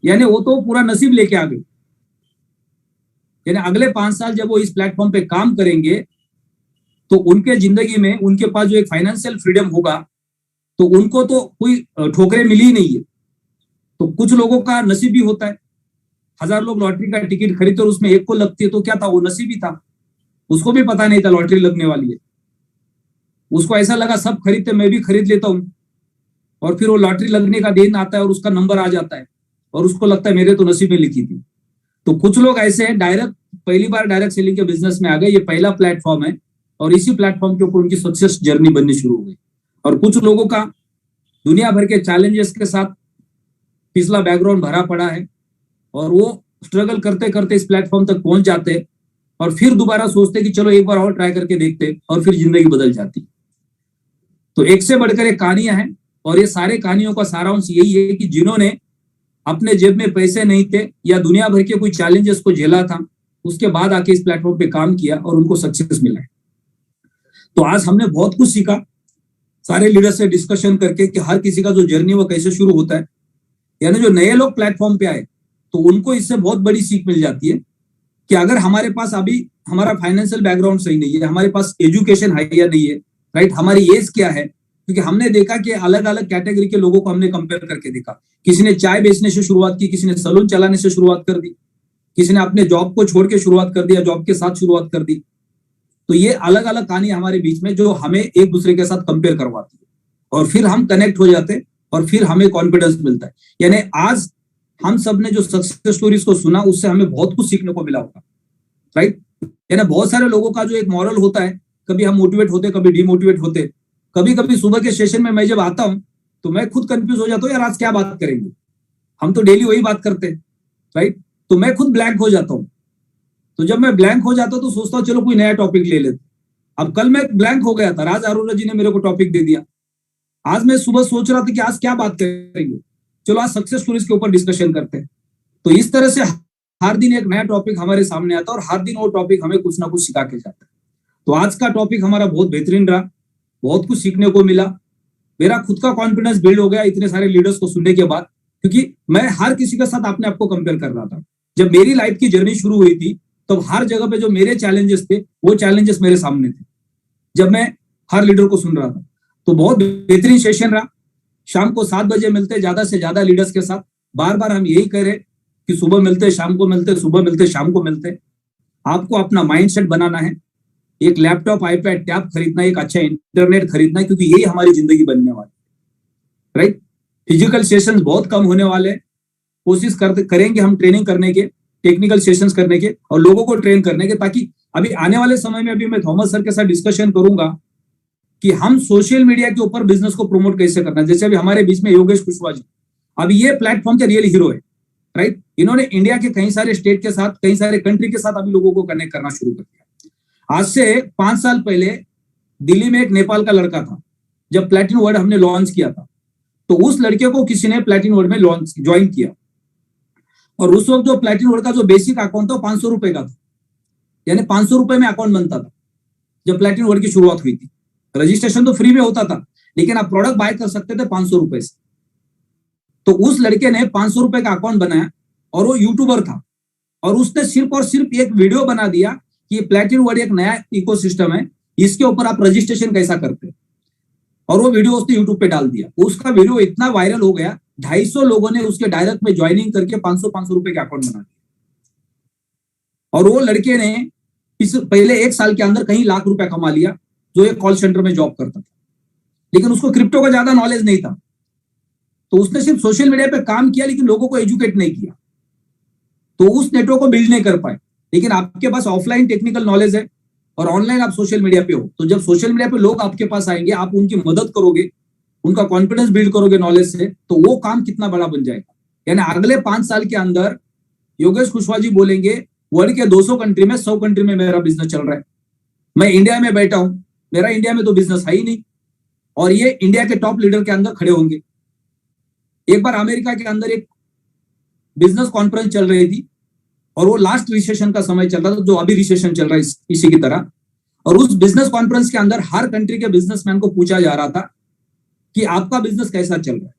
यानी वो तो पूरा नसीब लेके आ गए। यानी अगले 5 साल जब वो इस प्लेटफॉर्म पे काम करेंगे तो उनके जिंदगी में उनके पास जो एक फाइनेंशियल फ्रीडम होगा, तो उनको तो कोई ठोकरें मिली ही नहीं है। तो कुछ लोगों का नसीब भी होता है, 1000 लोग लॉटरी का टिकट खरीदते और उसमें एक को लगती है, तो क्या था, वो नसीब ही था, उसको भी पता नहीं था लॉटरी लगने वाली है। उसको ऐसा लगा सब खरीदते, मैं भी खरीद लेता हूं, और फिर वो लॉटरी लगने का दिन आता है और उसका नंबर आ जाता है और उसको लगता है मेरे तो नसीब में लिखी थी। तो कुछ लोग ऐसे हैं डायरेक्ट पहली बार डायरेक्ट सेलिंग के बिजनेस में आ गए, ये पहला प्लेटफॉर्म है और इसी प्लेटफॉर्म के ऊपर उनकी सक्सेस जर्नी बननी शुरू हो गई। और कुछ लोगों का दुनिया भर के चैलेंजेस के साथ पिछला बैकग्राउंड भरा पड़ा है और वो स्ट्रगल करते करते इस प्लेटफॉर्म तक पहुंच जाते हैं और फिर दोबारा सोचते कि चलो एक बार और ट्राई करके देखते, और फिर जिंदगी बदल जाती। तो एक से बढ़कर एक कहानियां हैं और ये सारे कहानियों का सारांश यही है कि जिन्होंने अपने जेब में पैसे नहीं थे या दुनिया भर के कोई चैलेंजेस को झेला था, उसके बाद आके इस प्लेटफॉर्म पे काम किया और उनको सक्सेस मिला है। तो आज हमने बहुत कुछ सीखा सारे लीडर से डिस्कशन करके कि हर किसी का जो जर्नी वो कैसे शुरू होता है। यानी जो नए लोग प्लेटफॉर्म पे आए तो उनको इससे बहुत बड़ी सीख मिल जाती है कि अगर हमारे पास अभी हमारा फाइनेंशियल बैकग्राउंड सही नहीं है, हमारे पास एजुकेशन है या नहीं है, राइट, हमारी एज क्या है, क्योंकि हमने देखा कि अलग अलग कैटेगरी के लोगों को हमने कंपेयर करके देखा। किसी ने चाय बेचने से शुरुआत की, किसी ने सलून चलाने से शुरुआत कर दी, किसी ने अपने जॉब को छोड़ के शुरुआत कर दिया, जॉब के साथ शुरुआत कर दी। तो ये अलग अलग कहानी हमारे बीच में जो हमें एक दूसरे के साथ कंपेयर करवाती है और फिर हम कनेक्ट हो जाते हैं और फिर हमें कॉन्फिडेंस मिलता है। यानी आज हम सब ने जो सक्सेस स्टोरीज को सुना उससे हमें बहुत कुछ सीखने को मिला होगा, राइट। यानी बहुत सारे लोगों का जो एक मॉरल होता है, कभी हम मोटिवेट होते, कभी डिमोटिवेट होते। कभी कभी सुबह के सेशन में मैं जब आता हूं तो मैं खुद कंफ्यूज हो जाता हूँ, यार आज क्या बात करेंगे, हम तो डेली वही बात करते हैं, राइट। तो मैं खुद ब्लैंक हो जाता हूँ। तो जब मैं ब्लैंक हो जाता हूँ तो सोचता हूँ चलो कोई नया टॉपिक ले लेते। अब कल मैं ब्लैंक हो गया था, राज अरोड़ा जी ने मेरे को टॉपिक दे दिया। आज मैं सुबह सोच रहा था कि आज क्या बात करेंगे, चलो आज सक्सेस स्टोरीज के ऊपर डिस्कशन करते हैं। तो इस तरह से हर दिन एक नया टॉपिक हमारे सामने आता है और हर दिन वो टॉपिक हमें कुछ ना कुछ सिखा के जाता है। तो आज का टॉपिक हमारा बहुत बेहतरीन रहा, बहुत कुछ सीखने को मिला। मेरा खुद का कॉन्फिडेंस बिल्ड हो गया इतने सारे लीडर्स को सुनने के बाद, क्योंकि मैं हर किसी के साथ अपने आप को कंपेयर कर रहा था। जब मेरी लाइफ की जर्नी शुरू हुई थी तो हर जगह पे जो मेरे चैलेंजेस थे वो चैलेंजेस मेरे सामने थे जब मैं हर लीडर को सुन रहा था। तो बहुत बेहतरीन सेशन रहा। शाम को 7 बजे मिलते ज्यादा से ज्यादा लीडर्स के साथ। बार बार हम यही कह रहे कि सुबह मिलते शाम को मिलते, सुबह मिलते शाम को मिलते। आपको अपना माइंडसेट बनाना है, एक लैपटॉप, आईपैड, टैब खरीदना, एक अच्छा इंटरनेट खरीदना है, क्योंकि यही हमारी जिंदगी बनने वाली है, राइट। फिजिकल सेशंस बहुत कम होने वाले हैं। कोशिश करेंगे हम ट्रेनिंग करने के, टेक्निकल सेशंस करने के और लोगों को ट्रेन करने के, ताकि अभी आने वाले समय में अभी मैं थॉमस सर के साथ डिस्कशन करूंगा कि हम सोशल मीडिया के ऊपर बिजनेस को प्रमोट कैसे करना है। जैसे अभी हमारे बीच में योगेश कुशवाहा जी, अभी ये प्लेटफॉर्म के रियल हीरो है, राइट। इन्होंने इंडिया के कई सारे स्टेट के साथ, कई सारे कंट्री के साथ अभी लोगों को कनेक्ट करना शुरू कर दिया। आज से 5 साल पहले दिल्ली में एक नेपाल का लड़का था, जब प्लेटिनम वर्ल्ड हमने लॉन्च किया था तो उस लड़के को किसी ने प्लेटिनम वर्ल्ड में लॉन्च ज्वाइन किया और उस वक्त जो प्लेटिनम वर्ल्ड का जो बेसिक अकाउंट था 500 रुपए का था। यानी 500 रुपए में अकाउंट बनता था जब प्लेटिनम वर्ल्ड की शुरुआत हुई थी। रजिस्ट्रेशन तो फ्री में होता था लेकिन आप प्रोडक्ट बाय कर सकते थे 500 रुपए से। तो उस लड़के ने 500 रुपए का अकाउंट बनाया और वो यूट्यूबर था और उसने सिर्फ और सिर्फ एक वीडियो बना दिया कि ये प्लेटिनम वर्ल्ड एक नया इकोसिस्टम है, इसके ऊपर आप रजिस्ट्रेशन कैसा करते हैं, और वो वीडियो उसने यूट्यूब पे डाल दिया। उसका वीडियो इतना वायरल हो गया, 250 लोगों ने उसके डायरेक्ट में ज्वाइनिंग करके 500 रुपए के अकाउंट बना दिया। और वो लड़के ने इस पहले 1 साल के अंदर कहीं लाख रुपए कमा लिया, जो एक कॉल सेंटर में जॉब करता था, लेकिन उसको क्रिप्टो का ज्यादा नॉलेज नहीं था। तो उसने सिर्फ सोशल मीडिया पे काम किया लेकिन लोगों को एजुकेट नहीं किया। तो उस नेटवर्क को बिल्ड नहीं कर पाए। लेकिन आपके पास ऑफलाइन टेक्निकल नॉलेज है और ऑनलाइन आप सोशल मीडिया पे हो, तो जब सोशल मीडिया पे लोग आपके पास आएंगे, आप उनकी मदद करोगे, उनका कॉन्फिडेंस बिल्ड करोगे नॉलेज से, तो वो काम कितना बड़ा बन जाएगा। यानी अगले 5 साल के अंदर योगेश कुशवाहा जी बोलेंगे वर्ल्ड के 200 कंट्री में 100 कंट्री में मेरा बिजनेस चल रहा है, मैं इंडिया में बैठा हूं, मेरा इंडिया में तो बिजनेस है ही नहीं, और ये इंडिया के टॉप लीडर के अंदर खड़े होंगे। एक बार अमेरिका के अंदर एक बिजनेस कॉन्फ्रेंस चल रही थी और वो लास्ट रिसेशन का समय चल रहा था, जो अभी रिसेशन चल रहा है इसी की तरह। और उस बिजनेस कॉन्फ्रेंस के अंदर हर कंट्री के बिजनेसमैन को पूछा जा रहा था कि आपका बिजनेस कैसा चल रहा है।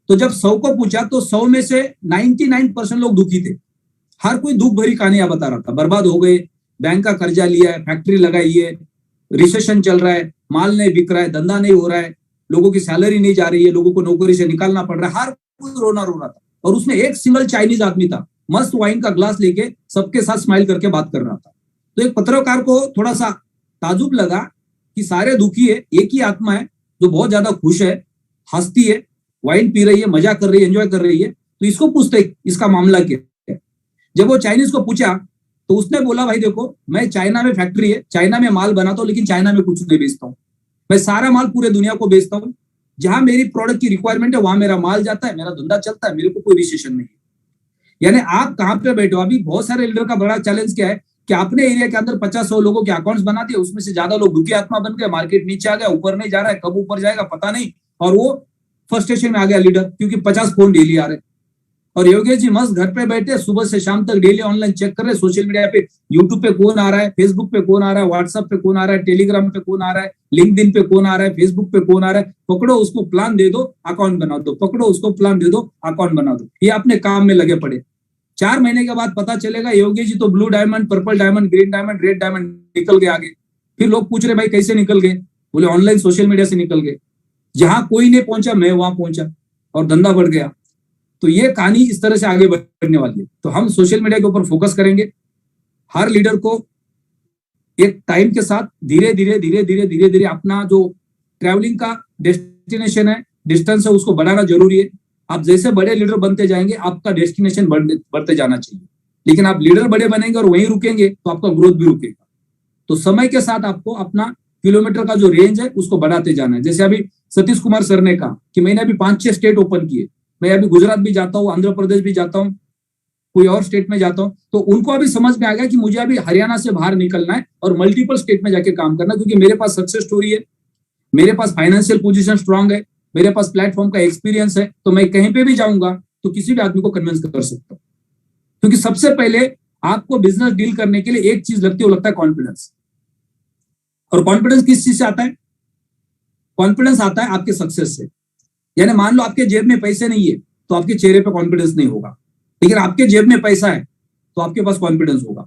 तो जब 100 को पूछा तो 100 में से 99% लोग दुखी थे। हर कोई दुख भरी कहानियां बता रहा था, बर्बाद हो गए, बैंक का कर्जा लिया है, फैक्ट्री लगाई है, रिसेशन चल रहा है, माल नहीं बिक रहा है, धंधा नहीं हो रहा है, लोगों की सैलरी नहीं जा रही है, लोगों को नौकरी से निकालना पड़ रहा है। हर कोई रोना रो रहा था। और उसमें एक सिंगल चाइनीज आदमी था, मस्त वाइन का ग्लास लेके सबके साथ स्माइल करके बात कर रहा था। तो एक पत्रकार को थोड़ा सा ताजुब लगा कि सारे दुखी है, एक ही आत्मा है जो बहुत ज्यादा खुश है, हंसती है, वाइन पी रही है, मजा कर रही है, एंजॉय कर रही है। तो इसको पूछते इसका मामला क्या है। जब वो चाइनीज को पूछा तो उसने बोला, भाई देखो, मैं चाइना में फैक्ट्री है, चाइना में माल बनाता हूँ, लेकिन चाइना में कुछ नहीं बेचता हूँ, मैं सारा माल पूरे दुनिया को बेचता हूँ, जहां मेरी प्रोडक्ट की रिक्वायरमेंट है वहां मेरा माल जाता है, मेरा धंधा चलता है, मेरे को कोई रिसेशन नहीं है। यानी आप कहां पे बैठे हो। अभी बहुत सारे लीडर का बड़ा चैलेंज क्या है कि अपने एरिया के अंदर 50-100 लोगों के अकाउंट्स बना दिए, उसमें से ज्यादा लोग दुखी आत्मा बन गए, मार्केट नीचे आ गया, ऊपर नहीं जा रहा है, कब ऊपर जाएगा पता नहीं, और वो फ्रस्ट्रेशन में आ गया लीडर, क्योंकि 50 फोन डेली आ रहे। और योगेश जी मस्त घर पे बैठे सुबह से शाम तक डेली ऑनलाइन चेक कर रहे, सोशल मीडिया पे, यूट्यूब पे कौन आ रहा है, फेसबुक पे कौन आ रहा है, व्हाट्सएप पे कौन आ रहा है, टेलीग्राम पे कौन आ रहा है, लिंक्डइन पे कौन आ रहा है, फेसबुक पे कौन आ रहा है, पकड़ो उसको प्लान दे दो, अकाउंट बना दो, पकड़ो उसको प्लान दे दो, अकाउंट बना दो। ये अपने काम में लगे पड़े। 4 महीने के बाद पता चलेगा योगेश जी तो blue diamond, purple diamond, green diamond, red diamond निकल गए आगे। फिर लोग पूछ रहे भाई कैसे निकल गए, बोले ऑनलाइन सोशल मीडिया से निकल गए, जहां कोई नहीं पहुंचा मैं वहां पहुंचा और धंधा बढ़ गया। तो ये कहानी इस तरह से आगे बढ़ने वाली है। तो हम सोशल मीडिया के ऊपर फोकस करेंगे। हर लीडर को एक टाइम के साथ धीरे धीरे अपना जो ट्रैवलिंग का डेस्टिनेशन है, डिस्टेंस है, उसको बढ़ाना जरूरी है। आप जैसे बड़े लीडर बनते जाएंगे आपका डेस्टिनेशन बढ़ते जाना चाहिए, लेकिन आप लीडर बड़े बनेंगे और वहीं रुकेंगे तो आपका ग्रोथ भी रुकेगा। तो समय के साथ आपको अपना किलोमीटर का जो रेंज है उसको बढ़ाते जाना है। जैसे अभी सतीश कुमार सर ने कहा कि मैंने अभी 5-6 स्टेट ओपन किए, मैं अभी गुजरात भी जाता हूँ, आंध्र प्रदेश भी जाता हूँ, कोई और स्टेट में जाता हूँ, तो उनको अभी समझ में आ गया कि मुझे अभी हरियाणा से बाहर निकलना है और मल्टीपल स्टेट में जाके काम करना है, क्योंकि मेरे पास सक्सेस स्टोरी है, मेरे पास फाइनेंशियल पोजीशन स्ट्रांग है, मेरे पास प्लेटफॉर्म का एक्सपीरियंस है, तो मैं कहीं पे भी जाऊंगा तो किसी भी आदमी को कन्विंस कर सकता हूँ। क्योंकि सबसे पहले आपको बिजनेस डील करने के लिए एक चीज लगती है, वो लगता है कॉन्फिडेंस। और कॉन्फिडेंस किस चीज से आता है? कॉन्फिडेंस आता है आपके सक्सेस से। यानी मान लो आपके जेब में पैसे नहीं है तो आपके चेहरे पे कॉन्फिडेंस नहीं होगा, लेकिन आपके जेब में पैसा है तो आपके पास कॉन्फिडेंस होगा,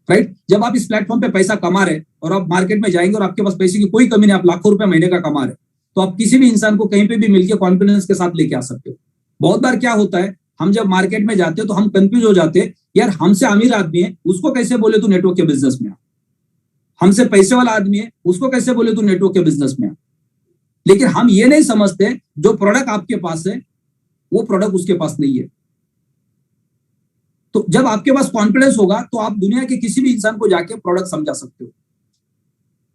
राइट। जब आप इस प्लेटफॉर्म पे पैसा कमा रहे और आप मार्केट में जाएंगे और आपके पास पैसे की कोई कमी नहीं, आप लाखों रुपए महीने का कमा रहे, तो आप किसी भी इंसान को कहीं पे भी मिलकर कॉन्फिडेंस के साथ लेके आ सकते हो। बहुत बार क्या होता है, हम जब मार्केट में जाते हैं तो हम कंफ्यूज हो जाते हैं, यार हमसे अमीर आदमी है उसको कैसे बोले तू नेटवर्क के बिजनेस में आ, हमसे पैसे वाला आदमी है उसको कैसे बोले तू नेटवर्क के बिजनेस में आ। लेकिन हम ये नहीं समझते जो प्रोडक्ट आपके पास है वो प्रोडक्ट उसके पास नहीं है। तो जब आपके पास कॉन्फिडेंस होगा तो आप दुनिया के किसी भी इंसान को जाके प्रोडक्ट समझा सकते हो।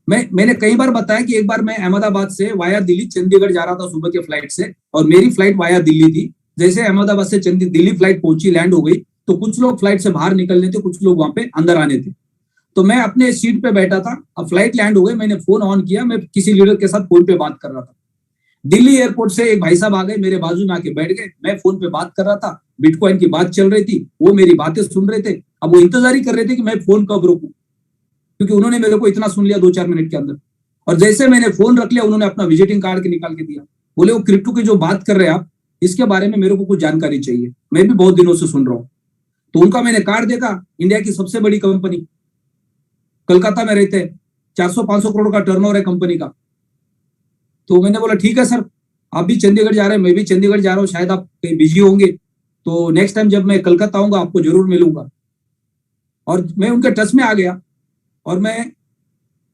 मैंने कई बार बताया कि एक बार मैं अहमदाबाद से वाया दिल्ली चंडीगढ़ जा रहा था सुबह के फ्लाइट से, और मेरी फ्लाइट वाया दिल्ली थी। जैसे अहमदाबाद से दिल्ली फ्लाइट पहुंची, लैंड हो गई, तो कुछ लोग फ्लाइट से बाहर निकलने थे, कुछ लोग वहां पे अंदर आने थे। तो मैं अपने सीट पे बैठा था, अब फ्लाइट लैंड हो गई, मैंने फोन ऑन किया, मैं किसी लीडर के साथ फोन पे बात कर रहा था। दिल्ली एयरपोर्ट से एक भाई साहब आ गए, मेरे बाजू में आके बैठ गए, मैं फोन पे बात कर रहा था, बिटकॉइन की बात चल रही थी, वो मेरी बातें सुन रहे थे। अब वो इंतजार ही कर रहे थे कि मैं फोन कब रोकूं, क्योंकि उन्होंने मेरे को इतना सुन लिया 2-4 मिनट के अंदर। और जैसे मैंने फोन रख लिया, उन्होंने अपना विजिटिंग कार्ड निकाल के दिया, बोले वो क्रिप्टो की जो बात कर रहे हैं आप, इसके बारे में मेरे को कुछ जानकारी चाहिए, मैं भी बहुत दिनों से सुन रहा हूँ। तो उनका मैंने कार्ड देखा, इंडिया की सबसे बड़ी कंपनी, कलकत्ता में रहते हैं, 400-500 करोड़ का टर्नओवर है कंपनी का। तो मैंने बोला ठीक है सर, आप भी चंडीगढ़ जा रहे हैं, मैं भी चंडीगढ़ जा रहा हूँ, शायद आप कहीं बिजी होंगे, तो नेक्स्ट टाइम जब मैं कलकत्ता आऊंगा आपको जरूर मिलूंगा। और मैं उनके टच में आ गया, और मैं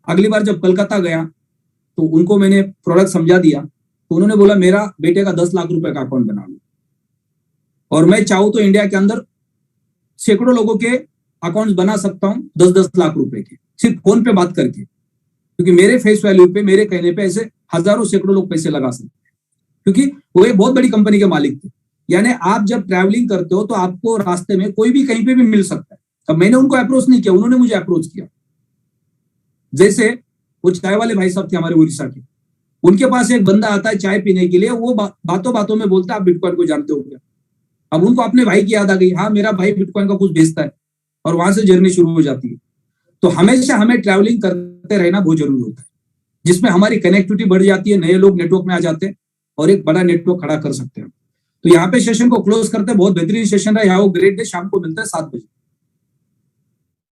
अगली बार जब कलकत्ता गया तो उनको मैंने प्रोडक्ट समझा दिया। तो उन्होंने बोला मेरा बेटे का 10 लाख रुपए का अकाउंट बना लो, और मैं चाहूँ तो इंडिया के अंदर सैकड़ों लोगों के अकाउंट्स बना सकता हूँ 10-10 लाख रुपए के, सिर्फ फोन पे बात करके, क्योंकि मेरे फेस वैल्यू पे, मेरे कहने पे ऐसे हजारों सैकड़ों लोग पैसे लगा सकते हैं, क्योंकि वो एक बहुत बड़ी कंपनी के मालिक थे। यानी आप जब ट्रैवलिंग करते हो तो आपको रास्ते में कोई भी कहीं पे भी मिल सकता है। अब मैंने उनको अप्रोच नहीं किया, उन्होंने मुझे अप्रोच किया। जैसे वो चाय वाले भाई साहब थे हमारे उड़ीसा के, उनके पास एक बंदा आता है चाय पीने के लिए, वो बातों बातों में बोलता है आप बिटकॉइन को जानते हो क्या। अब उनको अपने भाई की याद आ गई, हाँ मेरा भाई बिटकॉइन का कुछ भेजता है, और वहां से जर्नी शुरू हो जाती है। तो हमेशा हमें ट्रैवलिंग करते रहना बहुत जरूरी होता है, जिसमें हमारी कनेक्टिविटी बढ़ जाती है, नए लोग नेटवर्क में आ जाते हैं और एक बड़ा नेटवर्क खड़ा कर सकते हैं। तो यहाँ पे सेशन को क्लोज करते हैं। बहुत बेहतरीन सेशन रहा। यहाँ वो ग्रेट डे, शाम को मिलता है 7 बजे।